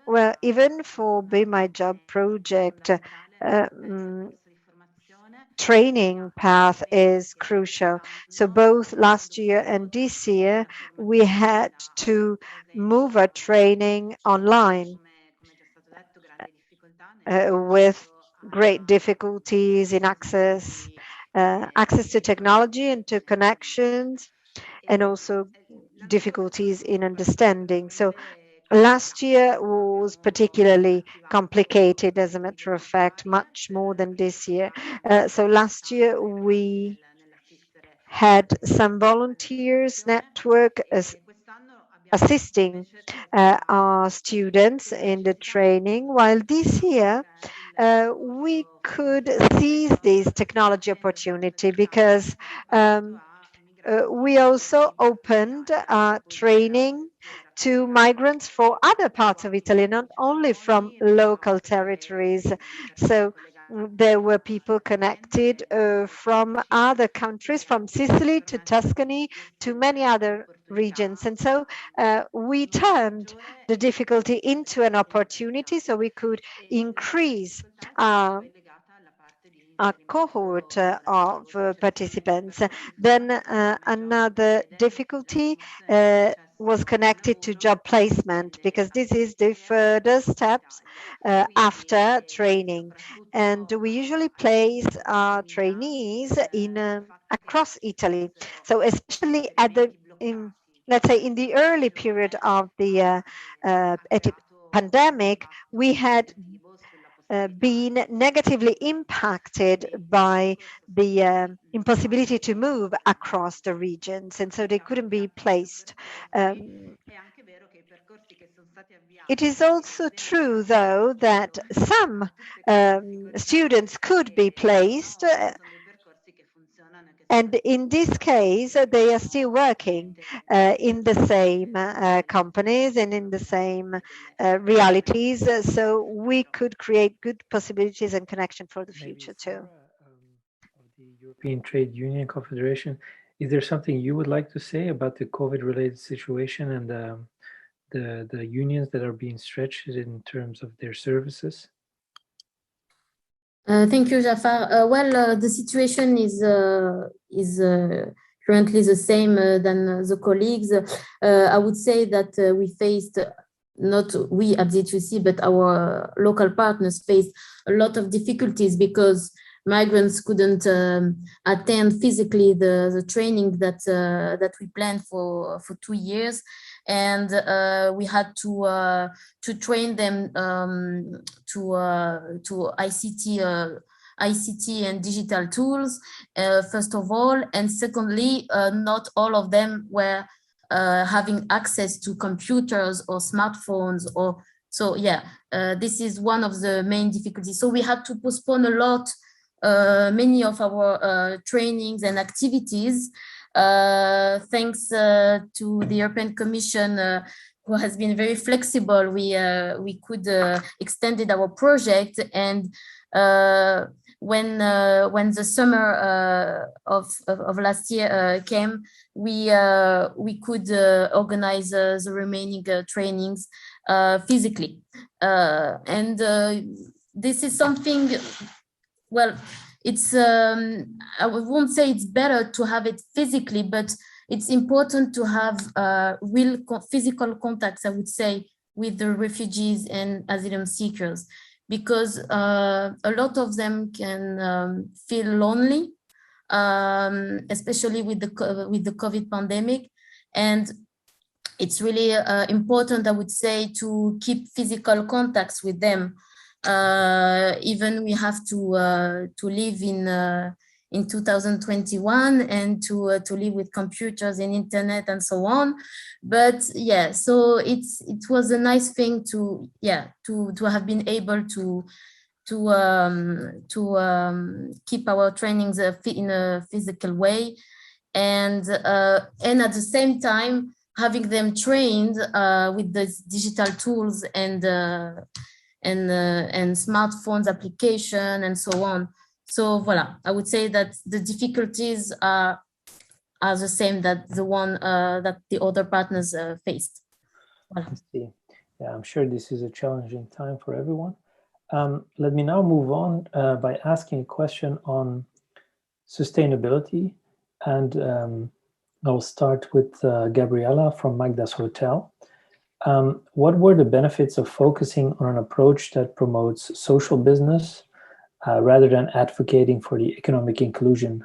Well, even for Be My Job project, training path is crucial. So both last year and this year, we had to move our training online with great difficulties in access to technology and to connections, and also difficulties in understanding. So last year was particularly complicated, as a matter of fact, much more than this year. So last year we had some volunteers network assisting our students in the training, while this year we could seize this technology opportunity because we also opened training to migrants for other parts of Italy, not only from local territories. So there were people connected from other countries, from Sicily to Tuscany to many other regions. And so we turned the difficulty into an opportunity so we could increase a cohort of participants. Then another difficulty was connected to job placement, because this is the further steps after training. And we usually place our trainees in across Italy. So especially at the, let's say, in the early period of the pandemic, we had been negatively impacted by the impossibility to move across the regions, and so they couldn't be placed. It is also true, though, that some students could be placed, and in this case, they are still working in the same companies and in the same realities. So we could create good possibilities and connection for the future too. Of the European Trade Union Confederation, is there something you would like to say about the COVID-related situation and the unions that are being stretched in terms of their services? Thank you, Jafar. The situation is currently the same than the colleagues. I would say that we faced, not we at Z2C, but our local partners faced a lot of difficulties because migrants couldn't attend physically the training that we planned for 2 years. And we had to train them to ICT and digital tools, first of all, and secondly, not all of them were having access to computers or smartphones, or so. Yeah, this is one of the main difficulties. So we had to postpone a lot, many of our trainings and activities. Thanks to the European Commission, who has been very flexible, we could extended our project. And when the summer of last year came, we could organize the remaining trainings physically. And this is something, well, it's I won't say it's better to have it physically, but it's important to have real physical contacts, I would say, with the refugees and asylum seekers, because a lot of them can feel lonely, especially with the COVID pandemic. And it's really important, I would say, to keep physical contacts with them. Even we have to live in 2021 and to live with computers and internet and so on. But yeah, so it was a nice thing to have been able to keep our trainings in a physical way, and at the same time having them trained with the digital tools and smartphones application and so on. So voila, I would say that the difficulties are the same that the one that the other partners faced. Voilà. I see. Yeah, I'm sure this is a challenging time for everyone. Let me now move on by asking a question on sustainability, and I'll start with Gabriella from Magnus Hotel. What were the benefits of focusing on an approach that promotes social business rather than advocating for the economic inclusion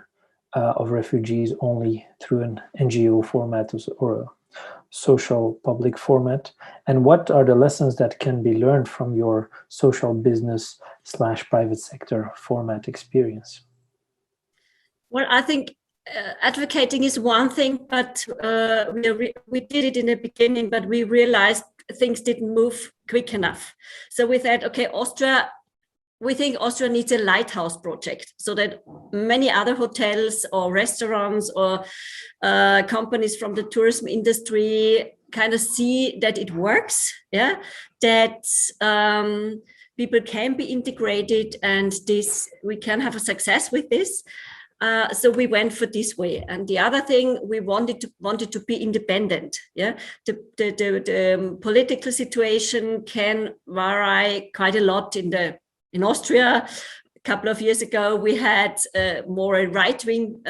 of refugees only through an NGO format or a social public format? And what are the lessons that can be learned from your social business / private sector format experience? Well, I think advocating is one thing, but we did it in the beginning, but we realized things didn't move quick enough. So we said, okay, we think Austria needs a lighthouse project so that many other hotels or restaurants or companies from the tourism industry kind of see that it works, yeah, that people can be integrated and we can have a success with this. So we went for this way. And the other thing, we wanted to be independent. Yeah, the political situation can vary quite a lot in Austria. A couple of years ago, we had more a right-wing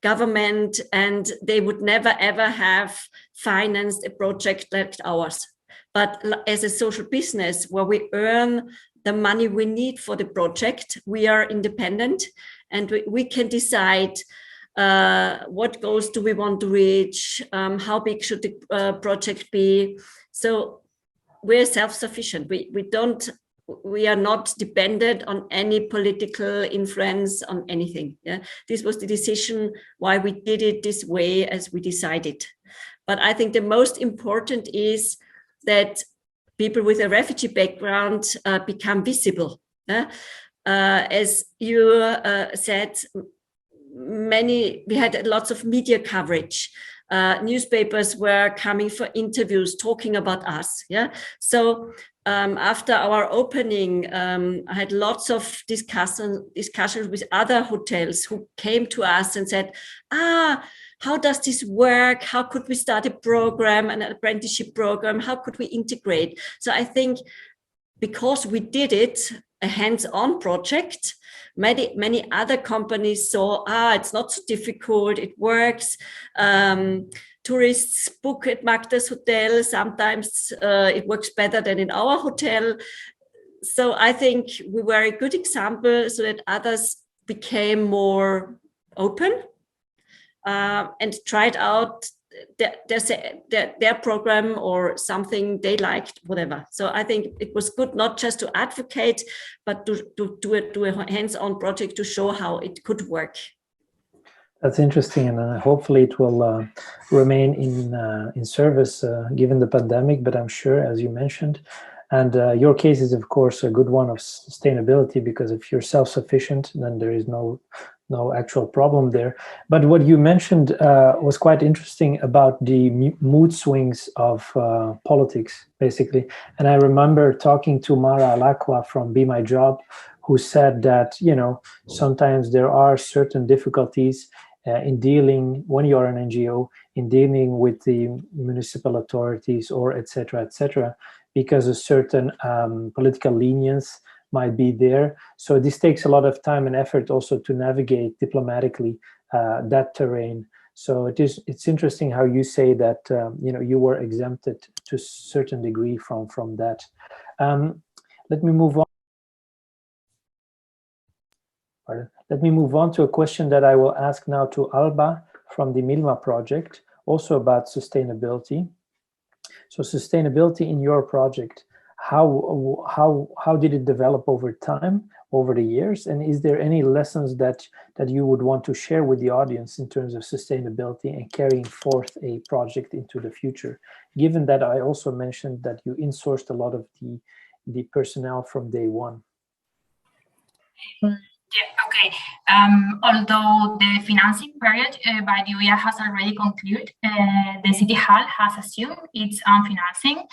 government, and they would never ever have financed a project like ours. But as a social business, where we earn the money we need for the project, we are independent. And we can decide what goals do we want to reach, how big should the project be. So we're self-sufficient. We don't we are not dependent on any political influence on anything. Yeah, this was the decision why we did it this way as we decided. But I think the most important is that people with a refugee background become visible. As you said, we had lots of media coverage. Newspapers were coming for interviews, talking about us. Yeah. So after our opening, I had lots of discussions with other hotels who came to us and said, how does this work? How could we start a program, an apprenticeship program? How could we integrate? So I think because we did it, a hands-on project, many other companies saw, it's not so difficult, it works. Tourists book at Magnus Hotel. Sometimes it works better than in our hotel. So I think we were a good example so that others became more open and tried out their program or something they liked, whatever. So I think it was good not just to advocate, but to do a hands-on project to show how it could work. That's interesting, and hopefully it will remain in service given the pandemic, but I'm sure, as you mentioned, and your case is of course a good one of sustainability, because if you're self-sufficient, then there is no actual problem there. But what you mentioned was quite interesting about the mood swings of politics, basically. And I remember talking to Mara Alacqua from Be My Job, who said that, sometimes there are certain difficulties in dealing, when you are an NGO, in dealing with the municipal authorities or et cetera, because a certain political lenience might be there. So this takes a lot of time and effort also to navigate diplomatically that terrain. So it's interesting how you say that you were exempted to a certain degree from that. Let me move on. Pardon. Let me move on to a question that I will ask now to Alba from the Milma project, also about sustainability. So sustainability in your project, how did it develop over time, over the years? And is there any lessons that you would want to share with the audience in terms of sustainability and carrying forth a project into the future? Given that I also mentioned that you insourced a lot of the personnel from day one. Yeah, okay. Although the financing period by the UEA has already concluded, the City Hall has assumed its own financing.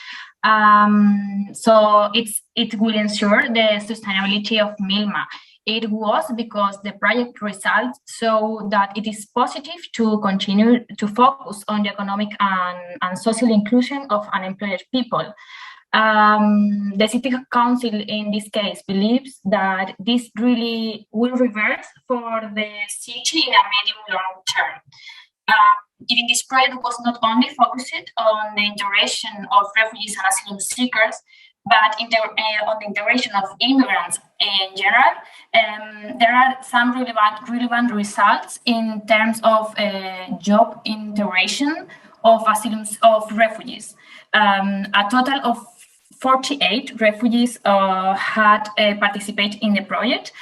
So it will ensure the sustainability of Milma. It was because the project results show that it is positive to continue to focus on the economic and social inclusion of unemployed people. The City Council in this case believes that this really will reverse for the city in a medium-long term. Given this project was not only focused on the integration of refugees and asylum seekers, but on the integration of immigrants in general, there are some relevant results in terms of job integration of refugees. A total of 48 refugees had participated in the project.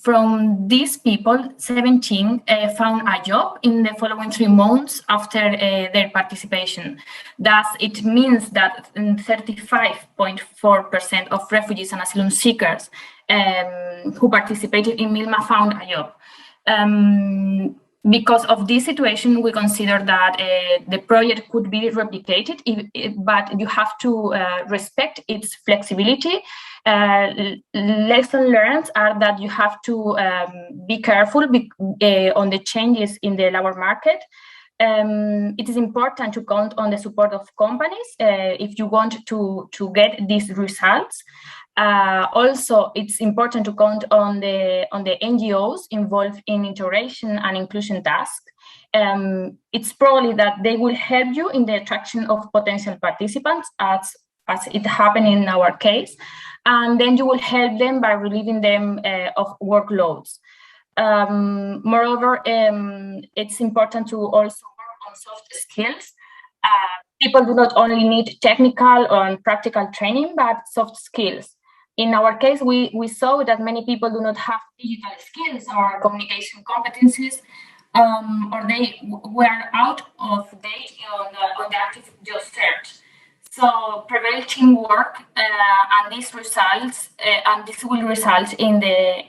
From these people, 17 found a job in the following 3 months after their participation. Thus, it means that 35.4% of refugees and asylum seekers who participated in Milma found a job. Because of this situation, we consider that the project could be replicated, but you have to respect its flexibility. Lessons learned are that you have to be careful on the changes in the labor market. It is important to count on the support of companies if you want to get these results. Also, it's important to count on the NGOs involved in integration and inclusion tasks. It's probably that they will help you in the attraction of potential participants, as it happened in our case, and then you will help them by relieving them of workloads. Moreover, it's important to also work on soft skills. People do not only need technical or practical training, but soft skills. in our case, we saw that many people do not have digital skills or communication competencies, or they were out of date on the active job search. So preventing work, and this will result in the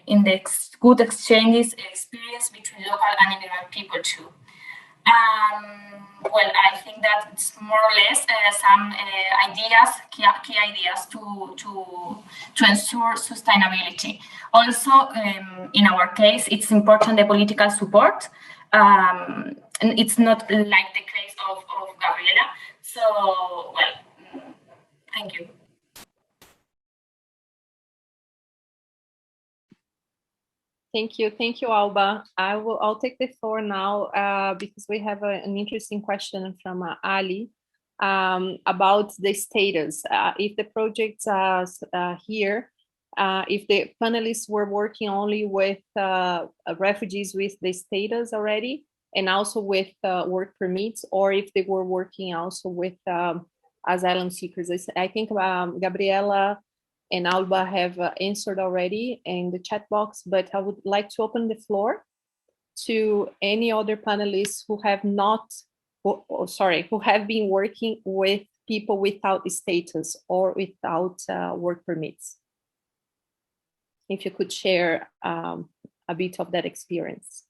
good exchanges experience between local and immigrant people too. Well, I think that's more or less some key ideas to ensure sustainability. Also, in our case, it's important the political support. And it's not like the case of Gabriela. So, well, thank you. Thank you, Alba. I'll take the floor now because we have an interesting question from Ali about the status. If the projects here, if the panelists were working only with refugees with the status already, and also with work permits, or if they were working also with asylum seekers. I think Gabriela and Alba have answered already in the chat box, but I would like to open the floor to any other panelists who have who have been working with people without status or without work permits. If you could share a bit of that experience.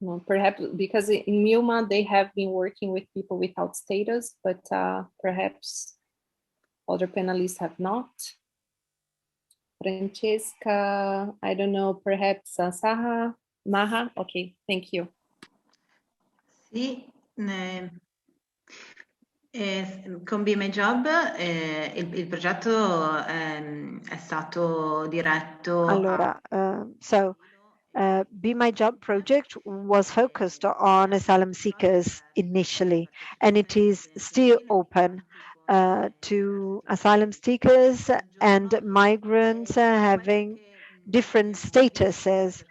Well, perhaps because in Milma they have been working with people without status, but perhaps other panelists have not. Francesca, I don't know, perhaps Saha, Maha. Okay, thank you. Sì, con Be My Job il progetto è stato diretto Allora, Be My Job project was focused on asylum seekers initially, and it is still open to asylum seekers and migrants having different statuses.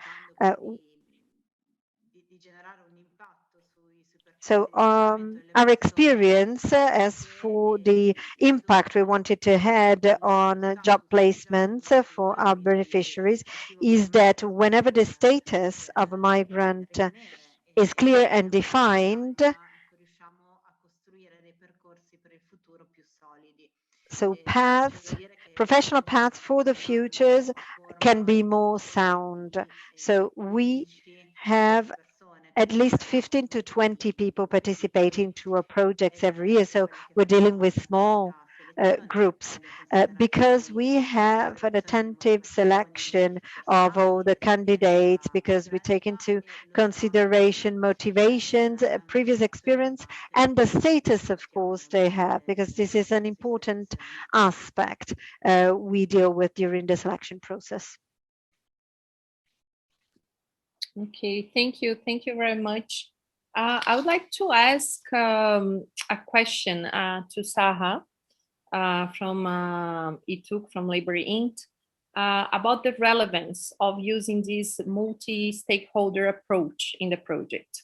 So our experience as for the impact we wanted to have on job placements for our beneficiaries is that whenever the status of a migrant is clear and defined, so professional paths for the futures can be more sound. So we have at least 15 to 20 people participating to our projects every year. So we're dealing with small groups because we have an attentive selection of all the candidates, because we take into consideration motivations, previous experience, and the status, of course, they have, because this is an important aspect we deal with during the selection process. Okay, thank you very much. I would like to ask a question to Saha from ITUC, from Labor Inc., about the relevance of using this multi-stakeholder approach in the project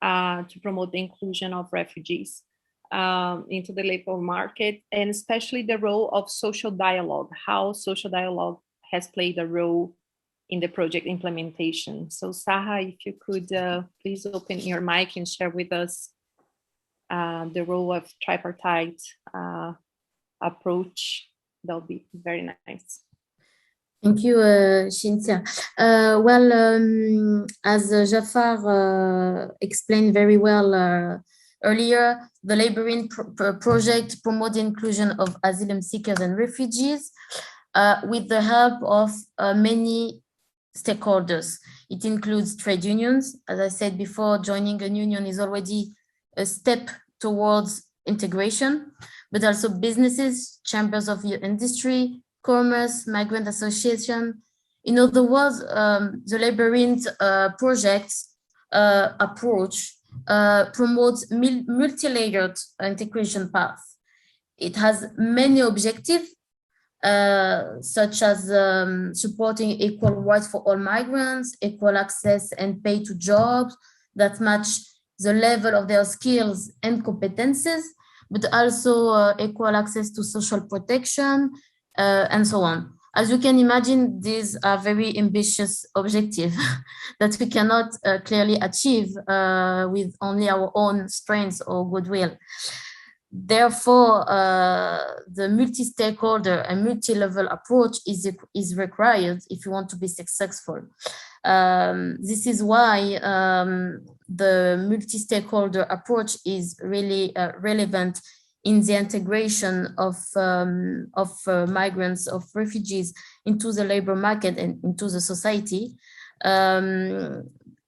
to promote the inclusion of refugees into the labor market, and especially the role of social dialogue, how social dialogue has played a role in the project implementation. So Saha, if you could please open your mic and share with us the role of tripartite approach, that would be very nice. Thank you, Cynthia. As Jafar explained very well earlier, the Laboring project promotes the inclusion of asylum seekers and refugees with the help of many stakeholders. It includes trade unions. As I said before, joining a union is already a step towards integration, but also businesses, chambers of industry, commerce, migrant association. In other words, the Laboring project approach promotes multi-layered integration path. It has many objectives, such as supporting equal rights for all migrants, equal access and pay to jobs that match the level of their skills and competences, but also equal access to social protection, and so on. As you can imagine, these are very ambitious objectives that we cannot clearly achieve with only our own strengths or goodwill. Therefore, the multi-stakeholder and multi-level approach is required if you want to be successful. This is why the multi-stakeholder approach is really relevant in the integration of migrants, of refugees into the labor market and into the society,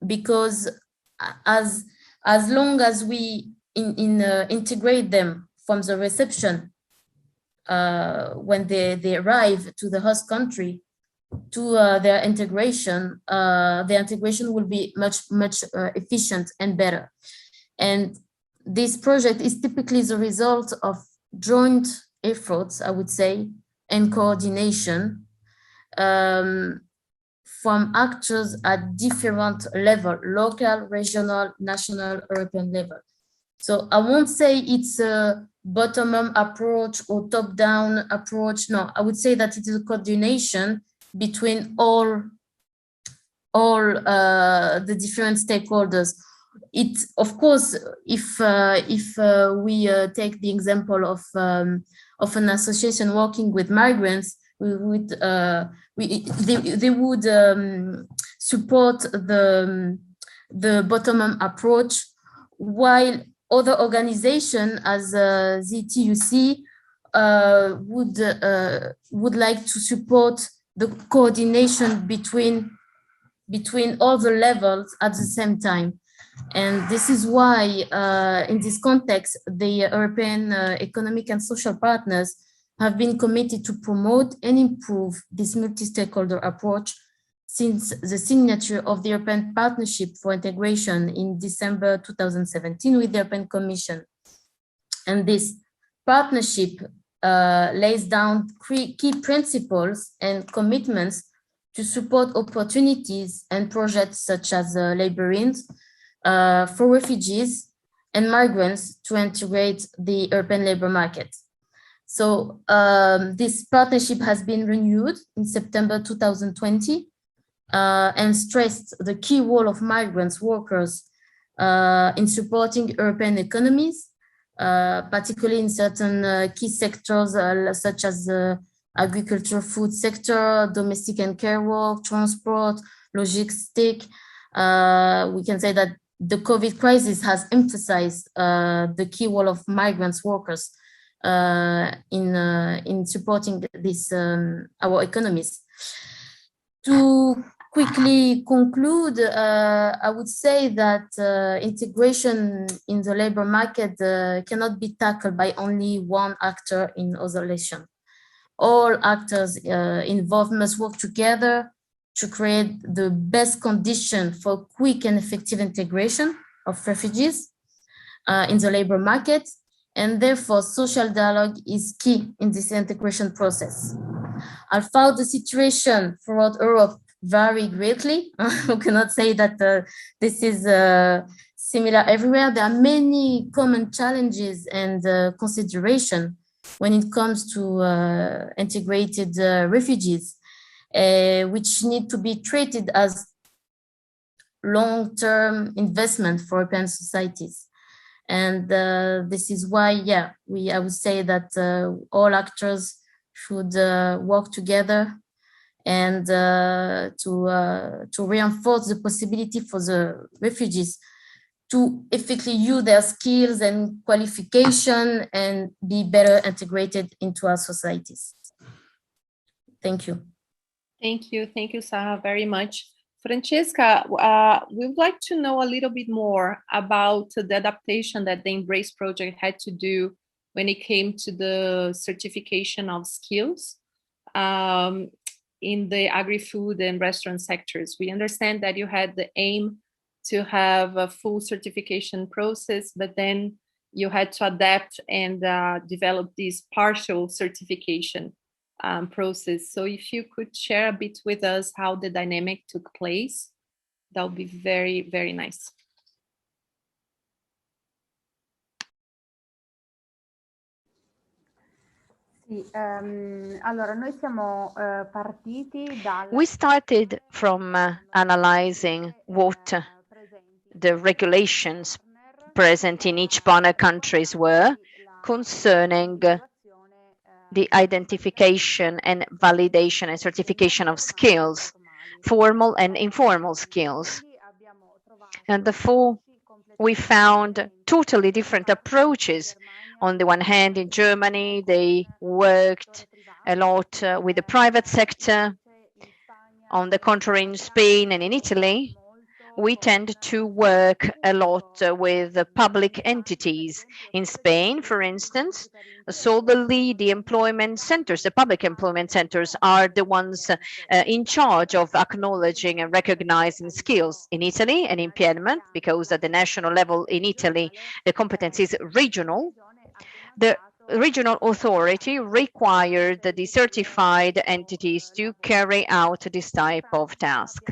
because as long as we integrate them from the reception when they arrive to the host country to their integration will be much efficient and better. And this project is typically the result of joint efforts, I would say, and coordination from actors at different levels, local, regional, national, European level. So I won't say it's a bottom-up approach or top-down approach. No, I would say that it is a coordination between all the different stakeholders. It, of course, if we take the example of an association working with migrants, they would support the bottom-up approach, while other organizations, as ZTUC, would like to support the coordination between all the levels at the same time. And this is why, in this context, the European economic and social partners have been committed to promote and improve this multi-stakeholder approach since the signature of the European Partnership for Integration in December 2017 with the European Commission. And this partnership lays down key principles and commitments to support opportunities and projects such as labyrinth for refugees and migrants to integrate the European labor market. So this partnership has been renewed in September 2020 and stressed the key role of migrants workers in supporting European economies, particularly in certain key sectors such as agriculture, food sector, domestic and care work, transport, logistics. We can say that the COVID crisis has emphasized the key role of migrants workers in supporting this our economies. To quickly conclude, I would say that integration in the labor market cannot be tackled by only one actor in isolation. All actors involved must work together to create the best condition for quick and effective integration of refugees in the labor market, and therefore social dialogue is key in this integration process. Although the situation throughout Europe vary greatly, we cannot say that this is similar everywhere. There are many common challenges and consideration when it comes to integrated refugees, which need to be treated as long-term investment for European societies. And this is why, yeah, I would say that all actors should work together and to reinforce the possibility for the refugees to effectively use their skills and qualification and be better integrated into our societies. Thank you. Thank you, Sarah, very much. Francesca, we would like to know a little bit more about the adaptation that the Embrace project had to do when it came to the certification of skills in the agri-food and restaurant sectors. We understand that you had the aim to have a full certification process, but then you had to adapt and develop this partial certification process. So if you could share a bit with us how the dynamic took place, that would be very, very nice. We started from analyzing what the regulations present in each partner countries were concerning the identification and validation and certification of skills, formal and informal skills. And therefore, we found totally different approaches. On the one hand, in Germany, they worked a lot with the private sector. On the contrary, in Spain and in Italy, we tend to work a lot with the public entities. In Spain, for instance, solely the employment centers, the public employment centers, are the ones in charge of acknowledging and recognizing skills. In Italy and in Piedmont, because at the national level in Italy, the competence is regional, the regional authority required the certified entities to carry out this type of task.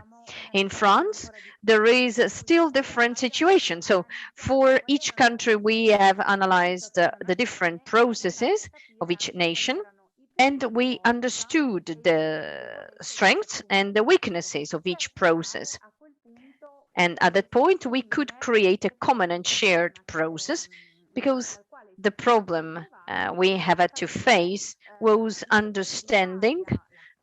In France, there is still different situation. So for each country, we have analyzed the different processes of each nation, and we understood the strengths and the weaknesses of each process. And at that point, we could create a common and shared process, because the problem we have had to face was understanding,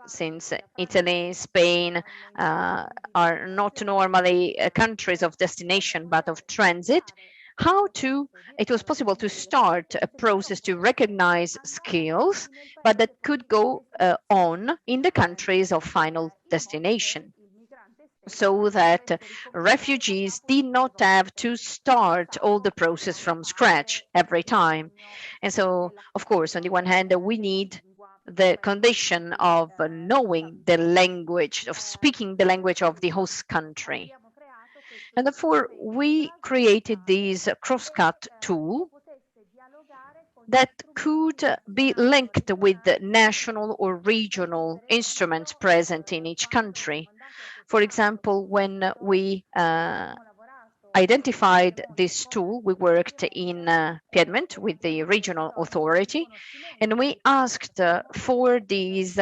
since Italy, Spain are not normally countries of destination, but of transit, it was possible to start a process to recognize skills, but that could go on in the countries of final destination, so that refugees did not have to start all the process from scratch every time. And so, of course, on the one hand, we need the condition of knowing the language, of speaking the language of the host country. And therefore, we created this crosscut tool that could be linked with the national or regional instruments present in each country. For example, when we identified this tool, we worked in Piedmont with the regional authority, and we asked for these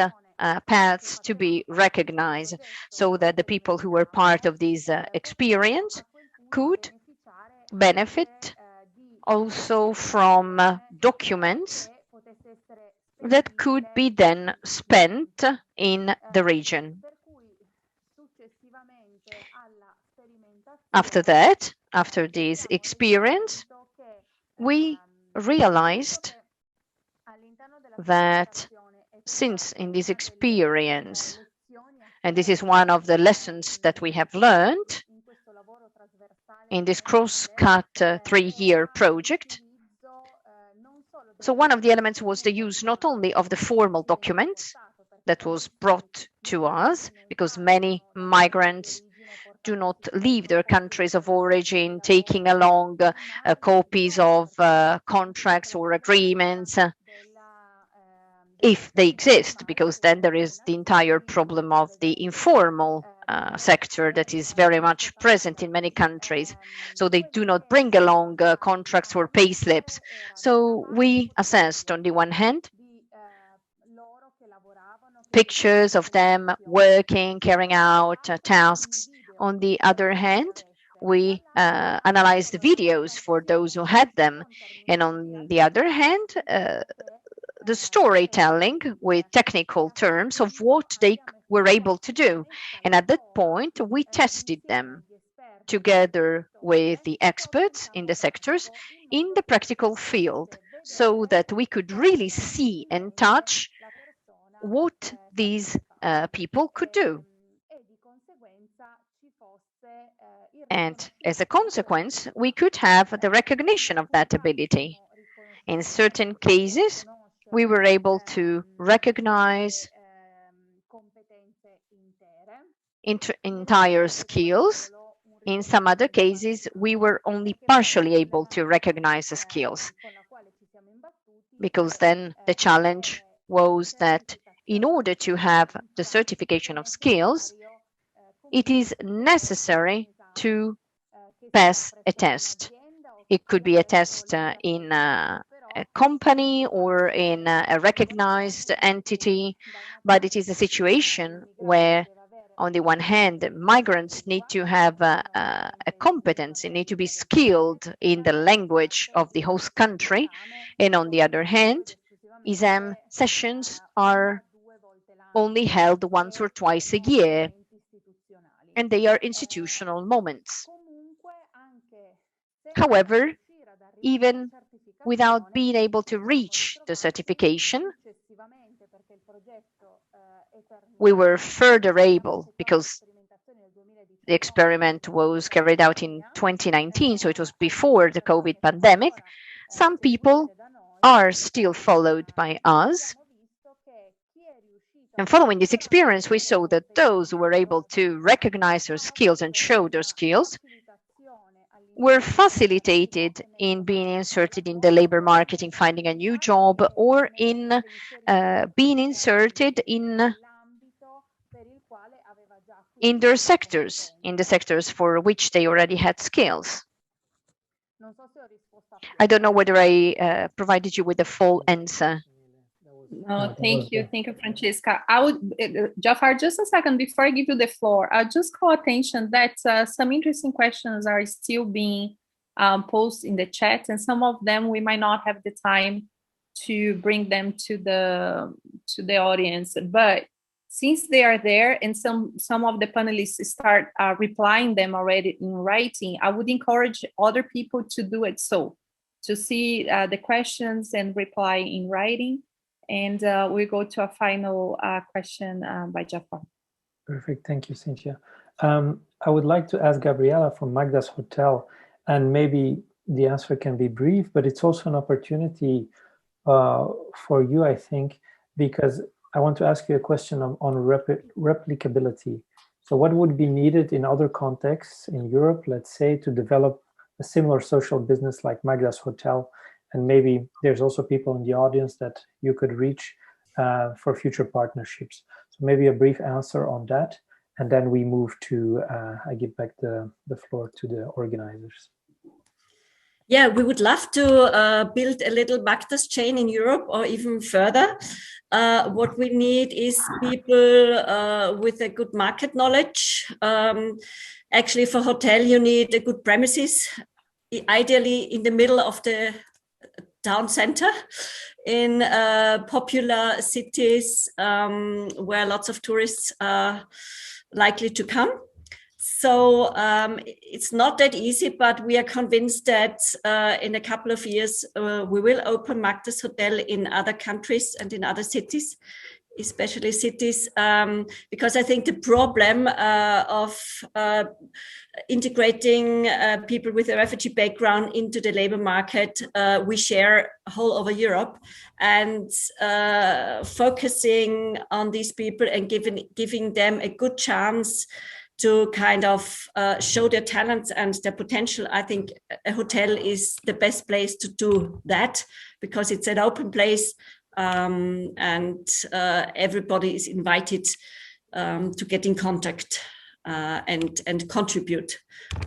paths to be recognized, so that the people who were part of this experience could benefit also from documents that could be then spent in the region. After that, after this experience, we realized that since in this experience, and this is one of the lessons that we have learned in this cross-cut 3-year project, so one of the elements was the use not only of the formal documents that was brought to us, because many migrants do not leave their countries of origin taking along copies of contracts or agreements, if they exist, because then there is the entire problem of the informal sector that is very much present in many countries. So they do not bring along contracts or pay slips. So we assessed, on the one hand, pictures of them working, carrying out tasks. On the other hand, we analyzed the videos for those who had them. And on the other hand, the storytelling with technical terms of what they were able to do. And at that point, we tested them together with the experts in the sectors in the practical field, so that we could really see and touch what these people could do. And as a consequence, we could have the recognition of that ability. In certain cases, we were able to recognize entire skills. In some other cases, we were only partially able to recognize the skills, because then the challenge was that in order to have the certification of skills, it is necessary to pass a test. It could be a test in a a company or in a recognized entity, but it is a situation where, on the one hand, migrants need to have a competence, they need to be skilled in the language of the host country, and on the other hand, exam sessions are only held once or twice a year, and they are institutional moments. However, even without being able to reach the certification, we were further able, because the experiment was carried out in 2019, so it was before the COVID pandemic, some people are still followed by us. And following this experience, we saw that those who were able to recognize their skills and show their skills were facilitated in being inserted in the labor market, in finding a new job, or in being inserted in their sectors, in the sectors for which they already had skills. I don't know whether I provided you with a full answer. No, thank you, Francesca. I would, Jafar, just a second before I give you the floor. I'll just call attention that some interesting questions are still being posted in the chat, and some of them we might not have the time to bring them to the audience. But since they are there, and some of the panelists start replying them already in writing, I would encourage other people to do it, so to see the questions and reply in writing. And we go to a final question by Jafar. Perfect, thank you, Cynthia. I would like to ask Gabriela from Magnus Hotel, and maybe the answer can be brief, but it's also an opportunity for you, I think, because I want to ask you a question on replicability. So what would be needed in other contexts in Europe, let's say, to develop a similar social business like Magnus Hotel? And maybe there's also people in the audience that you could reach for future partnerships. So maybe a brief answer on that, and then we move to, I give back the floor to the organizers. Yeah, we would love to build a little Magnus chain in Europe or even further. What we need is people with a good market knowledge. Actually, for hotel, you need a good premises, ideally in the middle of the town center, in popular cities where lots of tourists are likely to come. So it's not that easy, but we are convinced that in a couple of years, we will open Magnus Hotel in other countries and in other cities, especially cities, because I think the problem of integrating people with a refugee background into the labor market, we share all over Europe, and focusing on these people and giving them a good chance to kind of show their talents and their potential. I think a hotel is the best place to do that, because it's an open place, and everybody is invited to get in contact and contribute.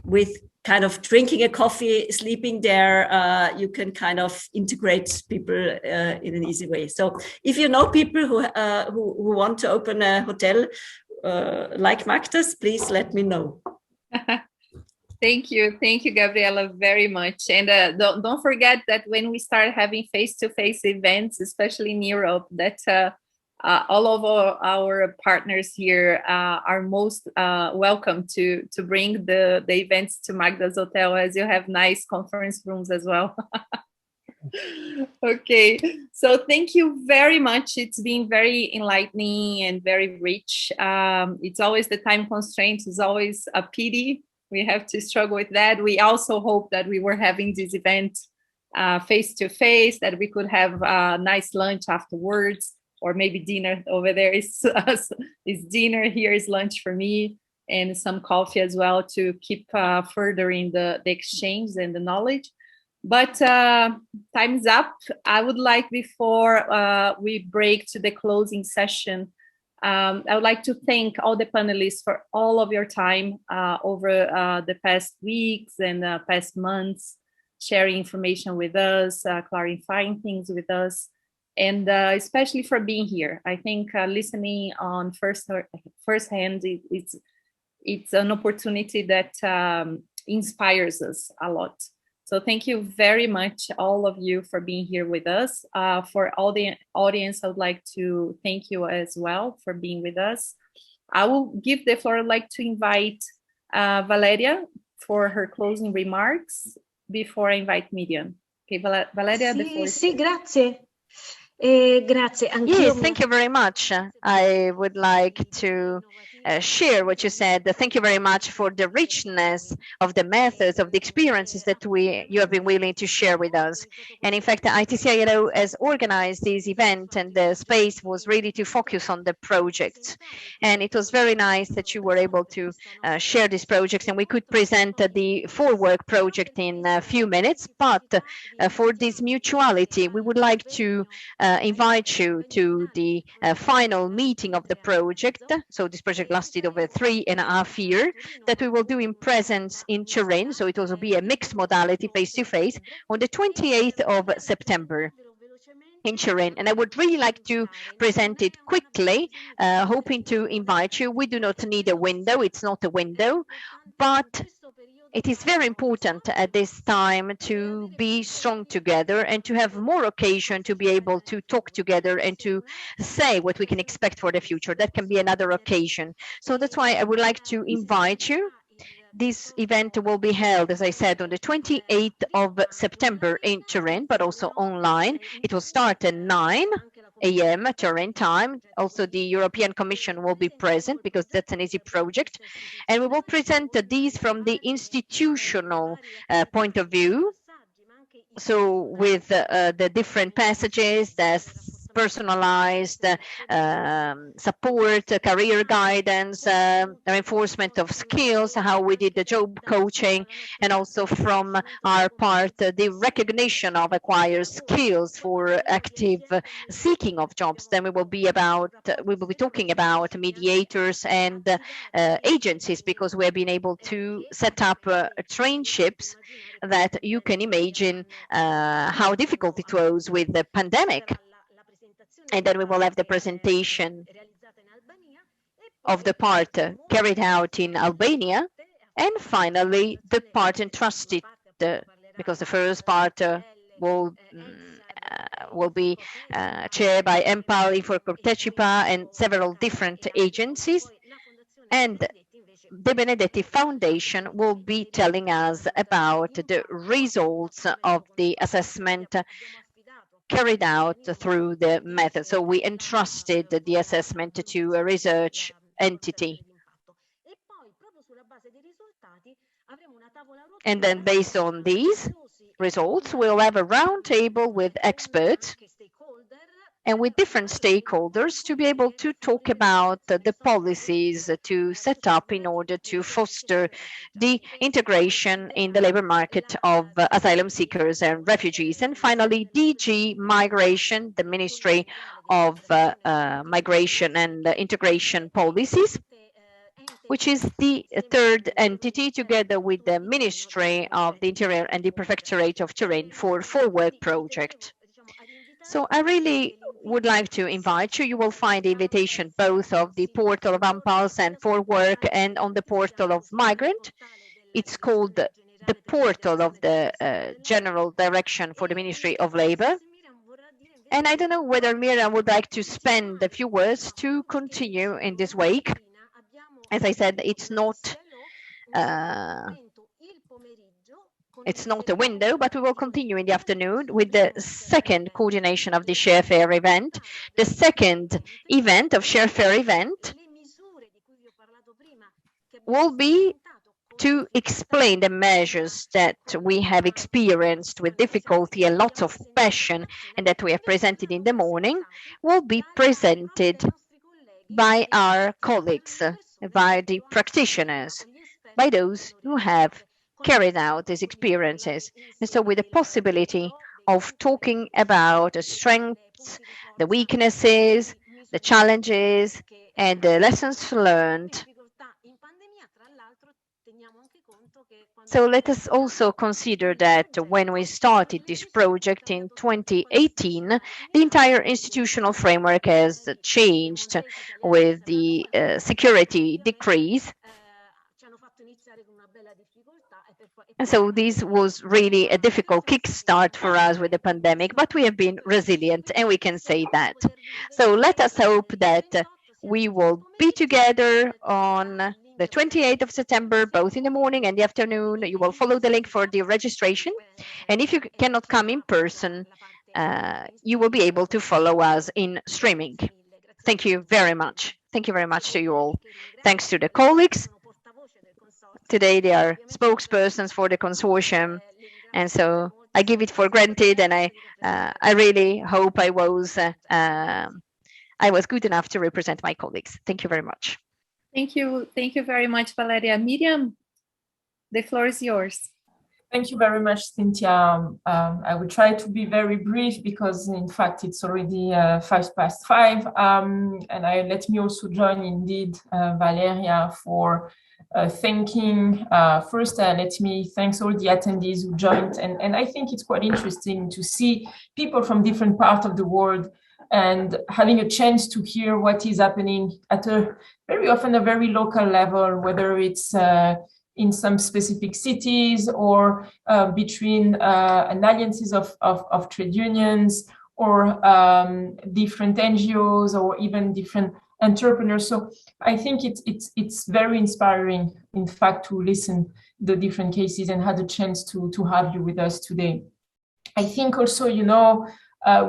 With kind of drinking a coffee, sleeping there, you can kind of integrate people in an easy way. So if you know people who want to open a hotel like Magnus, please let me know. Thank you, Gabriela, very much. And don't forget that when we start having face-to-face events, especially in Europe, that all of our partners here are most welcome to bring the events to Magnus Hotel, as you have nice conference rooms as well. Okay, so thank you very much. It's been very enlightening and very rich. It's always the time constraints is always a pity. We have to struggle with that. We also hope that we were having this event face to face, that we could have a nice lunch afterwards, or maybe dinner. Over there is dinner, here is lunch for me, and some coffee as well to keep furthering the exchange and the knowledge. But time's up. I would like, before we break to the closing session, I would like to thank all the panelists for all of your time over the past weeks and past months. sharing information with us, clarifying things with us, and especially for being here. I think listening on firsthand, it's an opportunity that inspires us a lot. So thank you very much, all of you, for being here with us. For all the audience, I would like to thank you as well for being with us. I will give the floor. I'd like to invite Valeria for her closing remarks before I invite Miriam. Okay, Valeria, the floor is yours. Grazie. Grazie. Yes, thank you very much. I would like to share what you said. Thank you very much for the richness of the methods, of the experiences that you have been willing to share with us. And in fact, ITC-ILO has organized this event, and the space was really to focus on the project. And it was very nice that you were able to share these projects, and we could present the ForWork project in a few minutes. But for this mutuality, we would like to invite you to the final meeting of the project. So this project lasted over 3.5 years, that we will do in presence in Turin. So it will be a mixed modality, face-to-face, on the 28th of September in Turin. And I would really like to present it quickly, hoping to invite you. We do not need a window. It's not a window, but it is very important at this time to be strong together and to have more occasion to be able to talk together and to say what we can expect for the future. That can be another occasion. So that's why I would like to invite you. This event will be held, as I said, on the 28th of September in Turin, but also online. It will start at 9 a.m. Turin time. Also, the European Commission will be present because that's an easy project. And we will present these from the institutional point of view. So with the different passages, that's personalized support, career guidance, reinforcement of skills, how we did the job coaching, and also from our part, the recognition of acquired skills for active seeking of jobs. Then we will be talking about mediators and agencies, because we have been able to set up trainships that you can imagine how difficult it was with the pandemic. And then we will have the presentation of the part carried out in Albania, and finally the part entrusted, because the first part will be chaired by Empali for Cortecipa and several different agencies, and De Benedetti Foundation will be telling us about the results of the assessment carried out through the method. So we entrusted the assessment to a research entity. And then based on these results, we'll have a roundtable with experts and with different stakeholders to be able to talk about the policies to set up in order to foster the integration in the labor market of asylum seekers and refugees. And finally, DG Migration, the Ministry of Migration and Integration Policies, which is the third entity, together with the Ministry of the Interior and the Prefectorate of Turin for ForWork project. So I really would like to invite you. You will find the invitation both of the portal of Unpulse and ForWork and on the portal of Migrant. It's called the portal of the General Direction for the Ministry of Labor. And I don't know whether Miriam would like to spend a few words to continue in this wake. As I said, it's not a window, but we will continue in the afternoon with the second coordination of the Share Fair event. The second event of Share Fair event will be to explain the measures that we have experienced with difficulty and lots of passion, and that we have presented in the morning, will be presented by our colleagues, by the practitioners, by those who have carried out these experiences. And so with the possibility of talking about the strengths, the weaknesses, the challenges, and the lessons learned So let us also consider that when we started this project in 2018, the entire institutional framework has changed with the security decrees. And so this was really a difficult kickstart for us with the pandemic, but we have been resilient, and we can say that. So let us hope that we will be together on the 28th of September, both in the morning and the afternoon. You will follow the link for the registration. And if you cannot come in person, you will be able to follow us in streaming. Thank you very much. Thank you very much to you all. Thanks to the colleagues. Today they are spokespersons for the consortium, and so I give it for granted, and I really hope I was good enough to represent my colleagues. Thank you very much. Thank you very much, Valeria. Miriam, the floor is yours. Thank you very much, Cynthia. I will try to be very brief because, in fact, it's already 5:05. And let me also join, indeed, Valeria, for thanking. First, let me thank all the attendees who joined. And I think it's quite interesting to see people from different parts of the world and having a chance to hear what is happening at very often a very local level, whether it's in some specific cities or between alliances of trade unions or different NGOs or even different entrepreneurs. So I think it's very inspiring, in fact, to listen the different cases and had a chance to have you with us today. I think also,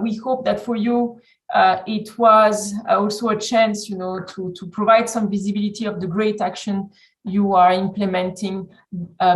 we hope that for you, it was also a chance, to provide some visibility of the great action you are implementing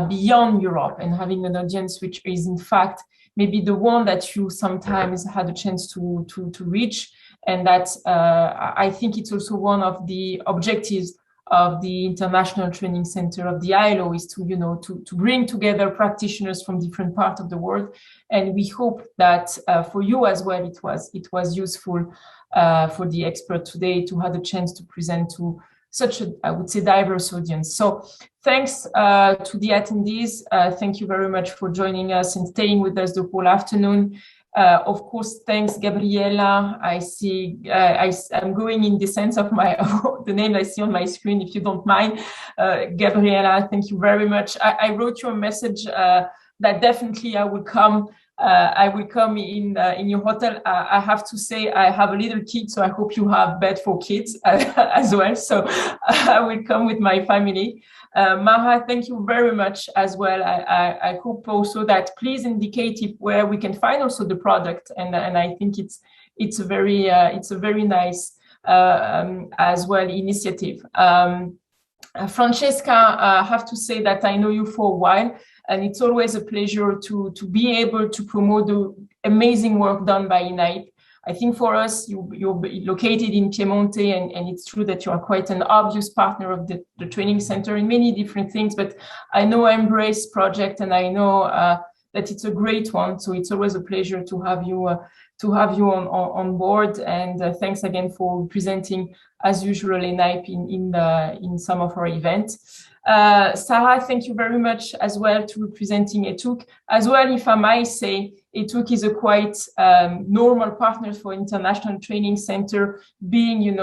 beyond Europe and having an audience which is, in fact, maybe the one that you sometimes had a chance to reach. And that I think it's also one of the objectives of the International Training Center of the ILO is to, to bring together practitioners from different parts of the world. And we hope that for you as well, it was useful for the expert today to have a chance to present to such a, I would say, diverse audience. So thanks to the attendees. Thank you very much for joining us and staying with us the whole afternoon. Of course, thanks, Gabriela. I see, I'm going in the sense of the name I see on my screen, if you don't mind. Gabriela, thank you very much. I wrote you a message that definitely I will come in your hotel. I have to say I have a little kid, so I hope you have bed for kids as well. So I will come with my family. Maha, thank you very much as well. I hope also that please indicate where we can find also the product, and I think it's a very nice as well initiative. Francesca, I have to say that I know you for a while, and it's always a pleasure to be able to promote the amazing work done by Unite. I think for us, you're located in Piemonte, and it's true that you are quite an obvious partner of the training center in many different things, but I know Embrace project, and I know that it's a great one. So it's always a pleasure to have you on board. And thanks again for presenting, as usual, ENIPE in some of our events. Sarah, thank you very much as well to representing ETUC. As well, if I might say, ETUC is a quite normal partner for International Training Center, being,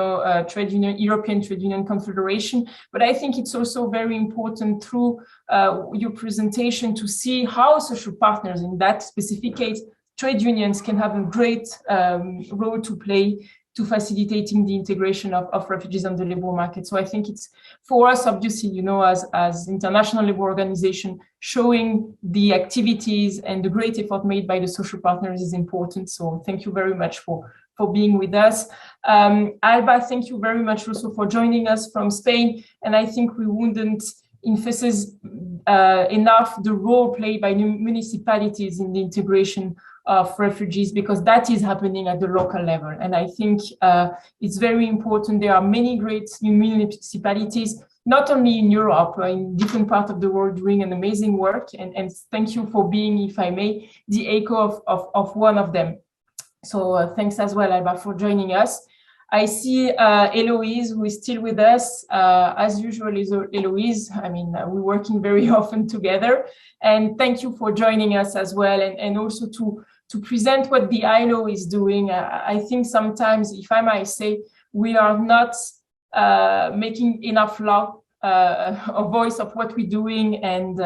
trade union, European Trade Union Confederation. But I think it's also very important through your presentation to see how social partners in that specific case, trade unions, can have a great role to play to facilitating the integration of refugees on the labor market. So I think it's, for us, obviously, as International Labour Organization, showing the activities and the great effort made by the social partners is important. So thank you very much for being with us. Alba, thank you very much also for joining us from Spain. And I think we wouldn't emphasize enough the role played by municipalities in the integration of refugees, because that is happening at the local level. And I think it's very important. There are many great municipalities, not only in Europe, in different parts of the world, doing an amazing work. And thank you for being, if I may, the echo of one of them. So thanks as well, Alba, for joining us. I see Eloise, who is still with us. As usual, Eloise, I mean, we're working very often together. And thank you for joining us as well, and also to present what the ILO is doing. I think sometimes, if I might say, we are not making enough law a voice of what we're doing, and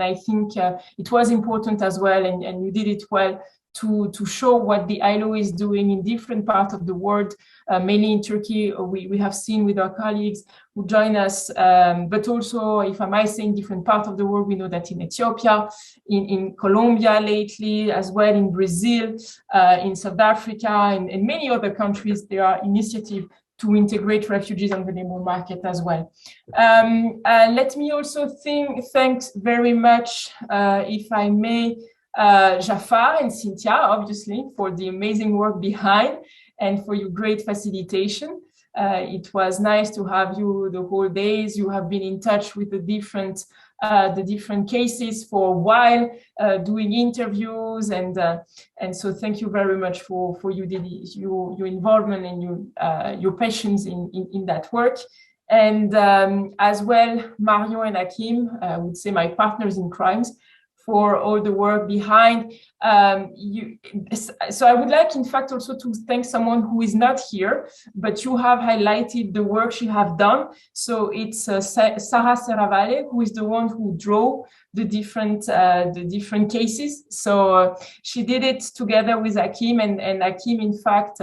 I think it was important as well, and you did it well, to show what the ILO is doing in different parts of the world, mainly in Turkey. We have seen with our colleagues who join us, but also, if I might say, in different parts of the world. We know that in Ethiopia, in Colombia lately, as well in Brazil, in South Africa, and many other countries, there are initiatives to integrate refugees on the labor market as well. Let me also thank very much, if I may, Jafar and Cynthia, obviously, for the amazing work behind and for your great facilitation. It was nice to have you the whole days. You have been in touch with the different cases for a while, doing interviews, and so thank you very much for your involvement and your patience in that work. And as well, Mario and Hakim, I would say my partners in crimes, for all the work behind. So I would like, in fact, also to thank someone who is not here, but you have highlighted the work she have done. So it's Sarah Serravalle, who is the one who drew the different cases. So she did it together with Hakim, and Hakim, in fact,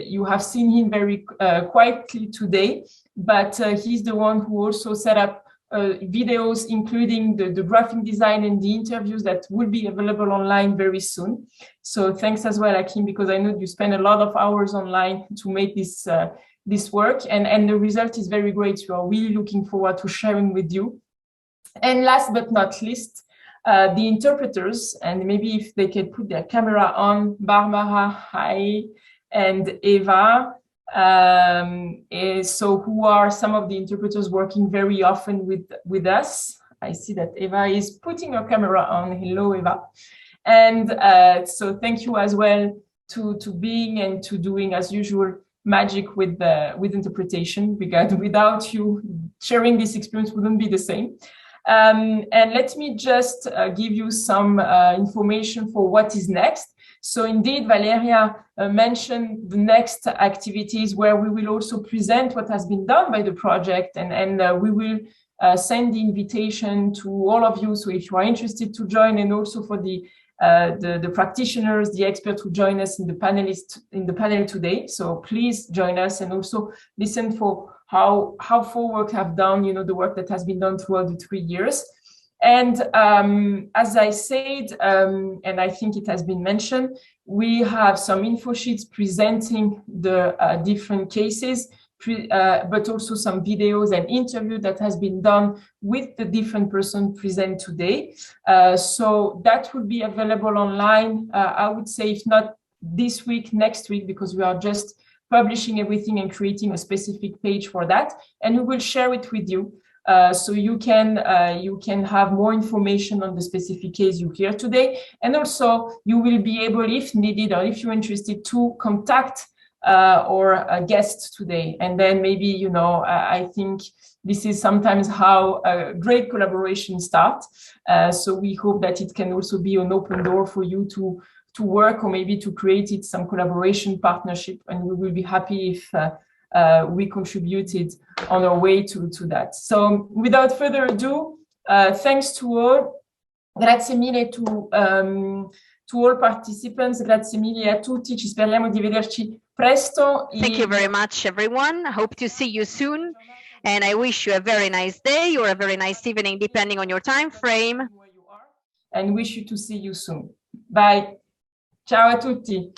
you have seen him very quietly today, but he's the one who also set up videos, including the graphic design and the interviews that will be available online very soon. So thanks as well, Hakim, because I know you spend a lot of hours online to make this work, and the result is very great. We are really looking forward to sharing with you. And last but not least, the interpreters, and maybe if they can put their camera on, Barbara, hi, and Eva. So who are some of the interpreters working very often with us. I see that Eva is putting her camera on. Hello, Eva. And so thank you as well to being and to doing, as usual, magic with interpretation, because without you sharing this experience wouldn't be the same. And let me just give you some information for what is next. So indeed, Valeria mentioned the next activities where we will also present what has been done by the project, and we will send the invitation to all of you. So if you are interested to join, and also for the practitioners, the experts who join us in the panel today. So please join us and also listen for how FORWORK have done, the work that has been done throughout the 3 years. And as I said, and I think it has been mentioned, we have some info sheets presenting the different cases, but also some videos and interviews that has been done with the different person present today. So that will be available online, I would say, if not this week, next week, because we are just publishing everything and creating a specific page for that. And we will share it with you. So you can have more information on the specific case you hear today, and also you will be able, if needed or if you're interested, to contact our guest today. And then maybe I think this is sometimes how a great collaboration starts. So we hope that it can also be an open door for you to work, or maybe to create some collaboration partnership, and we will be happy if we contributed on our way to that. So without further ado, thanks to all. Grazie mille to all participants. Grazie mille a tutti. Ci speriamo di vederci presto. Thank you very much, everyone. I hope to see you soon. And I wish you a very nice day or a very nice evening, depending on your time frame. And wish you to see you soon. Bye. Ciao a tutti.